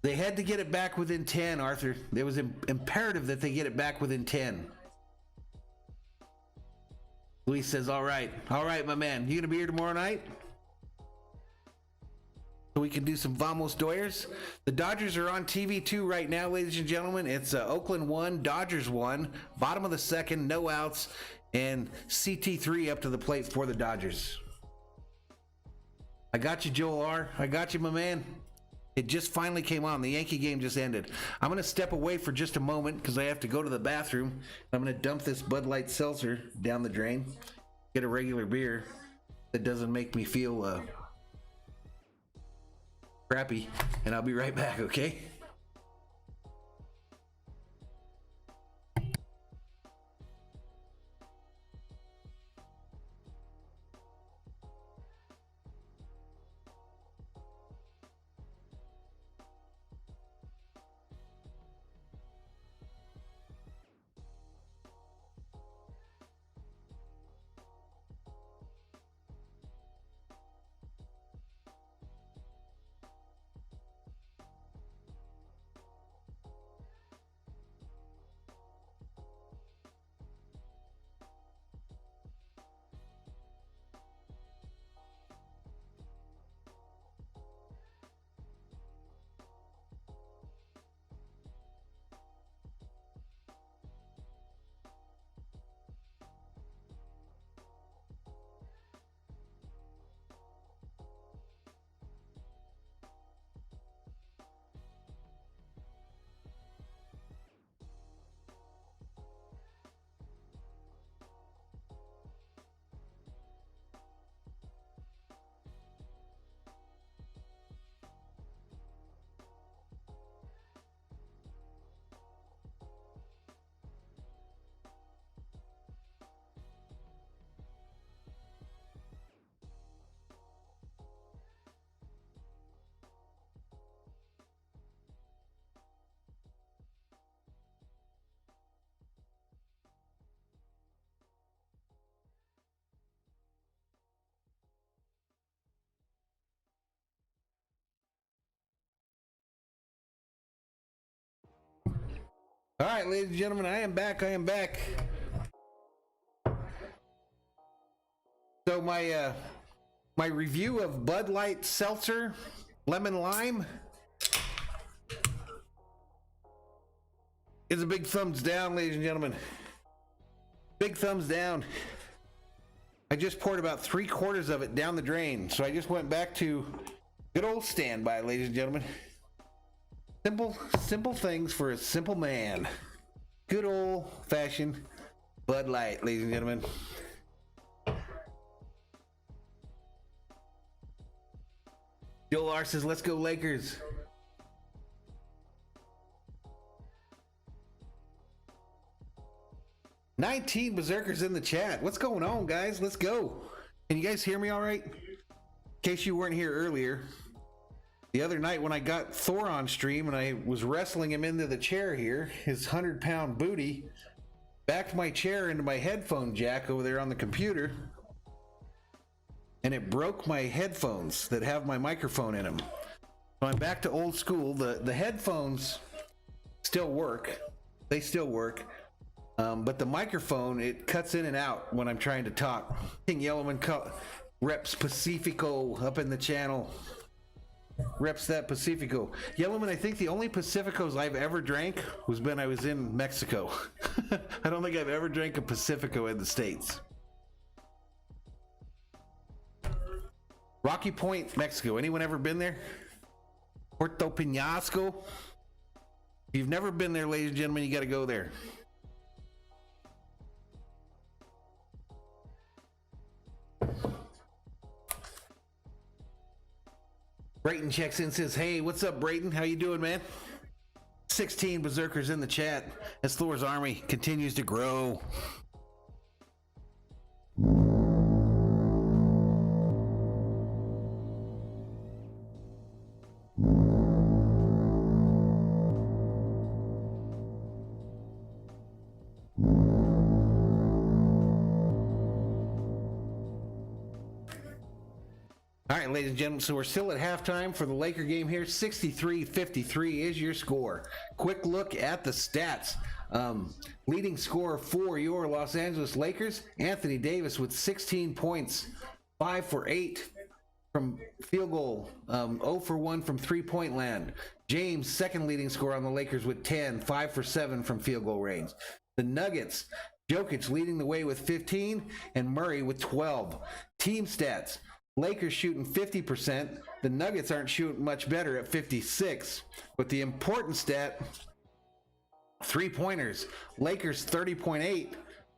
They had to get it back within 10, Arthur. It was imperative that they get it back within 10. Luis says, all right, my man. You gonna be here tomorrow night? So we can do some Vamos Doyers. The Dodgers are on TV too right now, ladies and gentlemen. It's Oakland 1, Dodgers 1, bottom of the second, no outs, and CT3 up to the plate for the Dodgers. I got you, Joel R. I got you, my man. It just finally came on. The Yankee game just ended. I'm going to step away for just a moment because I have to go to the bathroom. I'm going to dump this Bud Light seltzer down the drain. Get a regular beer that doesn't make me feel crappy. And I'll be right back, okay? All right, ladies and gentlemen, I am back. So my review of Bud Light Seltzer Lemon Lime is a big thumbs down, ladies and gentlemen. Big thumbs down. I just poured about 3/4 of it down the drain, so I just went back to good old standby, ladies and gentlemen. Simple things for a simple man. Good old fashioned Bud Light, ladies and gentlemen. Joel R says, let's go Lakers. "19 Berserkers in the chat. What's going on, guys? Let's go. Can you guys hear me all right? In case you weren't here earlier, the other night when I got Thor on stream and I was wrestling him into the chair here, his 100-pound booty backed my chair into my headphone jack over there on the computer, and it broke my headphones that have my microphone in them. So I'm back to old school. The headphones still work. They still work. But the microphone, it cuts in and out when I'm trying to talk. King Yellowman reps Pacifico up in the channel. Reps that Pacifico. Yellowman, I think the only Pacificos I've ever drank was when I was in Mexico. I don't think I've ever drank a Pacifico in the States. Rocky Point, Mexico. Anyone ever been there? Puerto Penasco? If you've never been there, ladies and gentlemen, you got to go there. Brayton checks in, says, hey, what's up, Brayton? How you doing, man? 16 berserkers in the chat as Thor's army continues to grow. All right, ladies and gentlemen, so we're still at halftime for the Laker game here. 63-53 is your score. Quick look at the stats. Leading scorer for your Los Angeles Lakers, Anthony Davis with 16 points, 5 for 8 from field goal, 0 for 1 from three-point land. James, second leading scorer on the Lakers with 10, 5 for 7 from field goal range. The Nuggets, Jokic leading the way with 15 and Murray with 12. Team stats. Lakers shooting 50%. The Nuggets aren't shooting much better at 56. But the important stat, three-pointers. Lakers 30.8.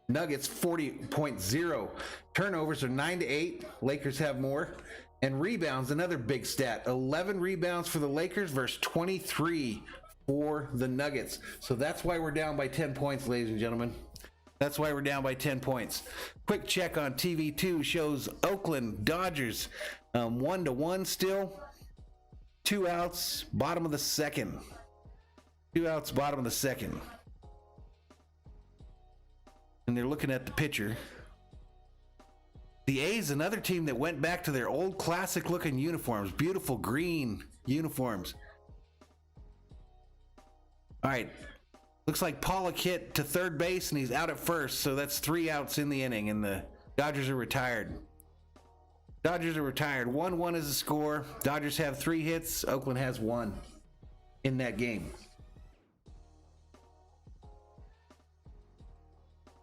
Nuggets 40.0. Turnovers are 9-8. Lakers have more. And rebounds, another big stat. 11 rebounds for the Lakers versus 23 for the Nuggets. So that's why we're down by 10 points, ladies and gentlemen. That's why we're down by 10 points. Quick check on TV2 shows Oakland Dodgers 1-1 still. 2 outs, bottom of the second. 2 outs, bottom of the second. And they're looking at the pitcher. The A's, another team that went back to their old classic looking uniforms. Beautiful green uniforms. All right. Looks like Pollock hit to third base and he's out at first, so that's 3 outs in the inning, and the Dodgers are retired. Dodgers are retired. 1-1 is the score. Dodgers have 3 hits. Oakland has 1 in that game.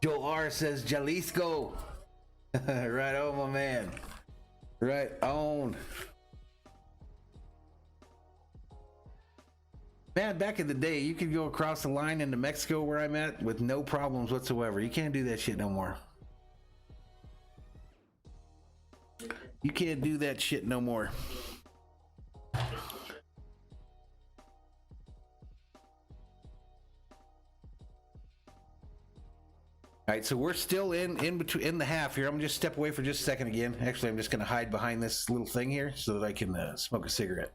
Joel R says Jalisco. Right on, my man. Right on. Man, back in the day, you could go across the line into Mexico where I'm at with no problems whatsoever. You can't do that shit no more. You can't do that shit no more. All right, so we're still in the half here. I'm gonna just step away for just a second again. Actually, I'm just gonna hide behind this little thing here so that I can smoke a cigarette.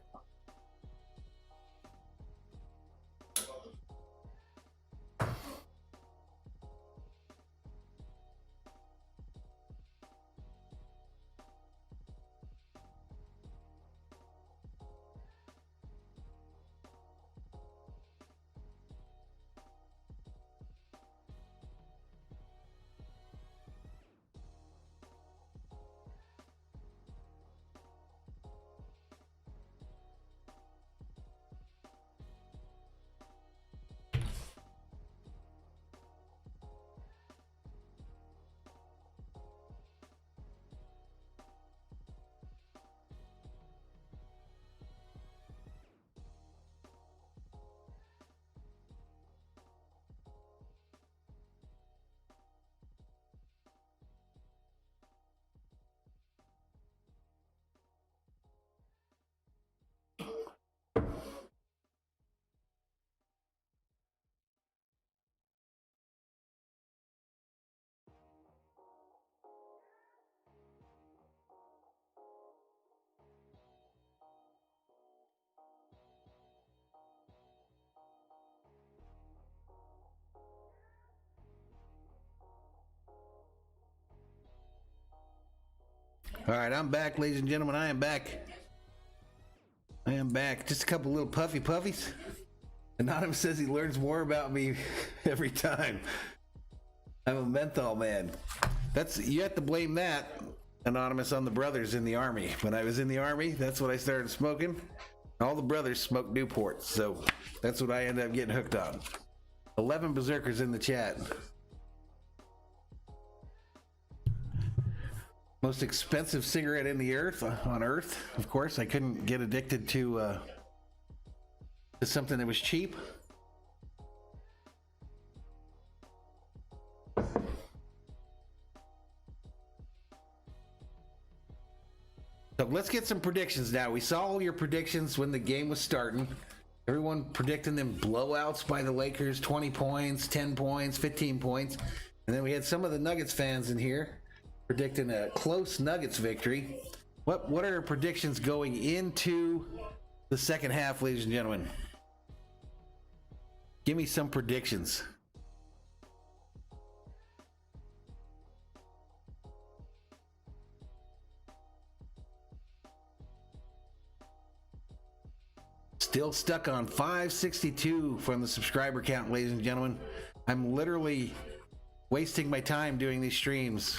All right, I'm back, ladies and gentlemen. I am back. I am back. Just a couple little puffy puffies. Anonymous says he learns more about me every time. I'm a menthol man. You have to blame that, Anonymous, on the brothers in the Army. When I was in the Army, that's what I started smoking. All the brothers smoked Newports, so that's what I ended up getting hooked on. 11 berserkers in the chat. Most expensive cigarette in the earth, on earth. Of course, I couldn't get addicted to something that was cheap. So let's get some predictions now. We saw all your predictions when the game was starting. Everyone predicting them blowouts by the Lakers, 20 points, 10 points, 15 points. And then we had some of the Nuggets fans in here predicting a close Nuggets victory. What are our predictions going into the second half, ladies and gentlemen? Give me some predictions. Still stuck on 562 from the subscriber count, ladies and gentlemen. I'm literally wasting my time doing these streams.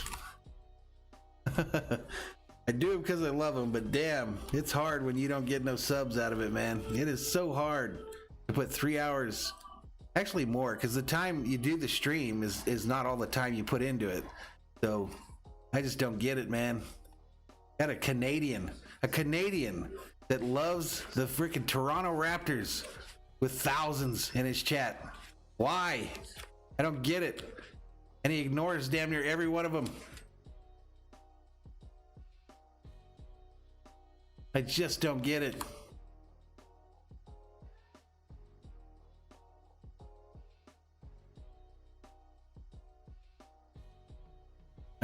I do it because I love them, but damn, it's hard when you don't get no subs out of it, man. It is so hard to put 3 hours, actually more, because the time you do the stream is not all the time you put into it. So I just don't get it, man. Got a Canadian that loves the freaking Toronto Raptors with thousands in his chat. Why? I don't get it. And he ignores damn near every one of them. I just don't get it.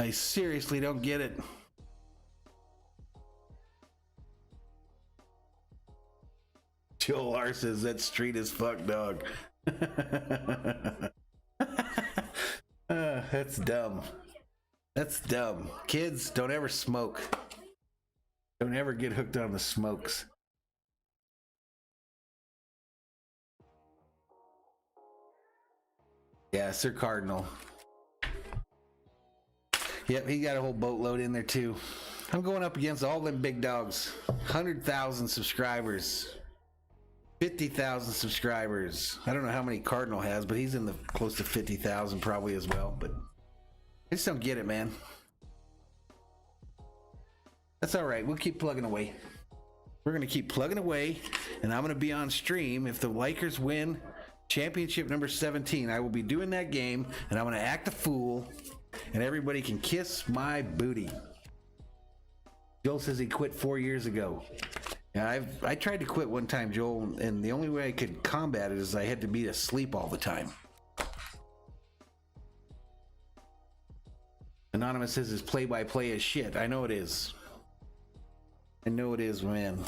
I seriously don't get it. Joel R says that street is fuck, dog. That's dumb. That's dumb. Kids, don't ever smoke. Don't ever get hooked on the smokes. Yeah, Sir Cardinal. Yep, he got a whole boatload in there too. I'm going up against all them big dogs. 100,000 subscribers. 50,000 subscribers. I don't know how many Cardinal has, but he's in the close to 50,000 probably as well. But I just don't get it, man. That's all right. We'll keep plugging away. We're going to keep plugging away, and I'm going to be on stream if the Lakers win championship number 17. I will be doing that game, and I'm going to act a fool, and everybody can kiss my booty. Joel says he quit 4 years ago. Yeah, I tried to quit one time, Joel, and the only way I could combat it is I had to be asleep all the time. Anonymous says his play-by-play is shit. I know it is. I know it is, man.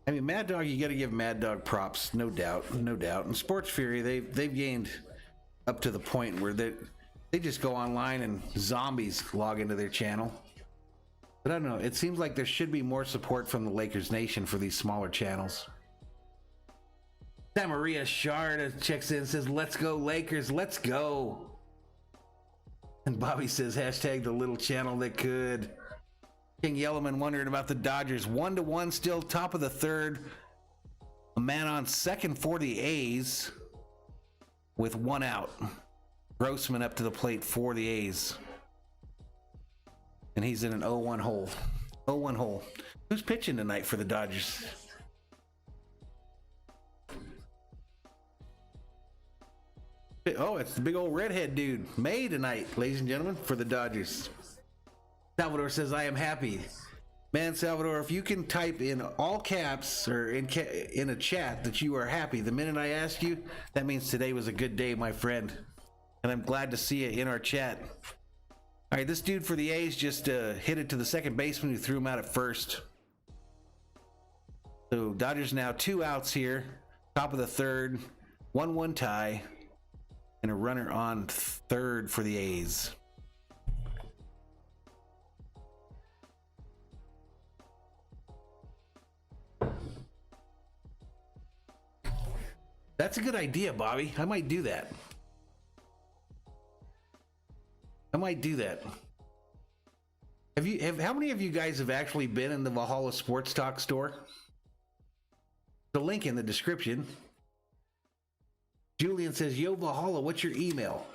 I mean, Mad Dog, you got to give Mad Dog props, no doubt, no doubt. And Sports Fury, they've gained up to the point where they just go online and zombies log into their channel. But I don't know. It seems like there should be more support from the Lakers Nation for these smaller channels. Maria Shard checks in and says, "Let's go Lakers, let's go." And Bobby says, hashtag the little channel that could. King Yellowman wondering about the Dodgers. 1-1 still, top of the third. A man on second for the A's with one out. Grossman up to the plate for the A's. And he's in an 0-1 hole. 0-1 hole. Who's pitching tonight for the Dodgers? Oh, it's the big old redhead dude. May tonight, ladies and gentlemen, for the Dodgers. Salvador says, I am happy. Man, Salvador, if you can type in all caps or in a chat that you are happy the minute I ask you, that means today was a good day, my friend. And I'm glad to see you in our chat. All right, this dude for the A's just hit it to the second baseman who threw him out at first. So Dodgers now 2 outs here. Top of the third. 1-1 tie. And a runner on third for the A's. That's a good idea, Bobby. I might do that. How many of you guys have actually been in the Valhalla Sports Talk store? The link in the description. Julian says, yo, Valhalla, what's your email?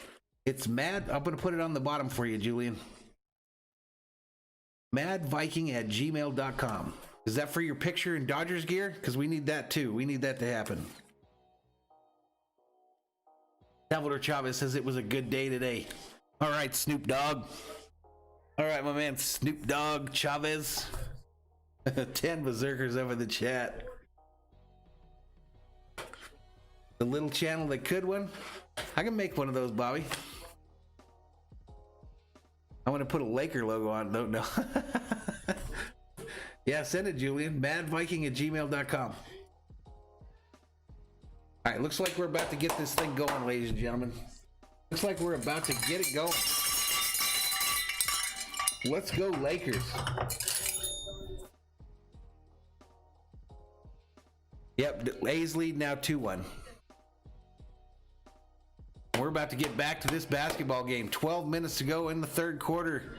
It's mad. I'm going to put it on the bottom for you, Julian. madviking@gmail.com. Is that for your picture in Dodgers gear? Because we need that too. We need that to happen. Salvador Chavez says it was a good day today. All right, Snoop Dogg. All right, my man, Snoop Dogg Chavez. 10 berserkers up in the chat. The little channel that could one. I can make one of those, Bobby. I want to put a Laker logo on. No. Yeah, send it, Julian. madviking@gmail.com. All right, looks like we're about to get this thing going, ladies and gentlemen. Looks like we're about to get it going. Let's go, Lakers. Yep, A's lead now 2-1. We're about to get back to this basketball game. 12 minutes to go in the third quarter.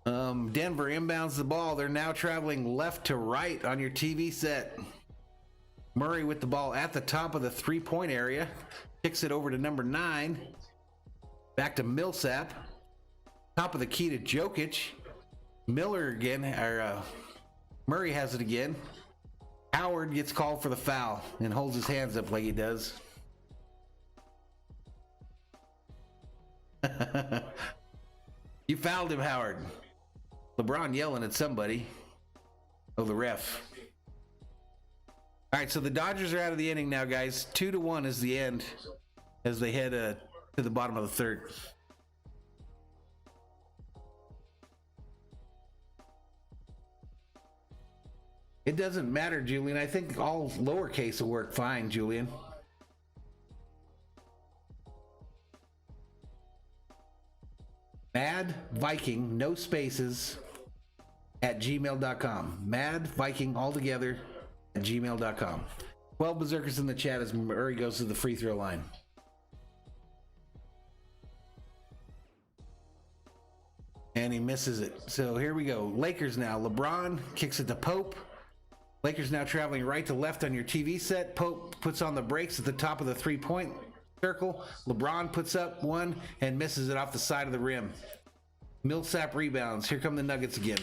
Denver inbounds the ball. They're now traveling left to right on your TV set. Murray with the ball at the top of the three-point area. Kicks it over to number 9. Back to Millsap. Top of the key to Jokic. Miller again, or Murray has it again. Howard gets called for the foul and holds his hands up like he does. You fouled him, Howard. LeBron yelling at somebody. Oh, the ref. All right, so the Dodgers are out of the inning now, guys. 2-1 is the end as they head to the bottom of the third. It doesn't matter, Julian. I think all lowercase will work fine, Julian. Mad Viking, no spaces, at gmail.com. Mad Viking, all together, at gmail.com. 12 berserkers in the chat as Murray goes to the free throw line. And he misses it. So here we go. Lakers now. LeBron kicks it to Pope. Lakers now traveling right to left on your TV set. Pope puts on the brakes at the top of the three-point circle. LeBron puts up one and misses it off the side of the rim. Millsap rebounds. Here come the Nuggets again.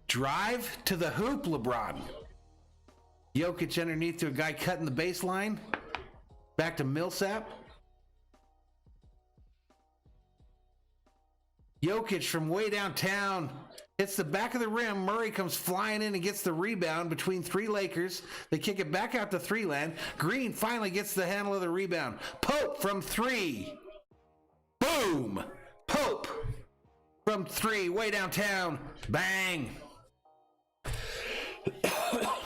Drive to the hoop, LeBron. Jokic underneath to a guy cutting the baseline. Back to Millsap. Jokic from way downtown hits the back of the rim. Murray comes flying in and gets the rebound between three Lakers. They kick it back out to three land. Green finally gets the handle of the rebound. Pope from three. Boom. Pope from three, way downtown. Bang.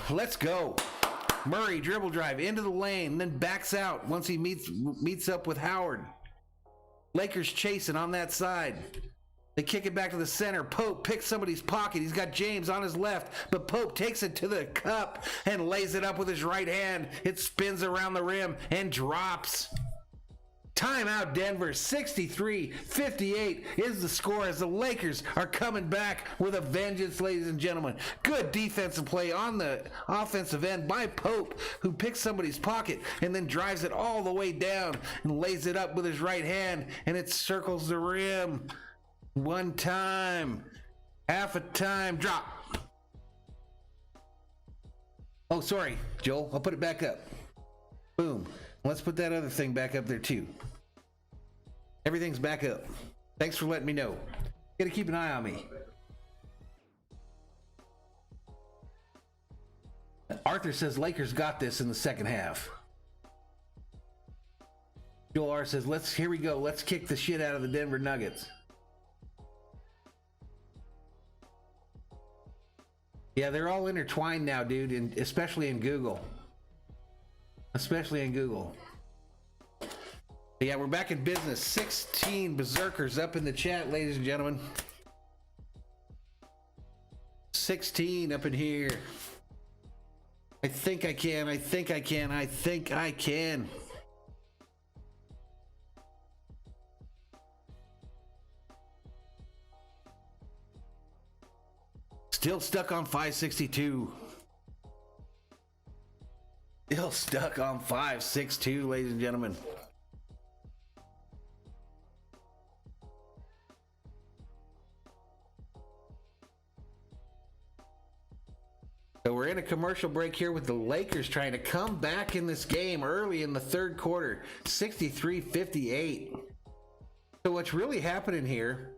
Let's go. Murray dribble drive into the lane, then backs out once he meets up with Howard. Lakers chasing on that side. They kick it back to the center. Pope picks somebody's pocket. He's got James on his left, but Pope takes it to the cup and lays it up with his right hand. It spins around the rim and drops. Timeout, Denver. 63-58 is the score as the Lakers are coming back with a vengeance, ladies and gentlemen. Good defensive play on the offensive end by Pope, who picks somebody's pocket and then drives it all the way down and lays it up with his right hand, and it circles the rim. One time, half a time, drop. Oh, sorry, Joel. I'll put it back up. Boom. Let's put that other thing back up there too. Everything's back up. Thanks for letting me know. Gotta keep an eye on me. Arthur says Lakers got this in the second half. Joel R says, here we go. Let's kick the shit out of the Denver Nuggets. Yeah, they're all intertwined now, dude, and especially in Google. Especially in Google. But yeah, we're back in business. 16 berserkers up in the chat, ladies and gentlemen. 16 up in here. I think I can. I think I can. I think I can. Still stuck on 562. Still stuck on 562, ladies and gentlemen. So we're in a commercial break here with the Lakers trying to come back in this game early in the third quarter. 63-58. So what's really happening here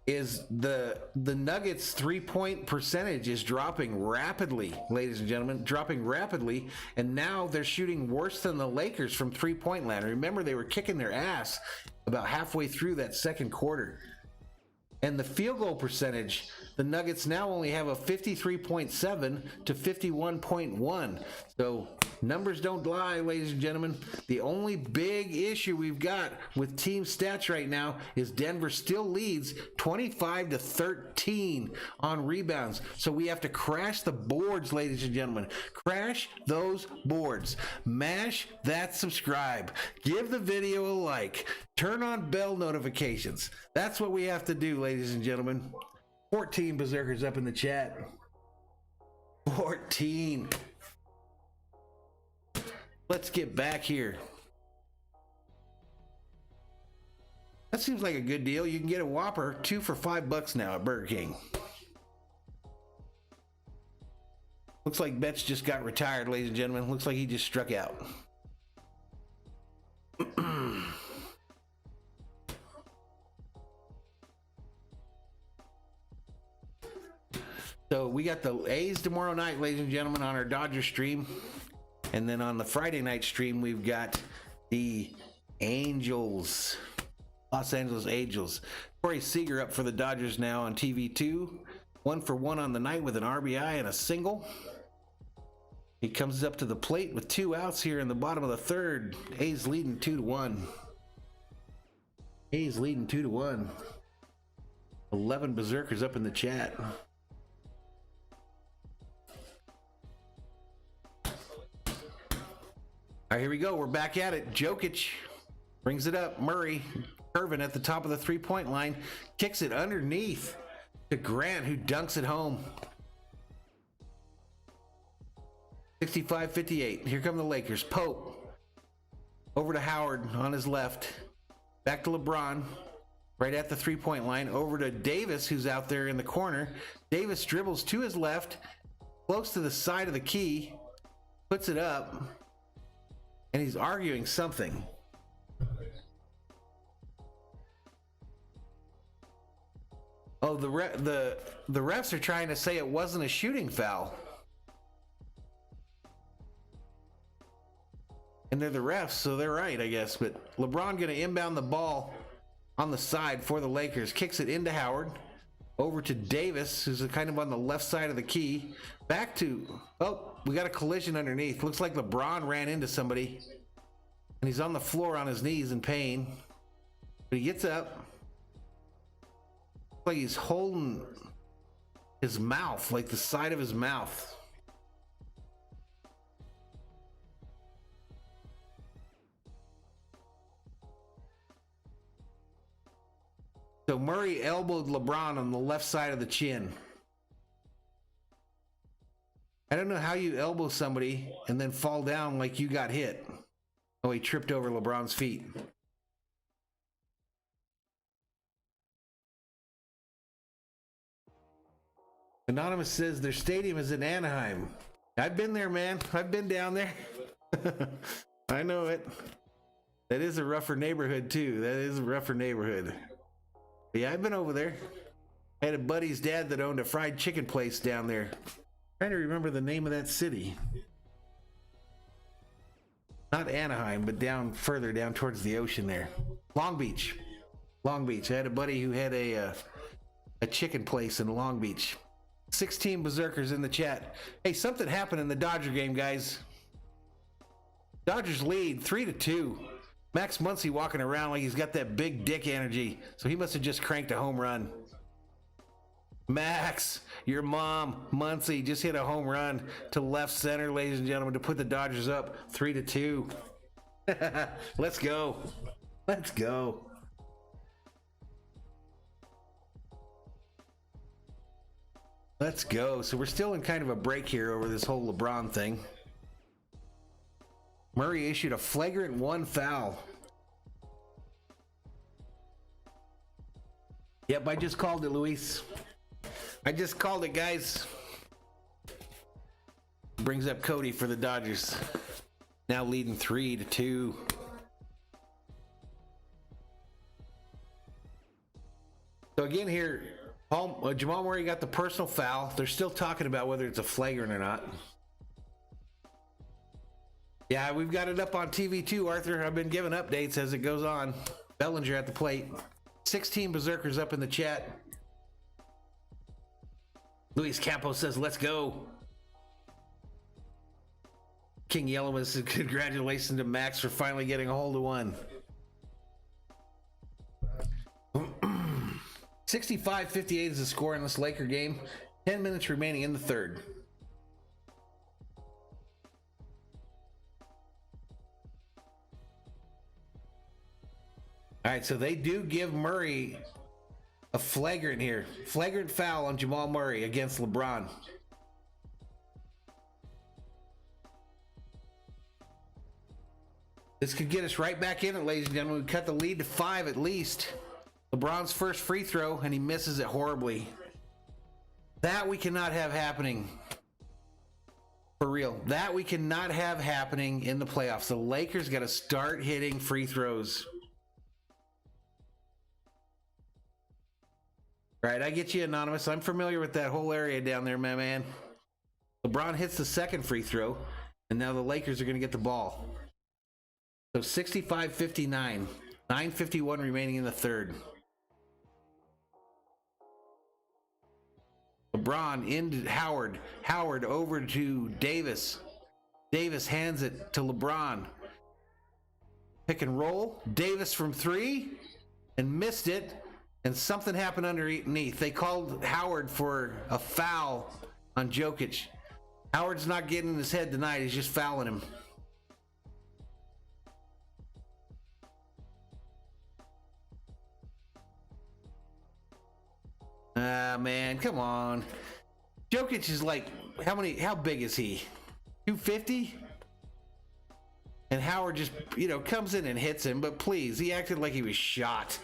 is the Nuggets 3-point percentage is dropping rapidly, ladies and gentlemen, dropping rapidly, and now they're shooting worse than the Lakers from 3-point land. Remember, they were kicking their ass about halfway through that second quarter. And the field goal percentage, the Nuggets now only have a 53.7 to 51.1. So numbers don't lie, ladies and gentlemen. The only big issue we've got with team stats right now is Denver still leads 25 to 13 on rebounds. So we have to crash the boards, ladies and gentlemen. Crash those boards. Mash that subscribe. Give the video a like. Turn on bell notifications. That's what we have to do, ladies and gentlemen. 14 berserkers up in the chat. 14. Let's get back here. That seems like a good deal. You can get a Whopper 2 for $5 now at Burger King. Looks like Betts just got retired, ladies and gentlemen. Looks like he just struck out. So we got the A's tomorrow night, ladies and gentlemen, on our Dodgers stream. And then on the Friday night stream, we've got the Angels, Los Angeles Angels. Corey Seager up for the Dodgers now on TV2. 1 for 1 on the night with an RBI and a single. He comes up to the plate with 2 outs here in the bottom of the third. A's leading 2-1. A's leading 2-1. 11 berserkers up in the chat. All right, here we go. We're back at it. Jokic brings it up. Murray curving at the top of the 3-point line. Kicks it underneath to Grant, who dunks it home. 65-58. Here come the Lakers. Pope over to Howard on his left. Back to LeBron. Right at the 3-point line. Over to Davis, who's out there in the corner. Davis dribbles to his left. Close to the side of the key. Puts it up. And he's arguing something. Oh, the refs are trying to say it wasn't a shooting foul. And they're the refs, so they're right, I guess. But LeBron going to inbound the ball on the side for the Lakers. Kicks it into Howard. Over to Davis, who's kind of on the left side of the key. Back to... Oh, we got a collision underneath. Looks like LeBron ran into somebody. And he's on the floor on his knees in pain. But he gets up. Looks like he's holding his mouth, like the side of his mouth. So Murray elbowed LeBron on the left side of the chin. I don't know how you elbow somebody and then fall down like you got hit. Oh, he tripped over LeBron's feet. Anonymous says their stadium is in Anaheim. I've been there, man. I've been down there. I know it. That is a rougher neighborhood, too. That is a rougher neighborhood. But yeah, I've been over there. I had a buddy's dad that owned a fried chicken place down there. Trying to remember the name of that city. Not Anaheim, but down further down towards the ocean there. Long Beach. Long Beach. I had a buddy who had a chicken place in Long Beach. 16 berserkers in the chat. Hey, something happened in the Dodger game, guys. Dodgers lead 3-2. Max Muncy walking around like he's got that big dick energy. So he must have just cranked a home run. Max, your mom, Muncy, just hit a home run to left center, ladies and gentlemen, to put the Dodgers up 3-2. Let's go. Let's go. Let's go. So we're still in kind of a break here over this whole LeBron thing. Murray issued a flagrant 1 foul. Yep, I just called it, Luis. I just called it, guys. Brings up Cody for the Dodgers. Now leading 3-2. So again here, Jamal Murray got the personal foul. They're still talking about whether it's a flagrant or not. Yeah, we've got it up on TV too, Arthur. I've been giving updates as it goes on. Bellinger at the plate. 16 Berserkers up in the chat. Luis Campos says, let's go. King Yellowman says, congratulations to Max for finally getting a hold of one. 65-58 is the score in this Laker game. 10 minutes remaining in the third. All right, so they do give Murray a flagrant here. Flagrant foul on Jamal Murray against LeBron. This could get us right back in it, ladies and gentlemen. We cut the lead to 5 at least. LeBron's first free throw, and he misses it horribly. That we cannot have happening. For real. That we cannot have happening in the playoffs. The Lakers got to start hitting free throws. Right, I get you, Anonymous. I'm familiar with that whole area down there, my man. LeBron hits the second free throw, and now the Lakers are going to get the ball. So 65-59. 9:51 remaining in the third. LeBron into Howard. Howard over to Davis. Davis hands it to LeBron. Pick and roll. Davis from 3 and missed it. And something happened underneath. They called Howard for a foul on Jokic. Howard's not getting in his head tonight. He's just fouling him. Ah, man, come on. Jokic is like, how big is he? 250? And Howard just, comes in and hits him, but please, he acted like he was shot.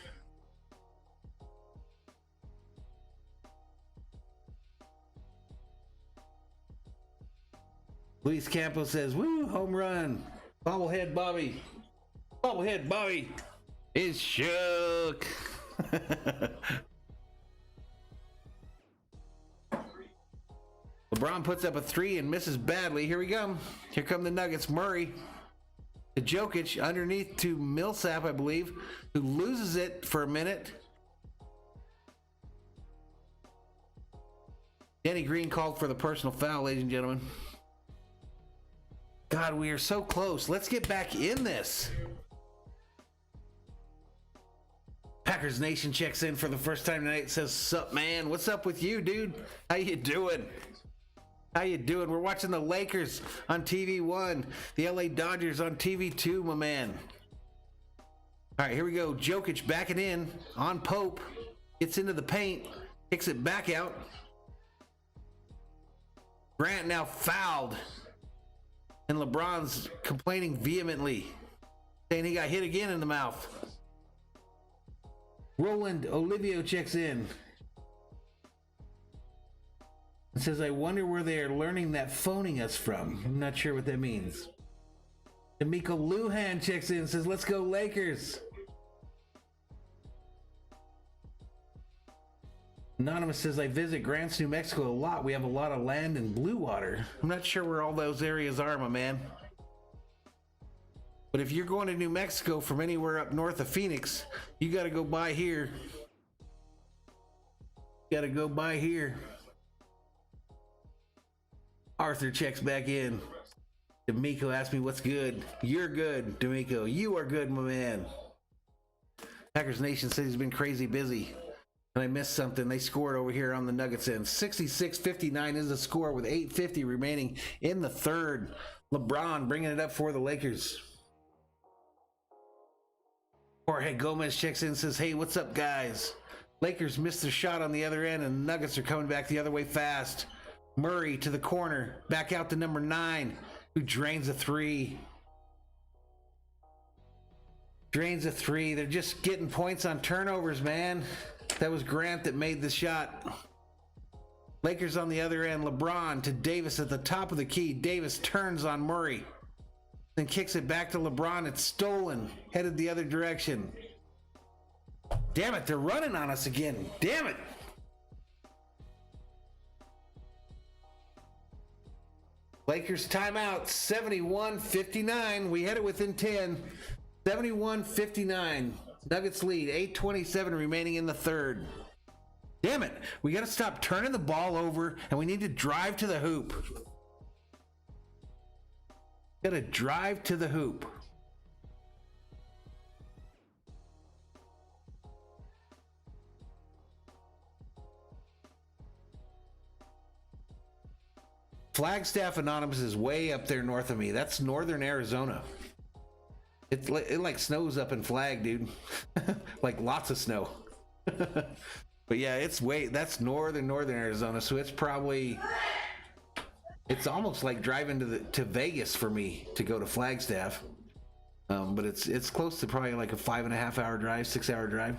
Luis Campos says, woo, home run. Bobblehead Bobby. Bobblehead Bobby is shook. LeBron puts up a 3 and misses badly. Here we go. Here come the Nuggets. Murray to Jokic underneath to Millsap, I believe, who loses it for a minute. Danny Green called for the personal foul, ladies and gentlemen. God, we are so close. Let's get back in this. Packers Nation checks in for the first time tonight. Says, sup, man? What's up with you, dude? How you doing? How you doing? We're watching the Lakers on TV 1, the LA Dodgers on TV 2, my man. All right, here we go. Jokic backing in on Pope. Gets into the paint. Kicks it back out. Grant now fouled. And LeBron's complaining vehemently, saying he got hit again in the mouth. Roland Olivio checks in. It says, I wonder where they are learning that phoning us from. I'm not sure what that means. D'Amico Lujan checks in and says, let's go Lakers. Anonymous says, I visit Grants, New Mexico a lot. We have a lot of land in blue water. I'm not sure where all those areas are, my man. But if you're going to New Mexico from anywhere up north of Phoenix, you got to go by here. Got to go by here. Arthur checks back in. D'Amico asked me what's good. You're good, D'Amico. You are good, my man. Packers Nation says he's been crazy busy. And I missed something. They scored over here on the Nuggets end. 66-59 is the score with 8:50 remaining in the third. LeBron bringing it up for the Lakers. Jorge Gomez checks in and says, hey, what's up, guys? Lakers missed their shot on the other end, and the Nuggets are coming back the other way fast. Murray to the corner. Back out to number 9, who drains a 3. Drains a 3. They're just getting points on turnovers, man. That was Grant that made the shot. Lakers on the other end. LeBron to Davis at the top of the key. Davis turns on Murray. Then kicks it back to LeBron. It's stolen. Headed the other direction. damn it, they're running on us again. Damn it. Lakers timeout, 71-59. We had it within 10. 71-59. Nuggets lead, 8:27 remaining in the third. Damn it. We got to stop turning the ball over, and we need to drive to the hoop. Got to drive to the hoop. Flagstaff Anonymous is way up there north of me. That's northern Arizona. It like snows up in Flag, dude. Like lots of snow. But yeah, that's northern Arizona. So it's almost like driving to Vegas for me to go to Flagstaff. But it's close to probably like a 5.5 hour drive, 6 hour drive.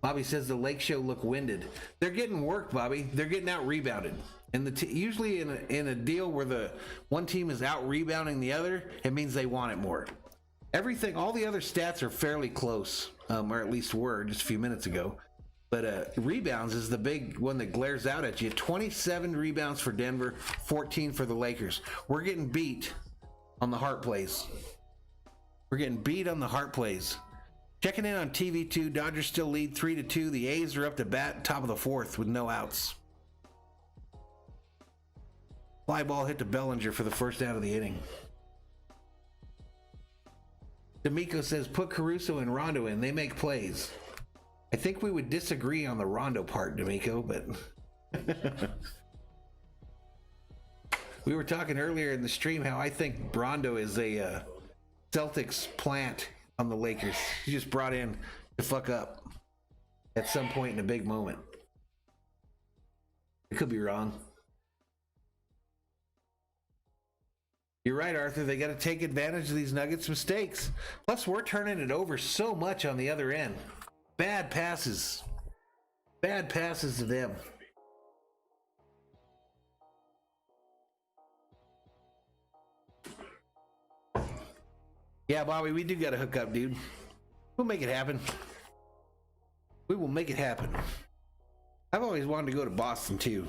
Bobby says the Lake Show look winded. They're getting worked, Bobby. They're getting out rebounded. And usually in a deal where the one team is out rebounding the other, it means they want it more. All the other stats are fairly close, or at least were just a few minutes ago. But rebounds is the big one that glares out at you. 27 rebounds for Denver, 14 for the Lakers. We're getting beat on the heart plays. Checking in on TV2, Dodgers still lead 3-2. The A's are up to bat, top of the fourth with no outs. Fly ball hit to Bellinger for the first out of the inning. D'Amico says, put Caruso and Rondo in. They make plays. I think we would disagree on the Rondo part, D'Amico, but... We were talking earlier in the stream how I think Rondo is a Celtics plant on the Lakers. He just brought in to fuck up at some point in a big moment. I could be wrong. You're right, Arthur. They got to take advantage of these Nuggets' mistakes. Plus, we're turning it over so much on the other end. Bad passes. Bad passes to them. Yeah, Bobby, we do got to hook up, dude. We'll make it happen. We will make it happen. I've always wanted to go to Boston, too.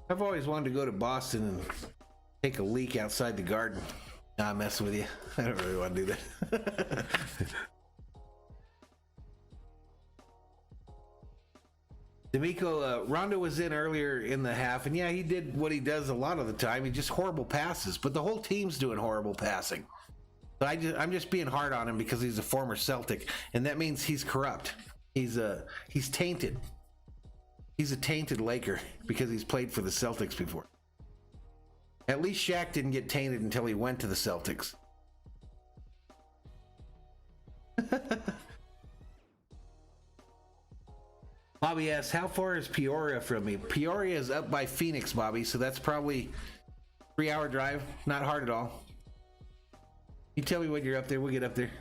I've always wanted to go to Boston and take a leak outside the garden. Nah, I'm messing with you. I don't really want to do that. D'Amico, Rondo was in earlier in the half, and yeah, he did what he does a lot of the time. He just horrible passes, but the whole team's doing horrible passing. But I'm just being hard on him because he's a former Celtic, and that means he's corrupt. He's tainted. He's a tainted Laker because he's played for the Celtics before. At least Shaq didn't get tainted until he went to the Celtics. Bobby asks, how far is Peoria from me? Peoria is up by Phoenix, Bobby, so that's probably 3-hour drive. Not hard at all. You tell me when you're up there, we'll get up there.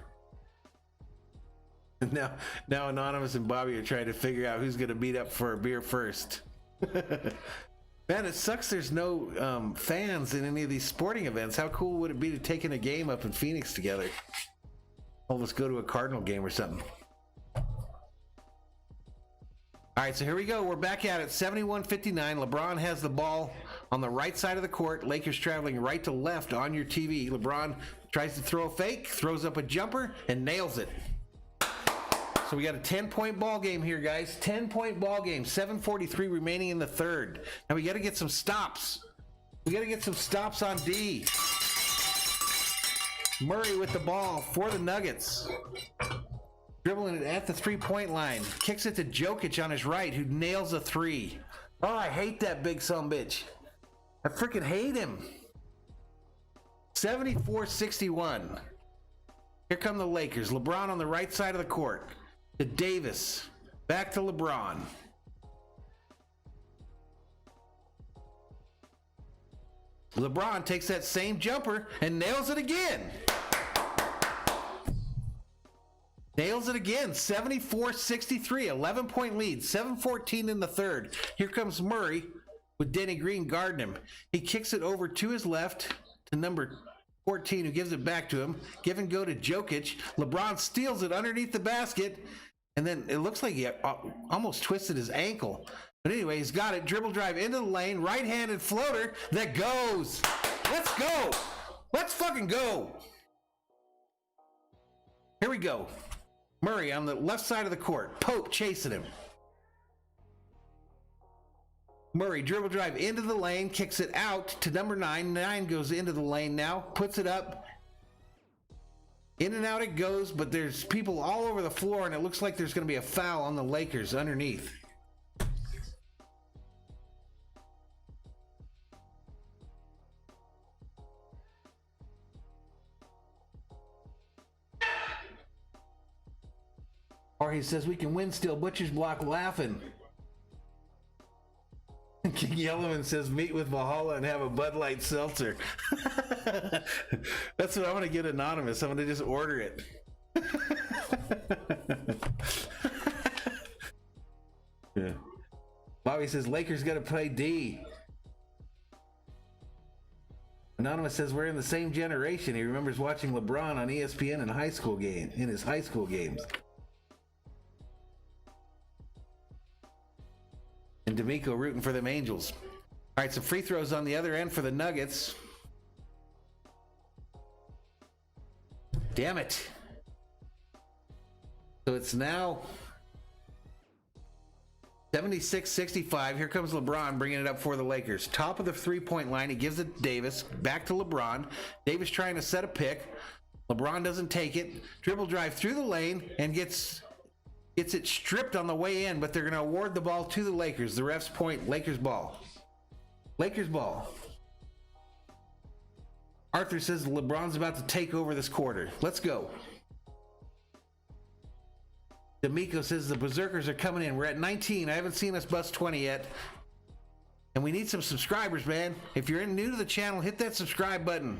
Now Anonymous and Bobby are trying to figure out who's going to meet up for a beer first. Man, it sucks there's no fans in any of these sporting events. How cool would it be to take in a game up in Phoenix together? Oh, let's go to a Cardinal game or something. All right, so here we go. We're back at it, 71-59. LeBron has the ball on the right side of the court. Lakers traveling right to left on your TV. LeBron tries to throw a fake, throws up a jumper, and nails it. So we got a 10-point ball game here, guys. 10-point ball game. 7:43 remaining in the third. Now we got to get some stops. We got to get some stops on D. Murray with the ball for the Nuggets. Dribbling it at the three-point line. Kicks it to Jokic on his right, who nails a three. Oh, I hate that big sumbitch. I freaking hate him. 74-61. Here come the Lakers. LeBron on the right side of the court. To Davis. Back to LeBron. LeBron takes that same jumper and nails it again. Nails it again. 74-63. 11-point lead. 7:14 in the third. Here comes Murray. with Denny Green guarding him. He kicks it over to his left to number 14, who gives it back to him. Give and go to Jokic. LeBron steals it underneath the basket, and then it looks like he almost twisted his ankle. But anyway, he's got it. Dribble drive into the lane. Right-handed floater that goes. Let's go. Let's fucking go. Here we go. Murray on the left side of the court. Pope chasing him. Murray dribble drive into the lane, kicks it out to number 9. 9 goes into the lane now, puts it up. In and out it goes, but there's people all over the floor, and it looks like there's going to be a foul on the Lakers underneath. Or he says, we can win still. Butcher's block laughing. King Yellowman says, meet with Valhalla and have a Bud Light seltzer. That's what I'm going to get anonymous. I'm going to just order it. Yeah. Bobby says, Lakers got to play D. Anonymous says, we're in the same generation. He remembers watching LeBron on ESPN in his high school games. And D'Amico rooting for them Angels. All right, so free throws on the other end for the Nuggets. Damn it. So it's now 76-65. Here comes LeBron bringing it up for the Lakers. Top of the three-point line. He gives it to Davis. Back to LeBron. Davis trying to set a pick. LeBron doesn't take it. Dribble drive through the lane and gets it stripped on the way in, but they're going to award the ball to the Lakers. The refs point, Lakers ball. Lakers ball. Arthur says LeBron's about to take over this quarter. Let's go. D'Amico says the Berserkers are coming in. We're at 19. I haven't seen us bust 20 yet. And we need some subscribers, man. If you're new to the channel, hit that subscribe button.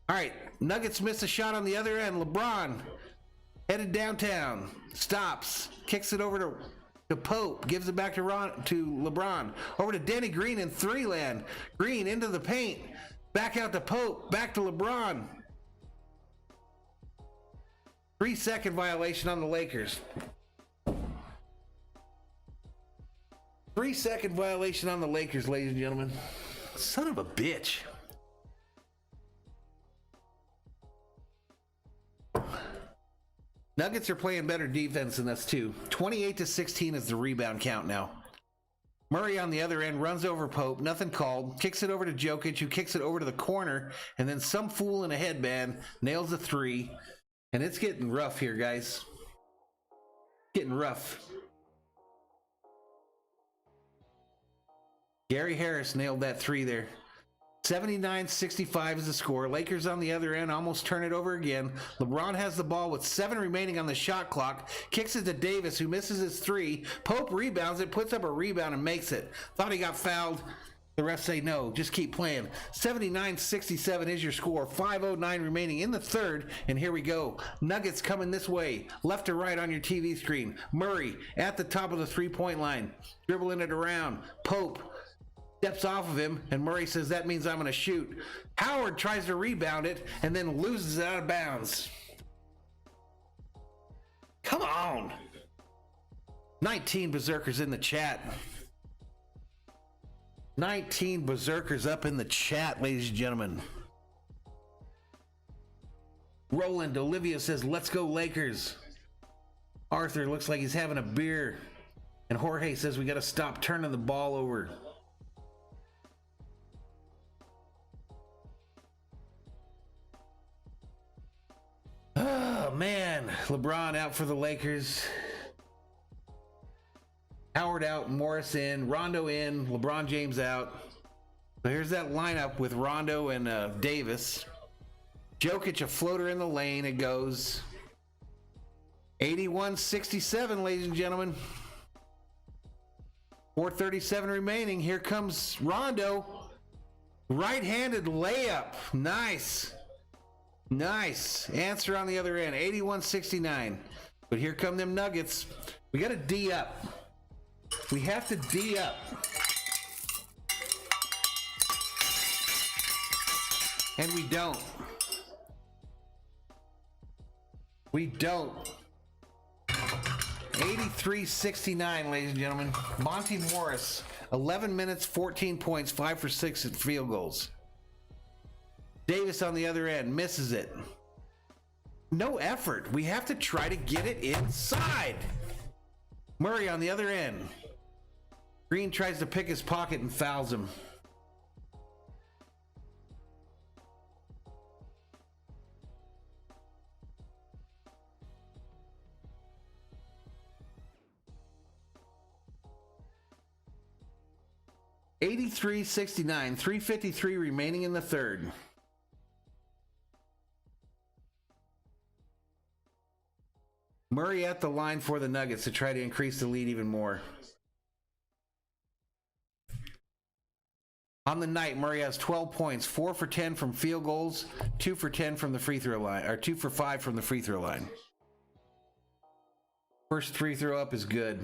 All right, Nuggets miss a shot on the other end. LeBron headed downtown, stops, kicks it over to Pope, gives it back to LeBron. Over to Denny Green in three land. Green into the paint, back out to Pope, back to LeBron. 3-second violation on the Lakers. 3-second violation on the Lakers, ladies and gentlemen. Son of a bitch. Nuggets are playing better defense than us too. 28-16 is the rebound count now. Murray on the other end runs over Pope, nothing called, kicks it over to Jokic, who kicks it over to the corner, and then some fool in a headband nails a three. And it's getting rough here, guys. Getting rough. Gary Harris nailed that three there. 79-65 is the score. Lakers on the other end almost turn it over again. LeBron has the ball with 7 remaining on the shot clock. Kicks it to Davis, who misses his three. Pope rebounds it, puts up a rebound and makes it. Thought he got fouled. The refs say no, just keep playing. 79-67 is your score. 5:09 remaining in the third, and here we go. Nuggets coming this way, left to right on your TV screen. Murray at the top of the three-point line, dribbling it around. Pope steps off of him, and Murray says, that means I'm going to shoot. Howard tries to rebound it and then loses it out of bounds. Come on. 19 Berserkers in the chat. 19 Berserkers up in the chat, ladies and gentlemen. Roland Olivia says, let's go Lakers. Arthur looks like he's having a beer. And Jorge says, we got to stop turning the ball over. Oh, man. LeBron out for the Lakers. Howard out, Morris in, Rondo in, LeBron James out. So here's that lineup with Rondo and Davis. Jokic, a floater in the lane. It goes 81-67, ladies and gentlemen. 4:37 remaining. Here comes Rondo. Right-handed layup. Nice. Nice. Answer on the other end. 81-69. But here come them Nuggets. We got to D up. We have to D up. And we don't. We don't. 83-69, ladies and gentlemen. Monty Morris, 11 minutes, 14 points, 5 for 6 at field goals. Davis on the other end, misses it. No effort. We have to try to get it inside. Murray on the other end. Green tries to pick his pocket and fouls him. $83-69, 3:53 remaining in the third. Murray at the line for the Nuggets to try to increase the lead even more. On the night, Murray has 12 points, 4 for 10 from field goals, 2 for 10 from the free throw line, or 2 for 5 from the free throw line. First free throw up is good.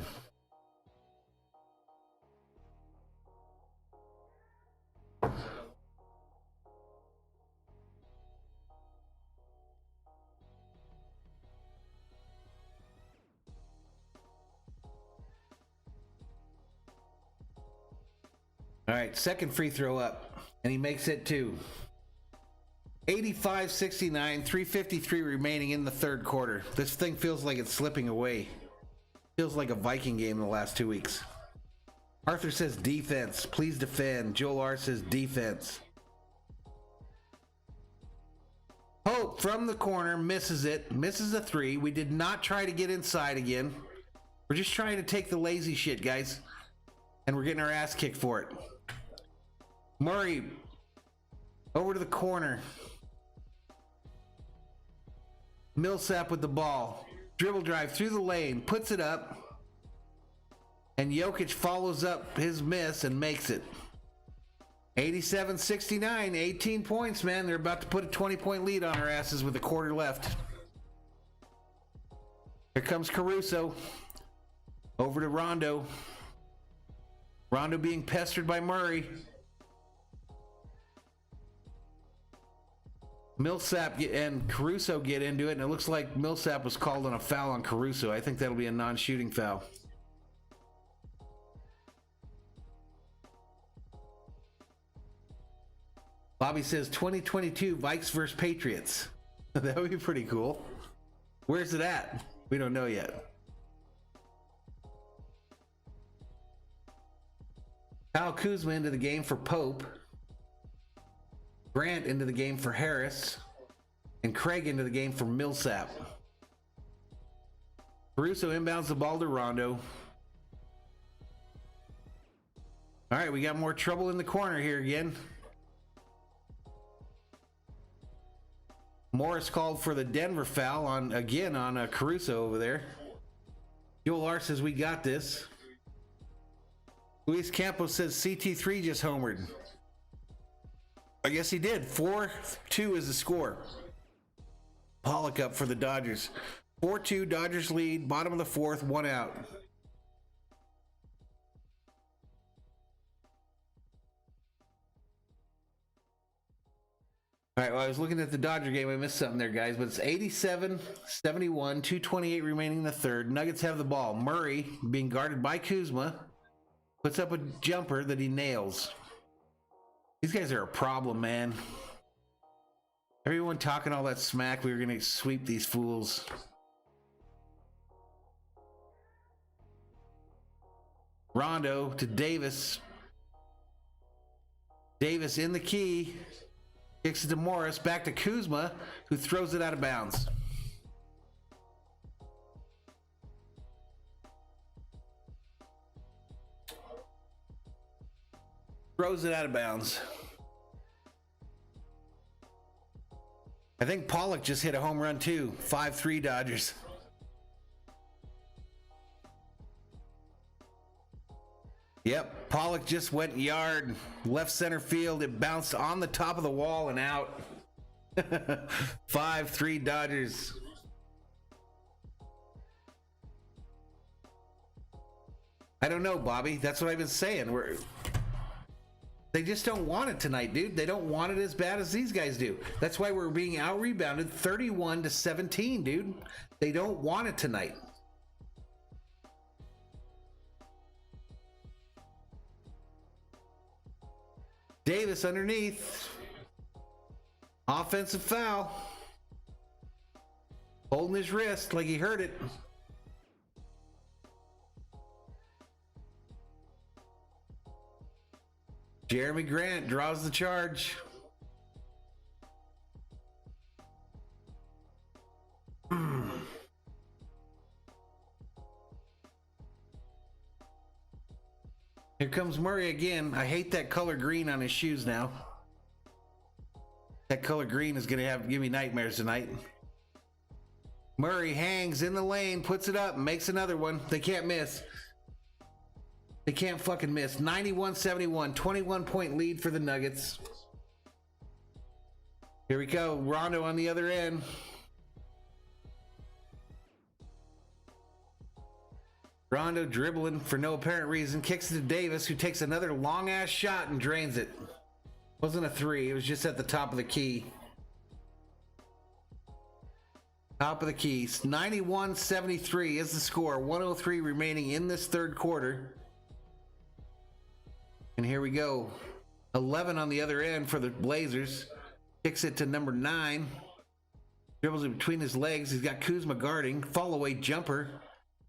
All right, second free throw up, and he makes it too. 85-69, 3:53 remaining in the third quarter. This thing feels like it's slipping away. Feels like a Viking game in the last 2 weeks. Arthur says defense, please defend. Joel R says defense. Hope from the corner, misses it, misses a three. We did not try to get inside again. We're just trying to take the lazy shit, guys. And we're getting our ass kicked for it. Murray, over to the corner. Millsap with the ball. Dribble drive through the lane, puts it up. And Jokic follows up his miss and makes it. 87-69, 18 points, man. They're about to put a 20-point lead on our asses with a quarter left. Here comes Caruso. Over to Rondo. Rondo being pestered by Murray. Millsap and Caruso get into it, and it looks like Millsap was called on a foul on Caruso. I think that'll be a non-shooting foul. Bobby says 2022 Vikes versus Patriots. That would be pretty cool. Where's it at? We don't know yet. Kyle Kuzma into the game for Pope. Grant into the game for Harris. And Craig into the game for Millsap. Caruso inbounds the ball to Rondo. All right, we got more trouble in the corner here again. Morris called for the Denver foul on Caruso over there. Joel R says we got this. Luis Campos says CT3 just homered. I guess he did. 4-2 is the score. Pollock up for the Dodgers. 4-2, Dodgers lead. Bottom of the fourth, 1 out. All right, well, I was looking at the Dodger game. I missed something there, guys, but it's 87-71, 2:28 remaining in the third. Nuggets have the ball. Murray, being guarded by Kuzma, puts up a jumper that he nails. These guys are a problem, man. Everyone talking all that smack, we were going to sweep these fools. Rondo to Davis. Davis in the key. Kicks it to Morris. Back to Kuzma, who throws it out of bounds. Throws it out of bounds. I think Pollock just hit a home run too. 5-3 Dodgers. Yep, Pollock just went yard, left center field. It bounced on the top of the wall and out. 5-3 Dodgers. I don't know, Bobby. That's what I've been saying. They just don't want it tonight, dude. They don't want it as bad as these guys do. That's why we're being out-rebounded 31-17, dude. They don't want it tonight. Davis underneath. Offensive foul. Holding his wrist like he hurt it. Jeremy Grant draws the charge. Here comes Murray again. I hate that color green on his shoes now. That color green is going to give me nightmares tonight. Murray hangs in the lane, puts it up, makes another one. They can't miss. They can't fucking miss. 91-71, 21-point lead for the Nuggets. Here we go. Rondo on the other end. Rondo dribbling for no apparent reason. Kicks it to Davis, who takes another long-ass shot and drains it. Wasn't a three. It was just at the top of the key. Top of the keys. 91-73 is the score. 103 remaining in this third quarter. And here we go. 11 on the other end for the Blazers. Kicks it to number 9. Dribbles it between his legs. He's got Kuzma guarding. Fall away jumper.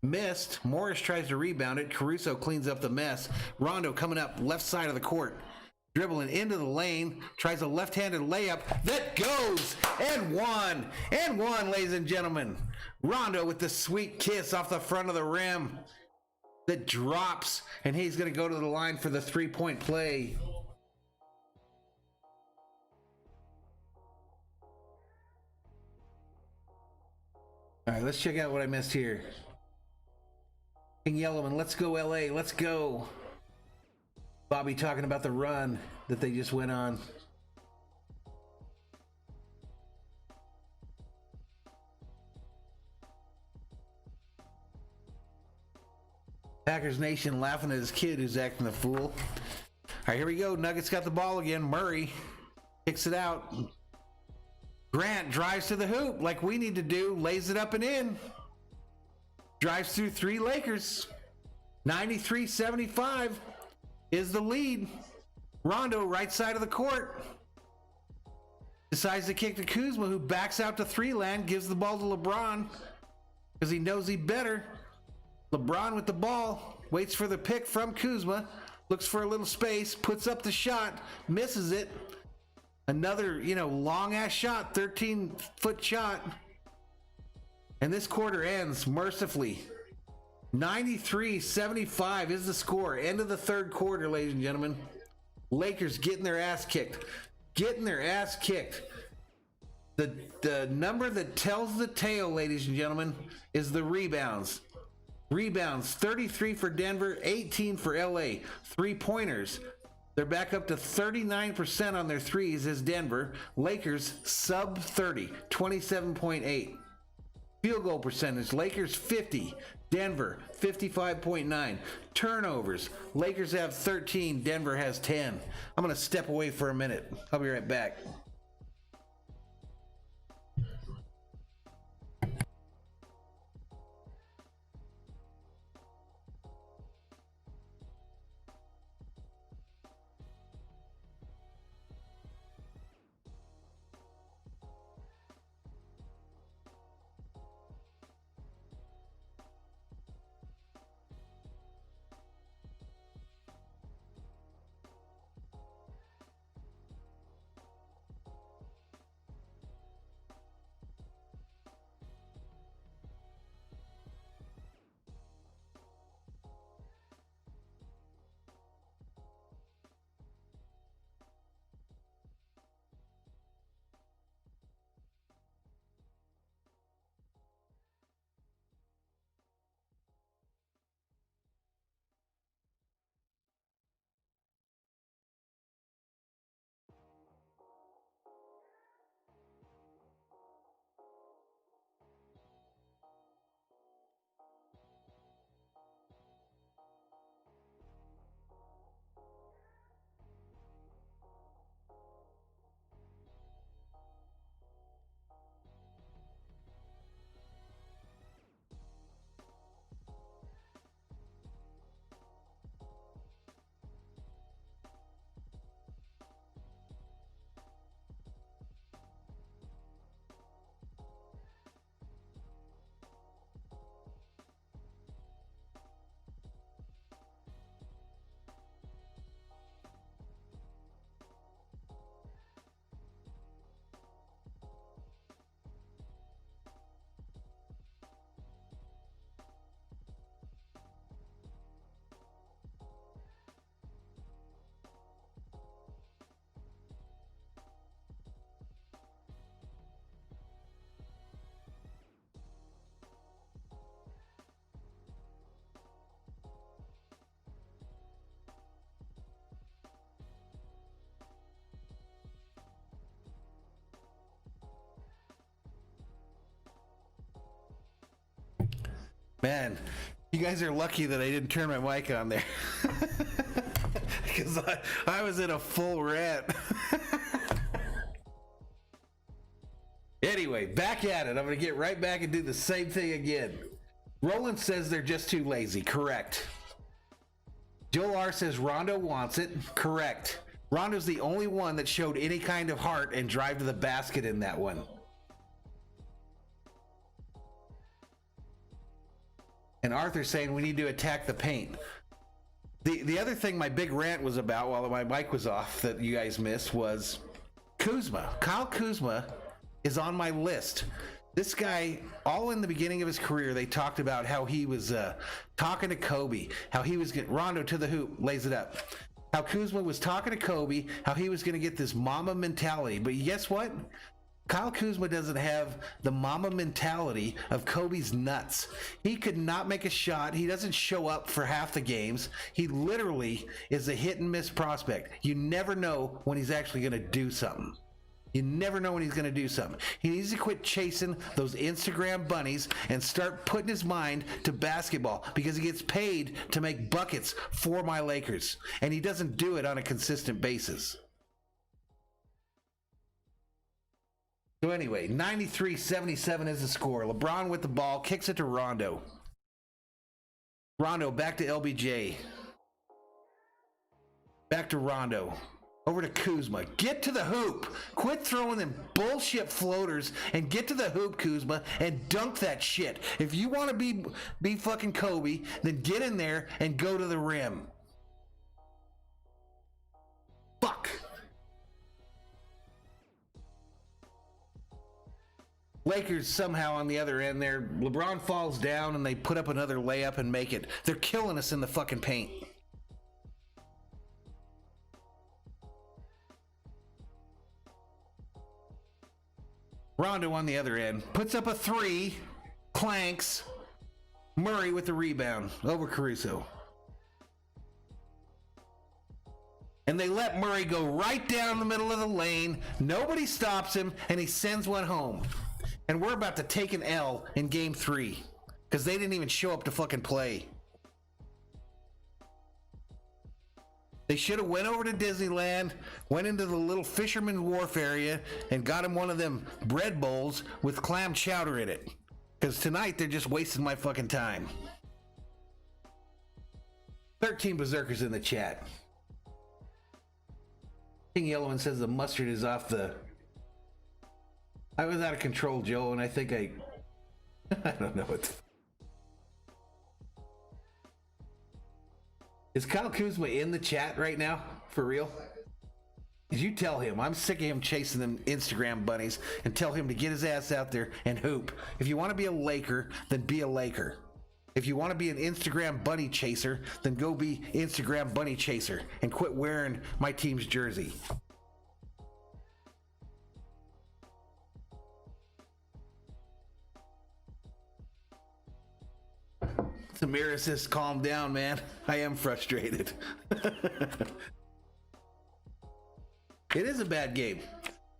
Missed. Morris tries to rebound it. Caruso cleans up the mess. Rondo coming up left side of the court. Dribbling into the lane. Tries a left-handed layup. That goes! And one! And one, ladies and gentlemen. Rondo with the sweet kiss off the front of the rim. That drops, and he's going to go to the line for the three-point play. All right, let's check out what I missed here. King Yellowman, let's go LA, let's go. Bobby talking about the run that they just went on. Packers Nation laughing at his kid who's acting a fool. All right, here we go. Nuggets got the ball again. Murray kicks it out. Grant drives to the hoop like we need to do. Lays it up and in. Drives through 3 Lakers. 93-75 is the lead. Rondo, right side of the court. Decides to kick to Kuzma, who backs out to 3 land. Gives the ball to LeBron because he knows he better. LeBron with the ball, waits for the pick from Kuzma, looks for a little space, puts up the shot, misses it. Another, long-ass shot, 13-foot shot. And this quarter ends mercifully. 93-75 is the score. End of the third quarter, ladies and gentlemen. Lakers getting their ass kicked. Getting their ass kicked. The number that tells the tale, ladies and gentlemen, is the rebounds. Rebounds, 33 for Denver, 18 for LA. 3-pointers, they're back up to 39% on their threes as Denver. Lakers sub 30, 27.8. Field goal percentage, Lakers 50, Denver 55.9. Turnovers, Lakers have 13, Denver has 10. I'm going to step away for a minute. I'll be right back. Man, you guys are lucky that I didn't turn my mic on there. Because I was in a full rant. Anyway, back at it. I'm going to get right back and do the same thing again. Roland says they're just too lazy. Correct. Joel R says Rondo wants it. Correct. Rondo's the only one that showed any kind of heart and drive to the basket in that one. And Arthur's saying we need to attack the paint. The other thing my big rant was about while my mic was off that you guys missed was Kuzma. Kyle Kuzma is on my list. This guy, all in the beginning of his career, they talked about how he was talking to Kobe, how he was getting Rondo to the hoop, lays it up. How Kuzma was talking to Kobe, how he was going to get this mama mentality. But guess what? Kyle Kuzma doesn't have the mama mentality of Kobe's nuts. He could not make a shot. He doesn't show up for half the games. He literally is a hit and miss prospect. You never know when he's actually going to do something. You never know when he's going to do something. He needs to quit chasing those Instagram bunnies and start putting his mind to basketball because he gets paid to make buckets for my Lakers. And he doesn't do it on a consistent basis. So anyway, 93-77 is the score. LeBron with the ball, kicks it to Rondo. Rondo back to LBJ. Back to Rondo. Over to Kuzma. Get to the hoop. Quit throwing them bullshit floaters and get to the hoop, Kuzma, and dunk that shit. If you want to be fucking Kobe, then get in there and go to the rim. Fuck. Lakers somehow on the other end there. LeBron falls down and they put up another layup and make it. They're killing us in the fucking paint. Rondo on the other end puts up a three, clanks. Murray with the rebound over Caruso. And they let Murray go right down the middle of the lane. Nobody stops him, and he sends one home. And we're about to take an L in game 3 because they didn't even show up to fucking play. They should have went over to Disneyland, went into the little Fisherman's Wharf area, and got him one of them bread bowls with clam chowder in it. Because tonight they're just wasting my fucking time. 13 berserkers in the chat. King Yellowman says the mustard is off the... I was out of control, Joe, and I think I don't know what... Is Kyle Kuzma in the chat right now? For real? Did you tell him? I'm sick of him chasing them Instagram bunnies, and tell him to get his ass out there and hoop. If you want to be a Laker, then be a Laker. If you want to be an Instagram bunny chaser, then go be Instagram bunny chaser and quit wearing my team's jersey. Samira says, calm down, man. I am frustrated. It is a bad game.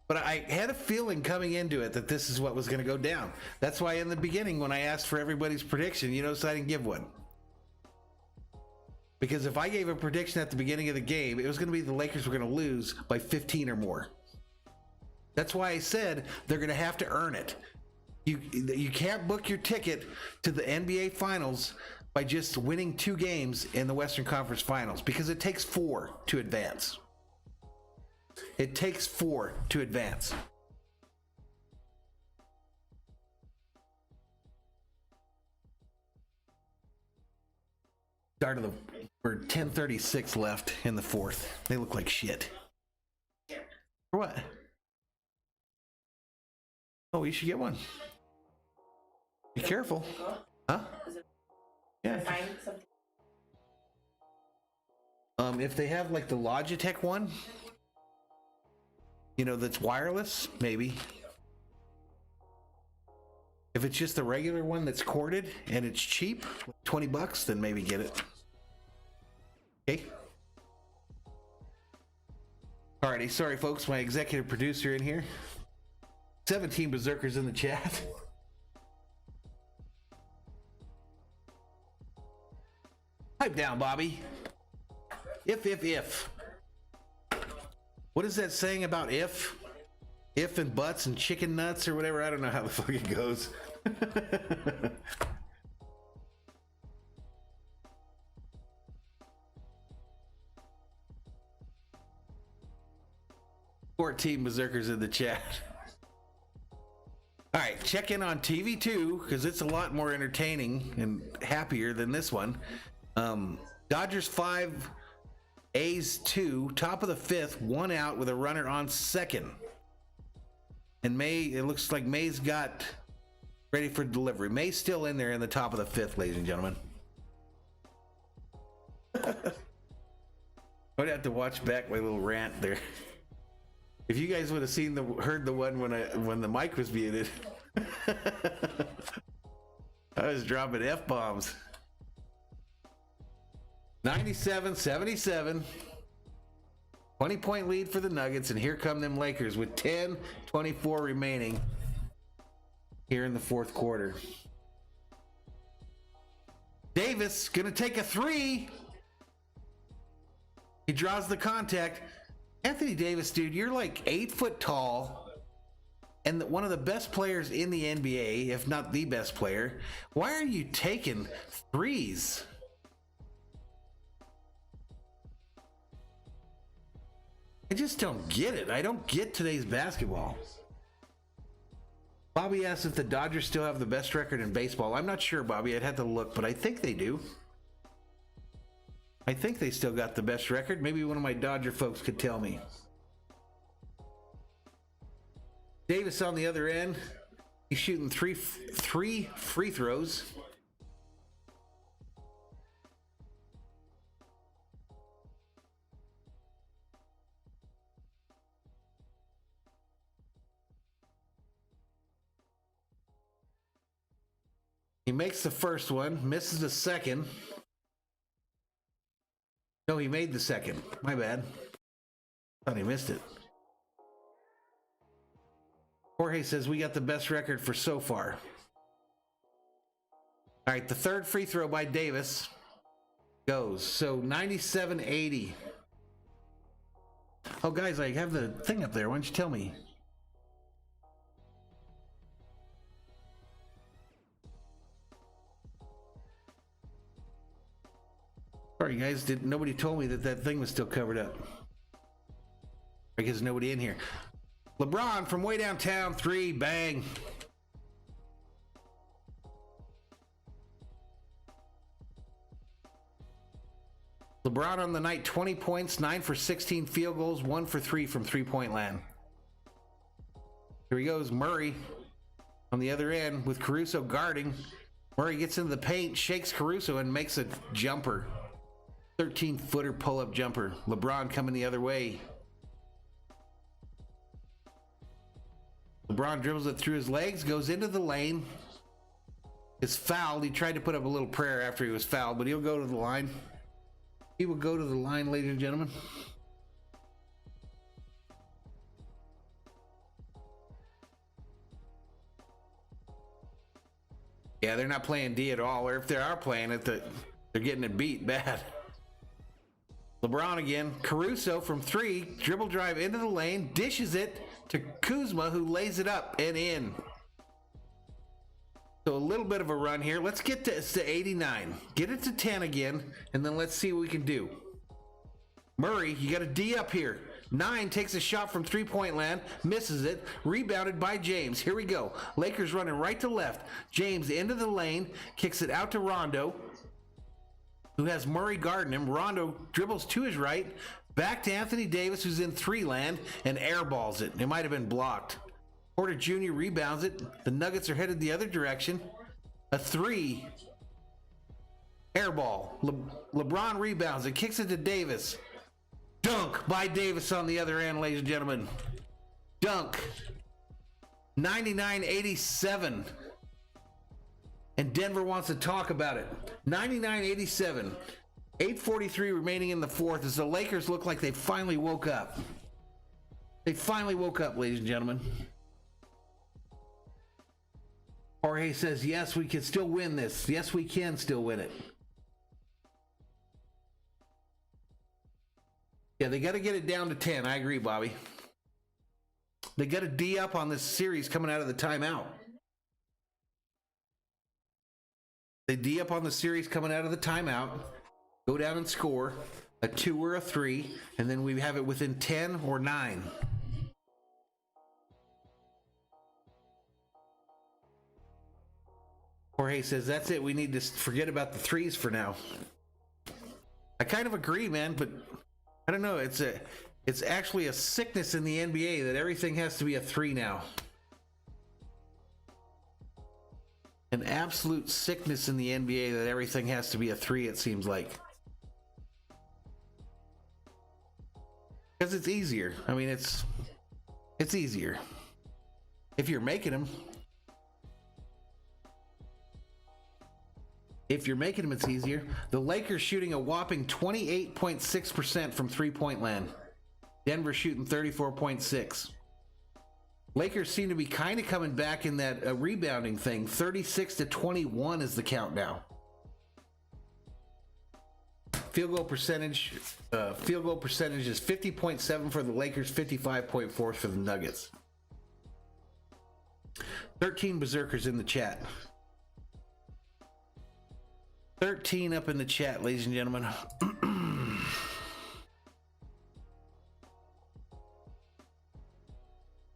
But I had a feeling coming into it that this is what was going to go down. That's why in the beginning, when I asked for everybody's prediction, you notice I didn't give one. Because if I gave a prediction at the beginning of the game, it was going to be the Lakers were going to lose by 15 or more. That's why I said they're going to have to earn it. You can't book your ticket to the NBA Finals by just winning 2 games in the Western Conference Finals, because it takes 4 to advance. It takes 4 to advance. Start of the... We're 10:36 left in the 4th. They look like shit. For what? Oh, you should get one. Be careful. Huh? Yeah. If they have like the Logitech one, you know, that's wireless, maybe. If it's just the regular one that's corded and it's cheap, $20, then maybe get it. Okay. Alrighty, sorry folks, my executive producer in here. 17 berserkers in the chat. Pipe down, Bobby. If. What is that saying about if? If and butts and chicken nuts or whatever? I don't know how the fuck it goes. 14 berserkers in the chat. All right, check in on TV2 because it's a lot more entertaining and happier than this one. Dodgers 5, A's 2, top of the 5th, 1 out with a runner on second. And it looks like May's got ready for delivery. May's still in there in the top of the 5th, ladies and gentlemen. I'd have to watch back my little rant there. If you guys would have heard the one when the mic was muted, I was dropping F-bombs. 97-77. 20-point lead for the Nuggets, and here come them Lakers with 10:24 remaining here in the fourth quarter. Davis gonna take a 3. He draws the contact. Anthony Davis, dude, you're like 8 foot tall and one of the best players in the NBA, if not the best player. Why are you taking threes? I just don't get it. I don't get today's basketball. Bobby asks if the Dodgers still have the best record in baseball. I'm not sure, Bobby. I'd have to look, but I think they do. I think they still got the best record. Maybe one of my Dodger folks could tell me. Davis on the other end. He's shooting three free throws. He makes the first one, misses the second. No, he made the second. My bad. Thought he missed it. Jorge says we got the best record for so far. All right, the third free throw by Davis goes. So 97-80. Oh, guys, I have the thing up there. Why don't you tell me? Sorry, guys. Nobody told me that thing was still covered up. I guess nobody in here. LeBron from way downtown, 3, bang. LeBron on the night, 20 points, 9 for 16 field goals, 1 for 3 from three-point land. Here he goes, Murray on the other end with Caruso guarding. Murray gets into the paint, shakes Caruso, and makes a jumper. 13-footer pull-up jumper. LeBron coming the other way. LeBron dribbles it through his legs, goes into the lane. Is fouled. He tried to put up a little prayer after he was fouled, but he'll go to the line. He will go to the line, ladies and gentlemen. Yeah, they're not playing D at all, or if they are playing it, they're getting it beat bad. LeBron again. Caruso from 3, dribble drive into the lane, dishes it to Kuzma, who lays it up and in. So a little bit of a run here. Let's get to 89. Get it to 10 again, and then let's see what we can do. Murray, you got a D up here. 9 takes a shot from three-point land, misses it, rebounded by James. Here we go. Lakers running right to left. James into the lane, kicks it out to Rondo, who has Murray guarding him. Rondo dribbles to his right, back to Anthony Davis, who's in 3 land, and airballs it. It might have been blocked. Porter Jr. rebounds it. The Nuggets are headed the other direction. A 3. Airball. LeBron rebounds it, kicks it to Davis. Dunk by Davis on the other end, ladies and gentlemen. Dunk. 99-87. And Denver wants to talk about it. 99-87. 8:43 remaining in the fourth as the Lakers look like they finally woke up. They finally woke up, ladies and gentlemen. Jorge says, yes, we can still win this. Yes, we can still win it. Yeah, they got to get it down to 10. I agree, Bobby. They got to D up on this series coming out of the timeout. They D up on the series coming out of the timeout, go down and score a 2 or a 3, and then we have it within 10 or 9. Jorge says, that's it. We need to forget about the 3s for now. I kind of agree, man, but I don't know. It's actually a sickness in the NBA that everything has to be a 3 now. An absolute sickness in the NBA that everything has to be a 3, it seems like. Because it's easier. I mean, it's easier. If you're making them. If you're making them, it's easier. The Lakers shooting a whopping 28.6% from three-point land. Denver shooting 34.6%. Lakers seem to be kind of coming back in that rebounding thing. 36-21 is the count now. Field goal percentage is 50.7 for the Lakers, 55.4 for the Nuggets. 13 berserkers in the chat. 13 up in the chat, ladies and gentlemen.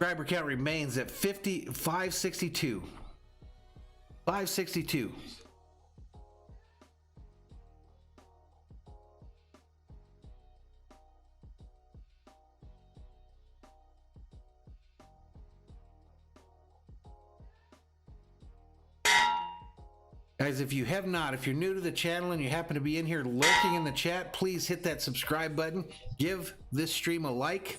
Subscriber count remains at 562. 562. Guys, if you have not, if you're new to the channel and you happen to be in here lurking in the chat, please hit that subscribe button. Give this stream a like.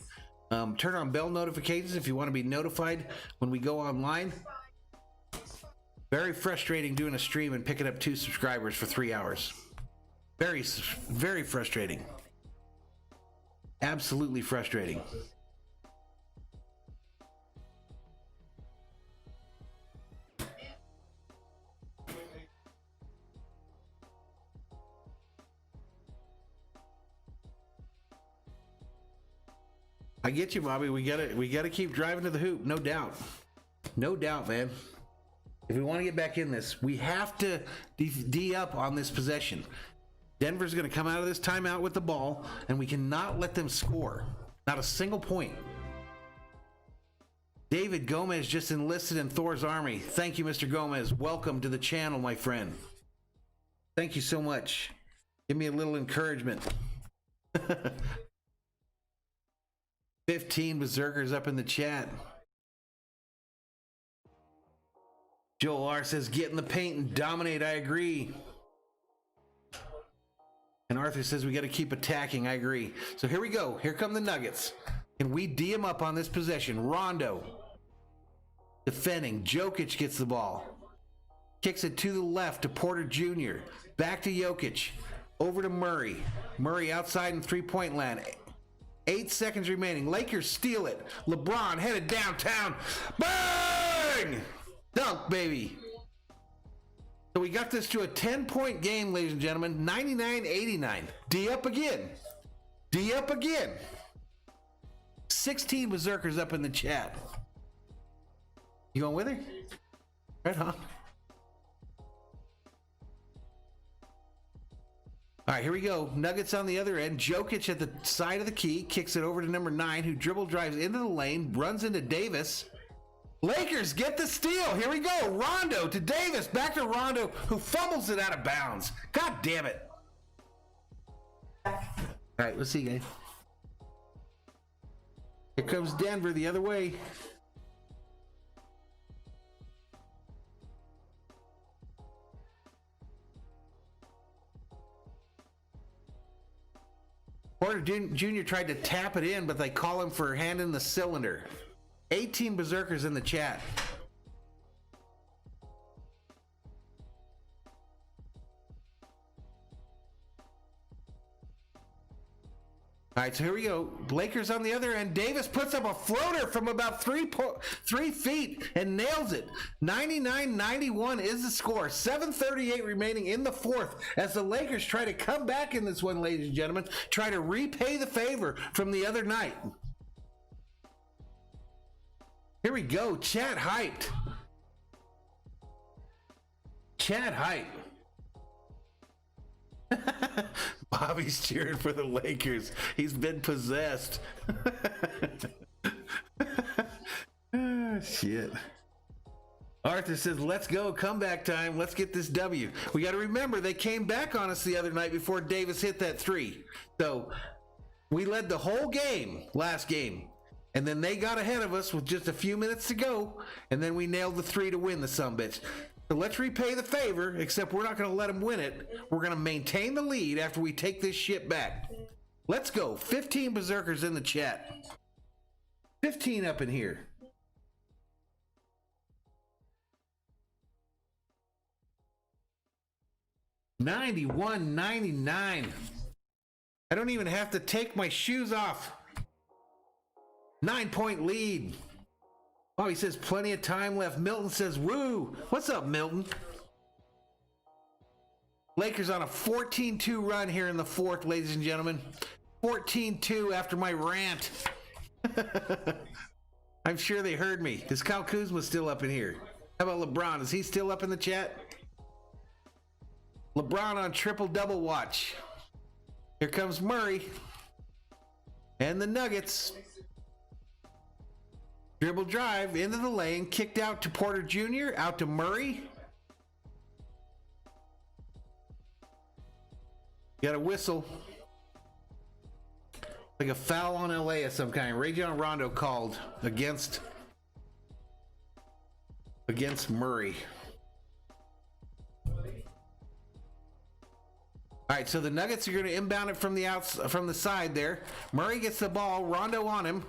Turn on bell notifications if you want to be notified when we go online. Very frustrating doing a stream and picking up 2 subscribers for 3 hours. Very, very frustrating. Absolutely frustrating. I get you, Bobby. We gotta keep driving to the hoop, no doubt. No doubt, man. If we want to get back in this, we have to D up on this possession. Denver's gonna come out of this timeout with the ball, and we cannot let them score. Not a single point. David Gomez just enlisted in Thor's army. Thank you, Mr. Gomez. Welcome to the channel, my friend. Thank you so much. Give me a little encouragement. 15 berserkers up in the chat. Joel R says, get in the paint and dominate. I agree. And Arthur says, we got to keep attacking. I agree. So here we go. Here come the Nuggets. And we D him up on this possession. Rondo defending. Jokic gets the ball. Kicks it to the left to Porter Jr. Back to Jokic. Over to Murray. Murray outside in three-point land. 8 seconds remaining. Lakers steal it. LeBron headed downtown. Bang! Dunk, baby. So we got this to a 10-point game, ladies and gentlemen. 99-89. D up again. D up again. 16 berserkers up in the chat. You going with her? Right on. All right, here we go. Nuggets on the other end. Jokic at the side of the key. Kicks it over to number 9, who dribble drives into the lane. Runs into Davis. Lakers get the steal. Here we go. Rondo to Davis. Back to Rondo, who fumbles it out of bounds. God damn it. All right, let's see, guys. Here comes Denver the other way. Porter Jr. tried to tap it in, but they call him for handing the cylinder. 18 berserkers in the chat. All right, so here we go. Lakers on the other end. Davis puts up a floater from about 3 feet and nails it. 99-91 is the score. 7:38 remaining in the fourth as the Lakers try to come back in this one, ladies and gentlemen. Try to repay the favor from the other night. Here we go. Chat hyped. Chat hyped. Bobby's cheering for the Lakers. He's been possessed. Shit. Arthur says, let's go. Comeback time. Let's get this W. We got to remember, they came back on us the other night before Davis hit that 3. So we led the whole game, last game. And then they got ahead of us with just a few minutes to go. And then we nailed the 3 to win the sumbitch. So let's repay the favor, except we're not going to let them win it. We're going to maintain the lead after we take this shit back. Let's go. 15 berserkers in the chat. 15 up in here. $91.99. I don't even have to take my shoes off. 9-point lead. Oh, he says plenty of time left. Milton says, woo. What's up, Milton? Lakers on a 14-2 run here in the fourth, ladies and gentlemen. 14-2 after my rant. I'm sure they heard me. Is Kyle Kuzma still up in here? How about LeBron? Is he still up in the chat? LeBron on triple-double watch. Here comes Murray. And the Nuggets. Dribble drive into the lane, kicked out to Porter Jr., out to Murray. Got a whistle. Like a foul on LA of some kind. Rajon Rondo called against Murray. All right, so the Nuggets are going to inbound it from the side there. Murray gets the ball, Rondo on him.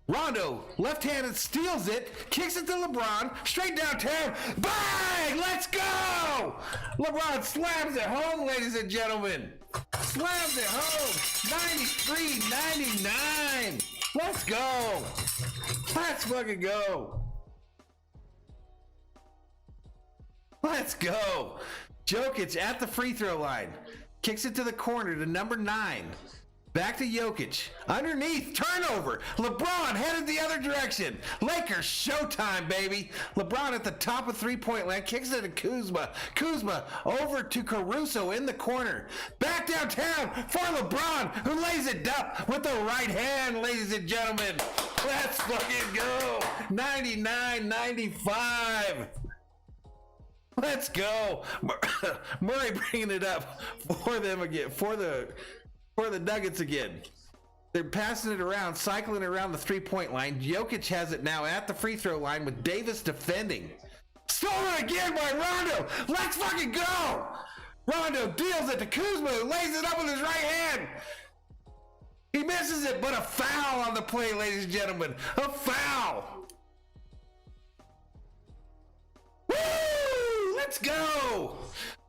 Rondo, left-handed, steals it, kicks it to LeBron, straight downtown, bang! Let's go! LeBron slams it home, ladies and gentlemen. Slams it home, 93-99. Let's go. Let's fucking go. Let's go. Jokic at the free throw line, kicks it to the corner to number 9. Back to Jokic. Underneath, turnover. LeBron headed the other direction. Lakers, showtime, baby. LeBron at the top of three-point land. Kicks it to Kuzma. Kuzma over to Caruso in the corner. Back downtown for LeBron, who lays it down with the right hand, ladies and gentlemen. Let's fucking go. 99-95. Let's go. Murray bringing it up for them again. For the Nuggets again. They're passing it around, cycling around the three-point line. Jokic has it now at the free throw line with Davis defending. Stolen again by Rondo. Let's fucking go. Rondo deals it to Kuzma, who lays it up with his right hand. He misses it, but a foul on the play, ladies and gentlemen. A foul. Woo! Let's go.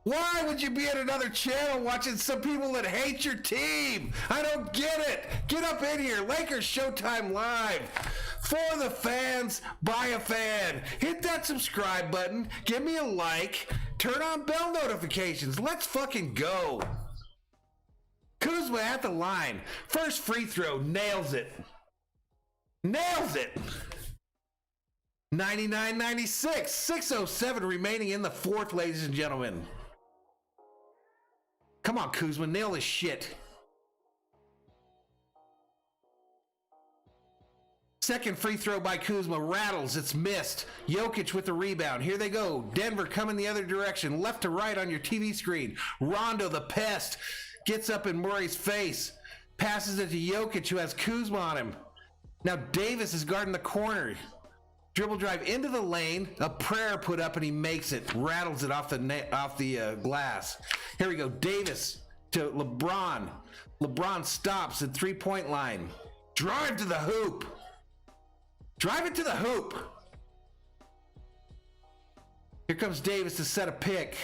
Why would you be at another channel watching some people that hate your team? I don't get it. Get up in here. Lakers Showtime Live. For the fans, by a fan. Hit that subscribe button. Give me a like. Turn on bell notifications. Let's fucking go. Kuzma at the line. First free throw. Nails it. Nails it. 99-96. 6:07 remaining in the fourth, ladies and gentlemen. Come on, Kuzma, nail this shit. Second free throw by Kuzma rattles. It's missed. Jokic with the rebound. Here they go. Denver coming the other direction. Left to right on your TV screen. Rondo, the pest, gets up in Murray's face. Passes it to Jokic, who has Kuzma on him. Now Davis is guarding the corner. Dribble drive into the lane, a prayer put up, and he makes it. Rattles it off the glass. Here we go. Davis to LeBron. LeBron stops at three-point line. Drive to the hoop. Drive it to the hoop. Here comes Davis to set a pick.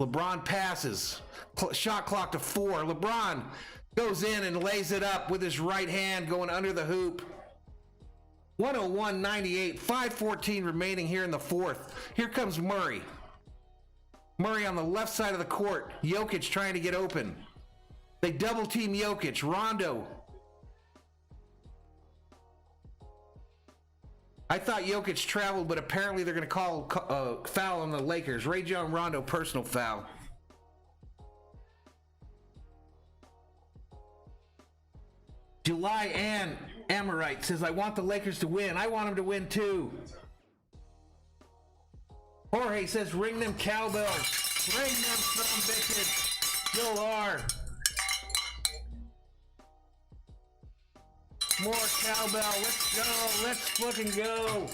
LeBron passes. Shot clock to 4. LeBron goes in and lays it up with his right hand going under the hoop. 101-98, 5:14 remaining here in the fourth. Here comes Murray. Murray on the left side of the court. Jokic trying to get open. They double team Jokic. Rondo. I thought Jokic traveled, but apparently they're going to call a foul on the Lakers. Rajon Rondo, personal foul. July Ann Amorite says, I want the Lakers to win. I want them to win too. Jorge says, ring them cowbells. Ring them some bitches. Joel R. More cowbell. Let's go. Let's fucking go.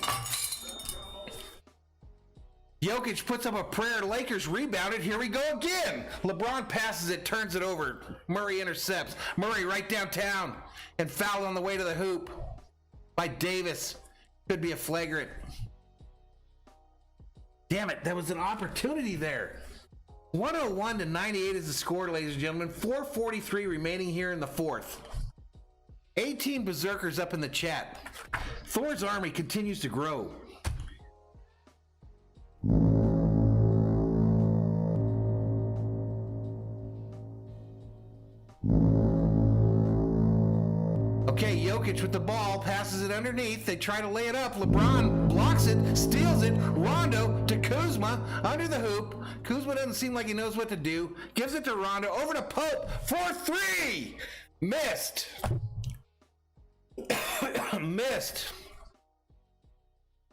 Jokic puts up a prayer. Lakers rebounded. Here we go again. LeBron passes it, turns it over. Murray intercepts. Murray right downtown and fouled on the way to the hoop by Davis. Could be a flagrant. Damn it, that was an opportunity there. 101-98 is the score, ladies and gentlemen. 4:43 remaining here in the fourth. 18 berserkers up in the chat. Thor's army continues to grow. Okay, Jokic with the ball, passes it underneath. They try to lay it up. LeBron blocks it, steals it. Rondo to Kuzma, under the hoop. Kuzma doesn't seem like he knows what to do. Gives it to Rondo, over to Pope for 3. Missed. Missed.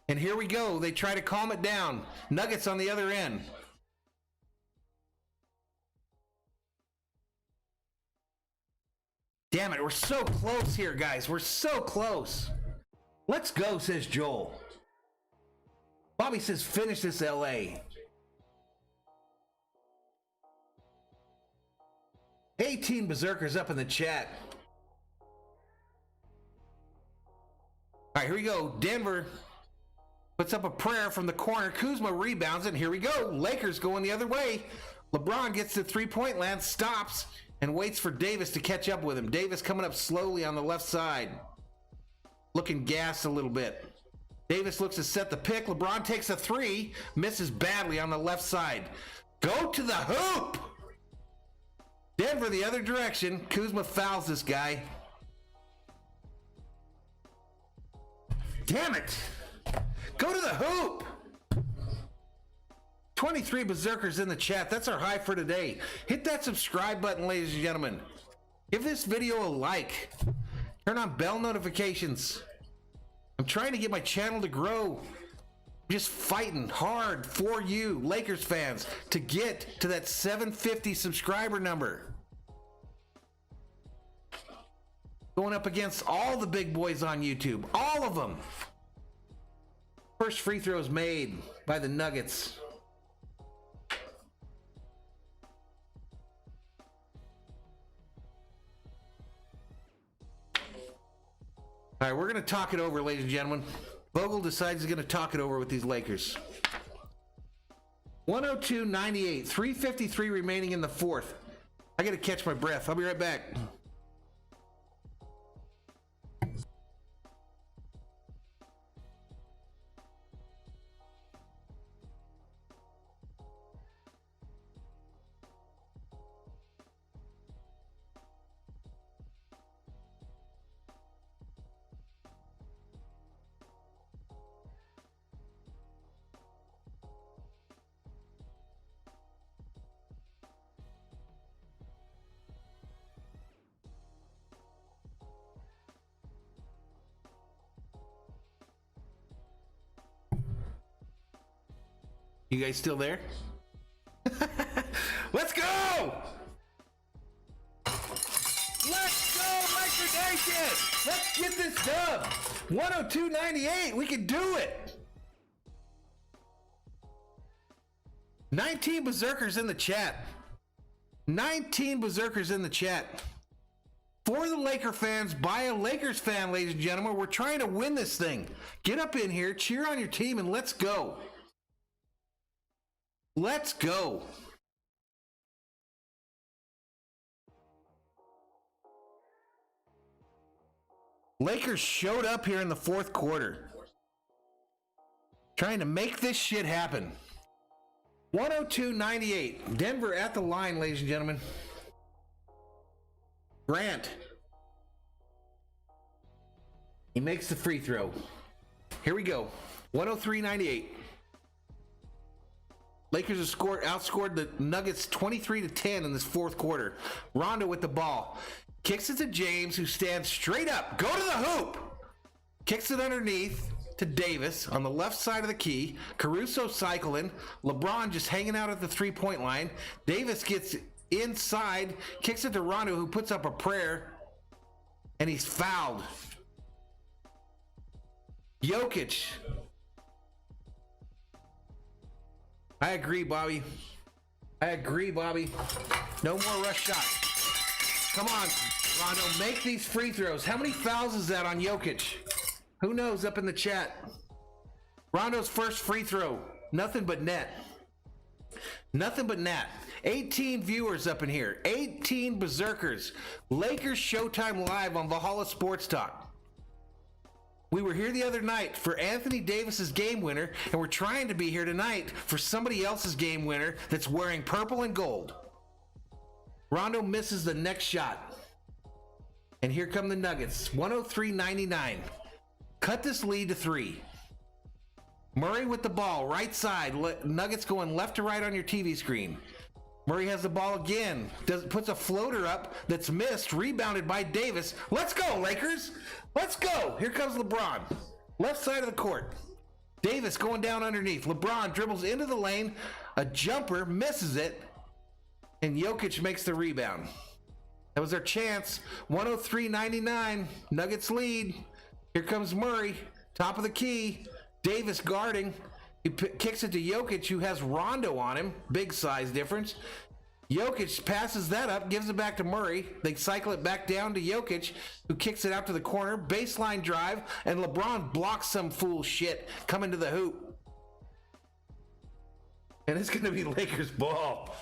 And here we go. They try to calm it down. Nuggets on the other end. Damn it, we're so close here, guys. We're so close. Let's go, says Joel. Bobby says, finish this, LA. 18 berserkers up in the chat. All right, here we go. Denver puts up a prayer from the corner. Kuzma rebounds it, and here we go. Lakers going the other way. LeBron gets to three-point land, stops, and waits for Davis to catch up with him. Davis coming up slowly on the left side. Looking gassed a little bit. Davis looks to set the pick. LeBron takes a 3. Misses badly on the left side. Go to the hoop! Denver the other direction. Kuzma fouls this guy. Damn it! Go to the hoop! 23 berserkers in the chat. That's our high for today. Hit that subscribe button, ladies and gentlemen. Give this video a like. Turn on bell notifications. I'm trying to get my channel to grow. I'm just fighting hard for you, Lakers fans, to get to that 750 subscriber number. Going up against all the big boys on YouTube. All of them. First free throw is made by the Nuggets. All right, we're going to talk it over, ladies and gentlemen. Vogel decides he's going to talk it over with these Lakers. 102-98, 3:53 remaining in the fourth. I got to catch my breath. I'll be right back. You guys still there? Let's go! Let's go, Laker Nation! Let's get this done! 102-98, we can do it! 19 berserkers in the chat. 19 berserkers in the chat. For the Laker fans, by a Lakers fan, ladies and gentlemen. We're trying to win this thing. Get up in here, cheer on your team, and let's go. Let's go. Lakers showed up here in the fourth quarter, trying to make this shit happen. 102-98. Denver at the line, ladies and gentlemen. Grant. He makes the free throw. Here we go. 103-98. Lakers have outscored the Nuggets 23-10 in this fourth quarter. Rondo with the ball. Kicks it to James, who stands straight up. Go to the hoop. Kicks it underneath to Davis on the left side of the key. Caruso cycling. LeBron just hanging out at the three-point line. Davis gets inside, kicks it to Rondo, who puts up a prayer, and he's fouled. Jokic. I agree, Bobby. No more rush shots. Come on, Rondo, make these free throws. How many fouls is that on Jokic? Who knows up in the chat? Rondo's first free throw. Nothing but net. 18 viewers up in here. 18 berserkers. Lakers Showtime live on Valhalla Sports Talk. We were here the other night for Anthony Davis's game winner, and we're trying to be here tonight for somebody else's game winner that's wearing purple and gold. Rondo misses the next shot. And here come the Nuggets. 103-99. Cut this lead to 3. Murray with the ball, right side. Nuggets going left to right on your TV screen. Murray has the ball again. Puts a floater up that's missed, rebounded by Davis. Let's go, Lakers. Let's go. Here comes LeBron. Left side of the court. Davis going down underneath. LeBron dribbles into the lane. A jumper, misses it. And Jokic makes the rebound. That was their chance. 103-99. Nuggets lead. Here comes Murray. Top of the key. Davis guarding. He kicks it to Jokic, who has Rondo on him. Big size difference. Jokic passes that up, gives it back to Murray. They cycle it back down to Jokic, who kicks it out to the corner. Baseline drive, and LeBron blocks some fool shit coming to the hoop. And it's going to be Lakers ball.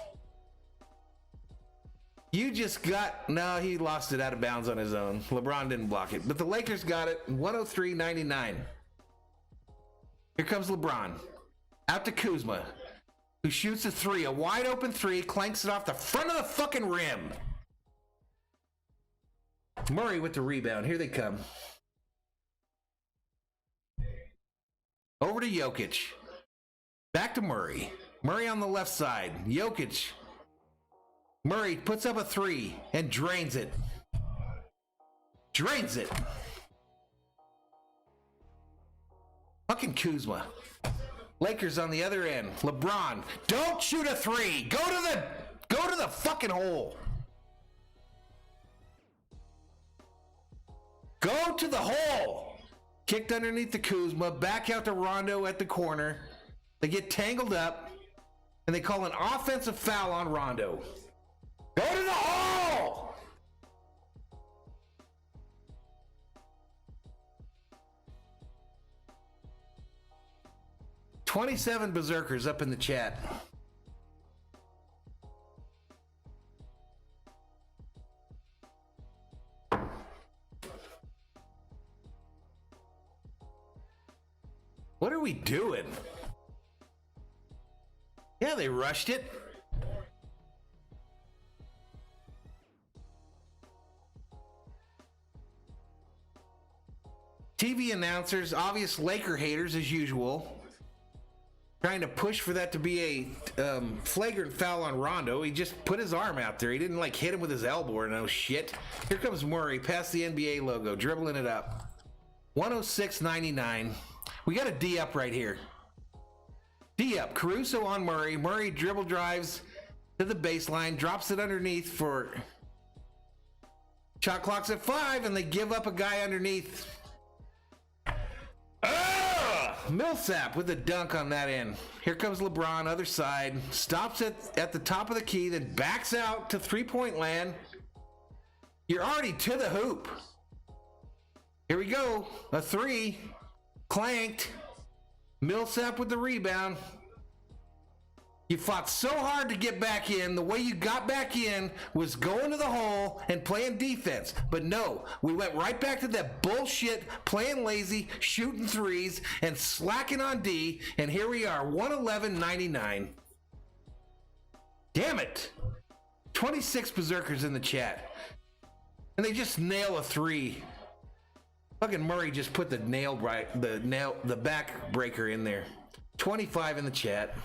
You just got... No, he lost it out of bounds on his own. LeBron didn't block it. But the Lakers got it. 103-99. Here comes LeBron. Out to Kuzma, who shoots a 3. A wide open 3. Clanks it off the front of the fucking rim. Murray with the rebound. Here they come. Over to Jokic. Back to Murray. Murray on the left side. Jokic. Murray puts up a 3 and drains it. Fucking Kuzma. Lakers on the other end. LeBron. Don't shoot a 3. Go to the fucking hole. Go to the hole. Kicked underneath the Kuzma. Back out to Rondo at the corner. They get tangled up. And they call an offensive foul on Rondo. Go to the hole! 27 berserkers up in the chat. What are we doing? Yeah, they rushed it. TV announcers, obvious Laker haters as usual, trying to push for that to be a flagrant foul on Rondo. He just put his arm out there. He didn't like hit him with his elbow or no shit. Here comes Murray past the NBA logo, dribbling it up. 106-99. We got a D up right here. D up. Caruso on Murray. Murray dribble drives to the baseline, drops it underneath for shot clock's at 5, and they give up a guy underneath. Millsap with a dunk on that end. Here comes LeBron, other side. Stops it at the top of the key, then backs out to three-point land. You're already to the hoop. Here we go. A 3. Clanked. Millsap with the rebound. You fought so hard to get back in. The way you got back in was going to the hole and playing defense. But no, we went right back to that bullshit, playing lazy, shooting threes, and slacking on D. And here we are, 111.99. Damn it. 26 berserkers in the chat. And they just nail a three. Fucking Murray just put the back breaker in there. 25 in the chat.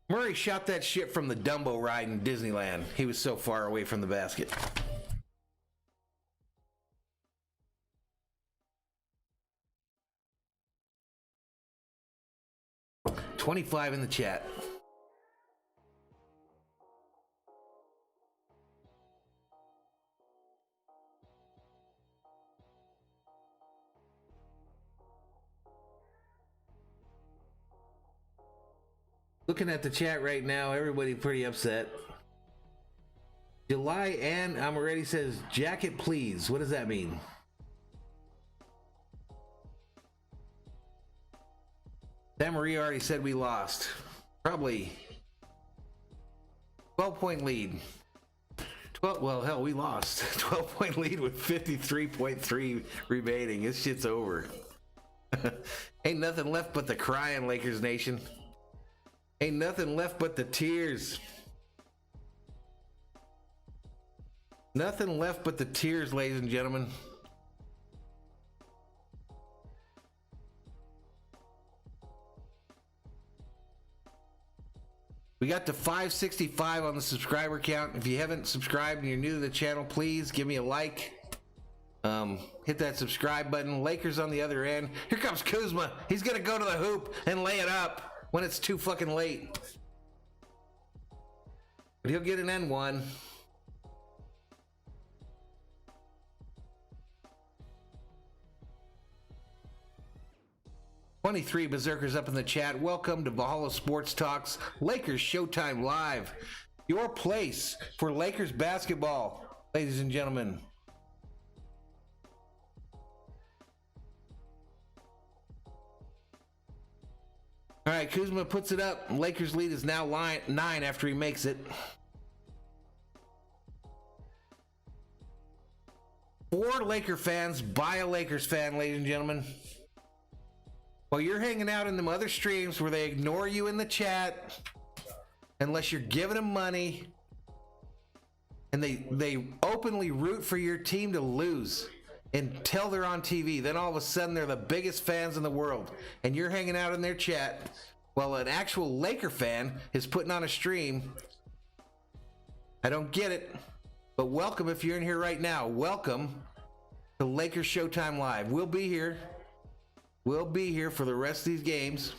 Murray shot that shit from the Dumbo ride in Disneyland. He was so far away from the basket. $25 in the chat. Looking at the chat right now, everybody pretty upset. July and I'm already says, jacket please. What does that mean? Sam Marie already said we lost. Probably 12-point lead. 12, well, hell, we lost. 12-point lead with 53.3 remaining. This shit's over. Ain't nothing left but the crying, Lakers Nation. Ain't nothing left but the tears. Nothing left but the tears, ladies and gentlemen. We got to 565 on the subscriber count. If you haven't subscribed and you're new to the channel, please give me a like. Hit that subscribe button. Lakers on the other end. Here comes Kuzma. He's going to go to the hoop and lay it up when it's too fucking late. But he'll get an N1. $23 berserkers up in the chat. Welcome to Valhalla Sports Talk's Lakers Showtime Live. Your place for Lakers basketball, ladies and gentlemen. All right, Kuzma puts it up. Lakers lead is now 9 after he makes it. 4 Laker fans by a Lakers fan, ladies and gentlemen. While you're hanging out in them other streams where they ignore you in the chat, unless you're giving them money, and they openly root for your team to lose until they're on TV. Then all of a sudden they're the biggest fans in the world, and you're hanging out in their chat while an actual Laker fan is putting on a stream. I don't get it, but welcome if you're in here right now. Welcome to Lakers Showtime Live. We'll be here. We'll be here for the rest of these games.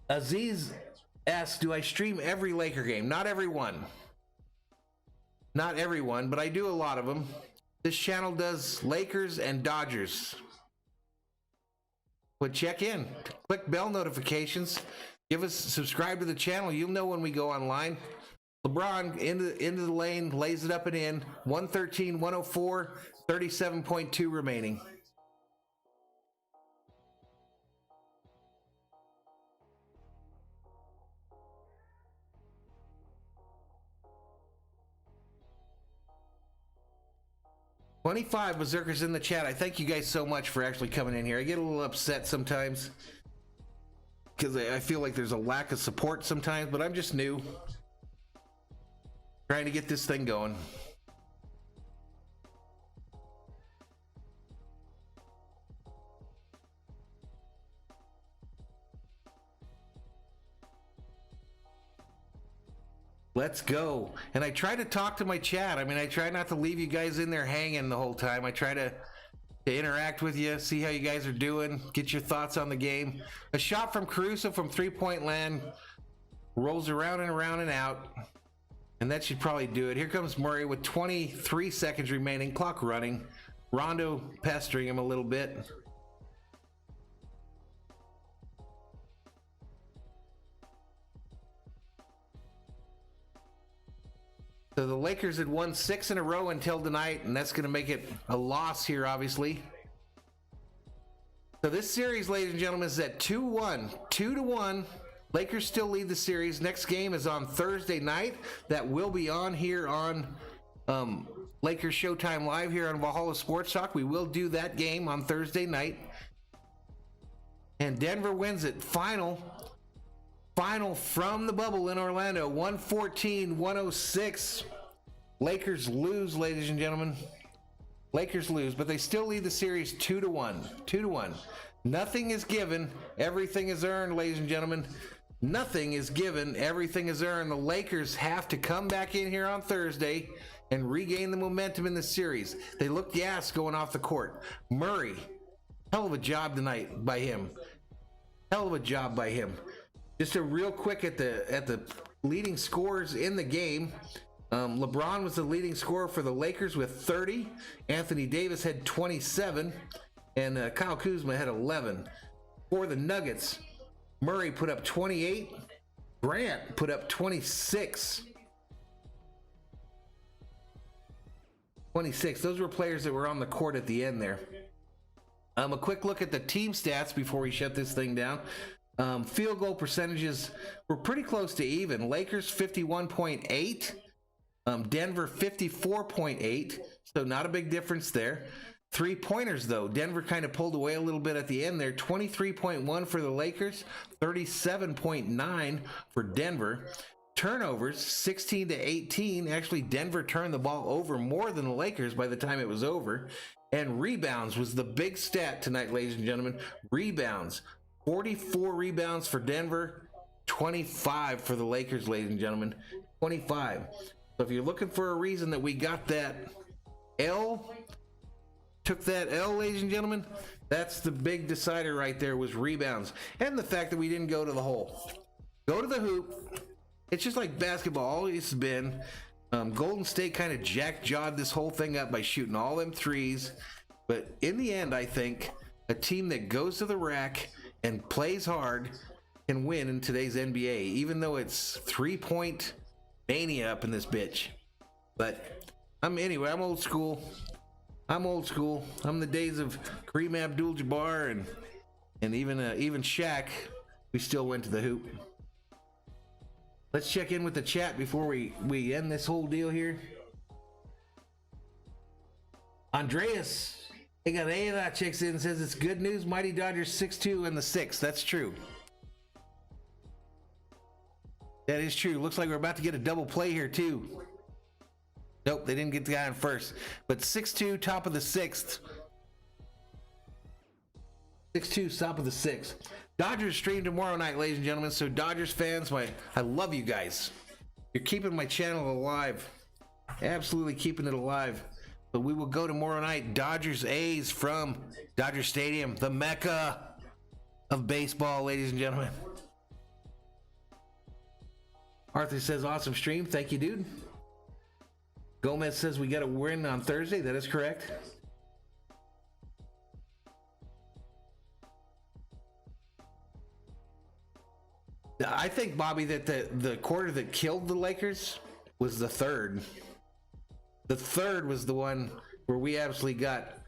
Aziz asks, do I stream every Laker game? Not every one. Not everyone, but I do a lot of them. This channel does Lakers and Dodgers. But check in. Click bell notifications. Subscribe to the channel. You'll know when we go online. LeBron into the lane, lays it up and in. 113, 104, 37.2 remaining. $25 berserkers in the chat. I thank you guys so much for actually coming in here. I get a little upset sometimes because I feel like there's a lack of support sometimes, but I'm just new. Trying to get this thing going. Let's go. And I try to talk to my chat. I mean, I try not to leave you guys in there hanging the whole time. I try to interact with you, see how you guys are doing, get your thoughts on the game. A shot from Caruso from three-point land rolls around and around and out. And that should probably do it. Here comes Murray with 23 seconds remaining. Clock running. Rondo pestering him a little bit. So the Lakers had won 6 in a row until tonight, and that's going to make it a loss here, obviously. So this series, ladies and gentlemen, is at 2-1. 2-1. Lakers still lead the series. Next game is on Thursday night. That will be on here on Lakers Showtime Live here on Valhalla Sports Talk. We will do that game on Thursday night. And Denver wins it. Final from the bubble in Orlando, 114-106. Lakers lose, ladies and gentlemen. Lakers lose, but they still lead the series 2-1. 2-1. Nothing is given, everything is earned, ladies and gentlemen. Nothing is given, everything is earned. The Lakers have to come back in here on Thursday and regain the momentum in the series. They looked gas going off the court. Murray, hell of a job tonight by him. Hell of a job by him. Just a real quick at the leading scorers in the game. LeBron was the leading scorer for the Lakers with 30. Anthony Davis had 27. And Kyle Kuzma had 11. For the Nuggets, Murray put up 28. Grant put up 26. 26. Those were players that were on the court at the end there. A quick look at the team stats before we shut this thing down. Field goal percentages were pretty close to even. Lakers 51.8. Denver 54.8. So not a big difference there. 3-pointers though, Denver kind of pulled away a little bit at the end there. 23.1 for the Lakers, 37.9 for Denver. Turnovers 16-18. Actually, Denver turned the ball over more than the Lakers by the time it was over. And rebounds was the big stat tonight, ladies and gentlemen. Rebounds, 44 rebounds for Denver, 25 for the Lakers, ladies and gentlemen. 25. So if you're looking for a reason that we got that took that L, ladies and gentlemen, that's the big decider right there, was rebounds. And the fact that we didn't go to the hole. Go to the hoop. It's just like basketball always been. Golden State kind of jack-jawed this whole thing up by shooting all them threes. But in the end, I think a team that goes to the rack and plays hard can win in today's NBA, even though it's 3-point mania up in this bitch. But I'm old school. I'm the days of Kareem Abdul-Jabbar and even Shaq. We still went to the hoop. Let's check in with the chat before we end this whole deal here. Andreas, they got that checks in and says it's good news. Mighty Dodgers 6-2 in the 6th. That's true. That is true. Looks like we're about to get a double play here too. Nope, they didn't get the guy on first. But 6-2, top of the 6th. 6-2, top of the 6th. Dodgers stream tomorrow night, ladies and gentlemen. So Dodgers fans, I love you guys. You're keeping my channel alive. Absolutely keeping it alive. But we will go tomorrow night. Dodgers A's from Dodger Stadium, the mecca of baseball, ladies and gentlemen. Arthur says, awesome stream. Thank you, dude. Gomez says we got to win on Thursday. That is correct. I think, Bobby, that the quarter that killed the Lakers was the third. The third was the one where we absolutely got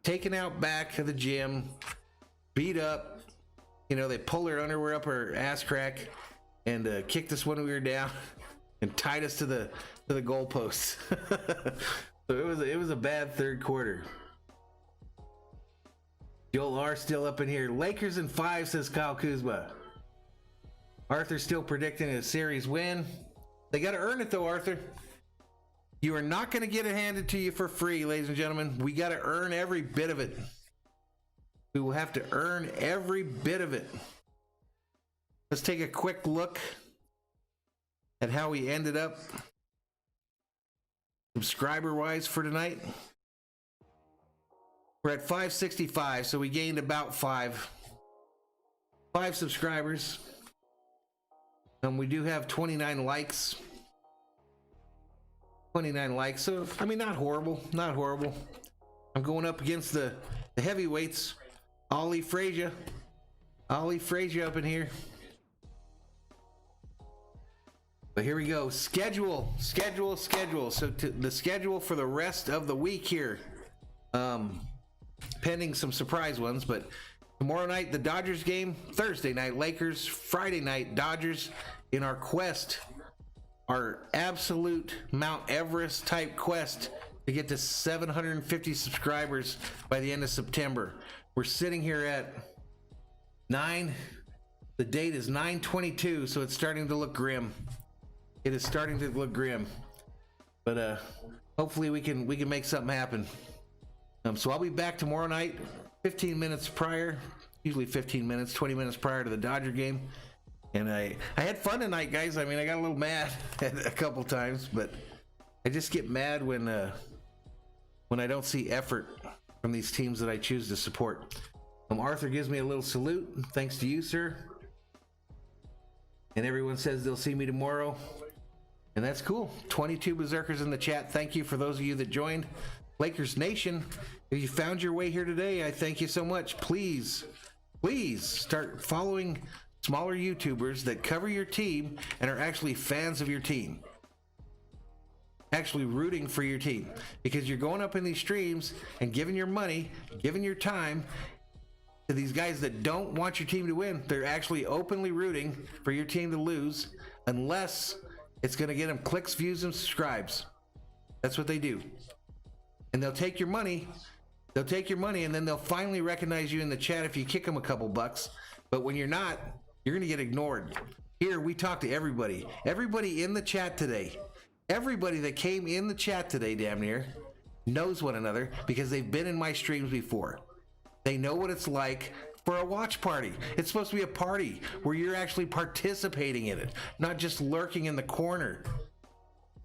taken out back to the gym, beat up. You know, they pulled our underwear up our ass crack and kicked us when we were down and tied us to the goalposts. So it was a bad third quarter. Joel R still up in here. Lakers in 5, says Kyle Kuzma. Arthur's still predicting a series win. They got to earn it though, Arthur. You are not going to get it handed to you for free, ladies and gentlemen. We got to earn every bit of it. We will have to earn every bit of it. Let's take a quick look at how we ended up subscriber-wise for tonight. We're at 565, so we gained about 5 subscribers. We do have 29 likes. 29 likes, so I mean, not horrible. I'm going up against the heavyweights. Ollie Frazier up in here. But here we go. Schedule. So the schedule for the rest of the week here. Pending some surprise ones, but tomorrow night, the Dodgers game. Thursday night, Lakers. Friday night, Dodgers in our quest, our absolute Mount Everest type quest to get to 750 subscribers by the end of September. We're sitting here at 9. The date is 9/22, so it's starting to look grim. It is starting to look grim. But hopefully we can make something happen. So I'll be back tomorrow night, 15 minutes prior, usually 15 minutes, 20 minutes prior to the Dodger game. And I had fun tonight, guys. I mean, I got a little mad a couple times, but I just get mad when I don't see effort from these teams that I choose to support. Arthur gives me a little salute. Thanks to you, sir. And everyone says they'll see me tomorrow. And that's cool. 22 Berserkers in the chat. Thank you for those of you that joined. Lakers Nation, if you found your way here today, I thank you so much. Please start following smaller YouTubers that cover your team and are actually fans of your team. Actually rooting for your team. Because you're going up in these streams and giving your money, giving your time to these guys that don't want your team to win. They're actually openly rooting for your team to lose unless it's going to get them clicks, views, and subscribes. That's what they do. And they'll take your money, and then they'll finally recognize you in the chat if you kick them a couple bucks. But when you're not, you're going to get ignored. Here, we talk to everybody. Everybody in the chat today, everybody that came in the chat today, damn near, knows one another because they've been in my streams before. They know what it's like for a watch party. It's supposed to be a party where you're actually participating in it, not just lurking in the corner.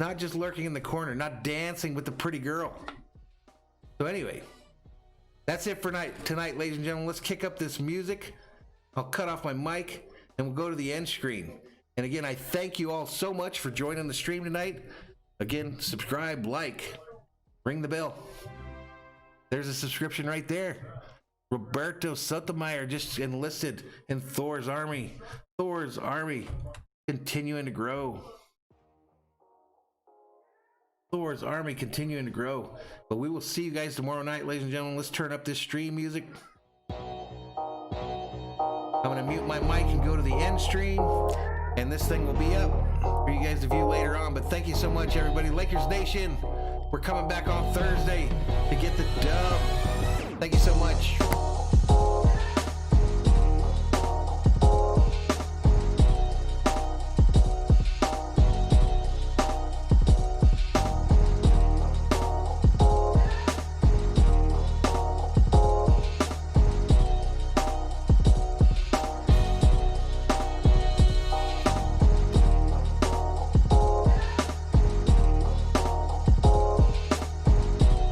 Not not dancing with the pretty girl. So anyway, that's it for tonight, ladies and gentlemen. Let's kick up this music. I'll cut off my mic and we'll go to the end screen. And again, I thank you all so much for joining the stream tonight. Again, subscribe, like, ring the bell. There's a subscription right there. Roberto Sotomayor just enlisted in Thor's army. Thor's army continuing to grow. Thor's army continuing to grow. But we will see you guys tomorrow night, ladies and gentlemen. Let's turn up this stream music. I'm going to mute my mic and go to the end stream. And this thing will be up for you guys to view later on. But thank you so much, everybody. Lakers Nation, we're coming back on Thursday to get the dub. Thank you so much.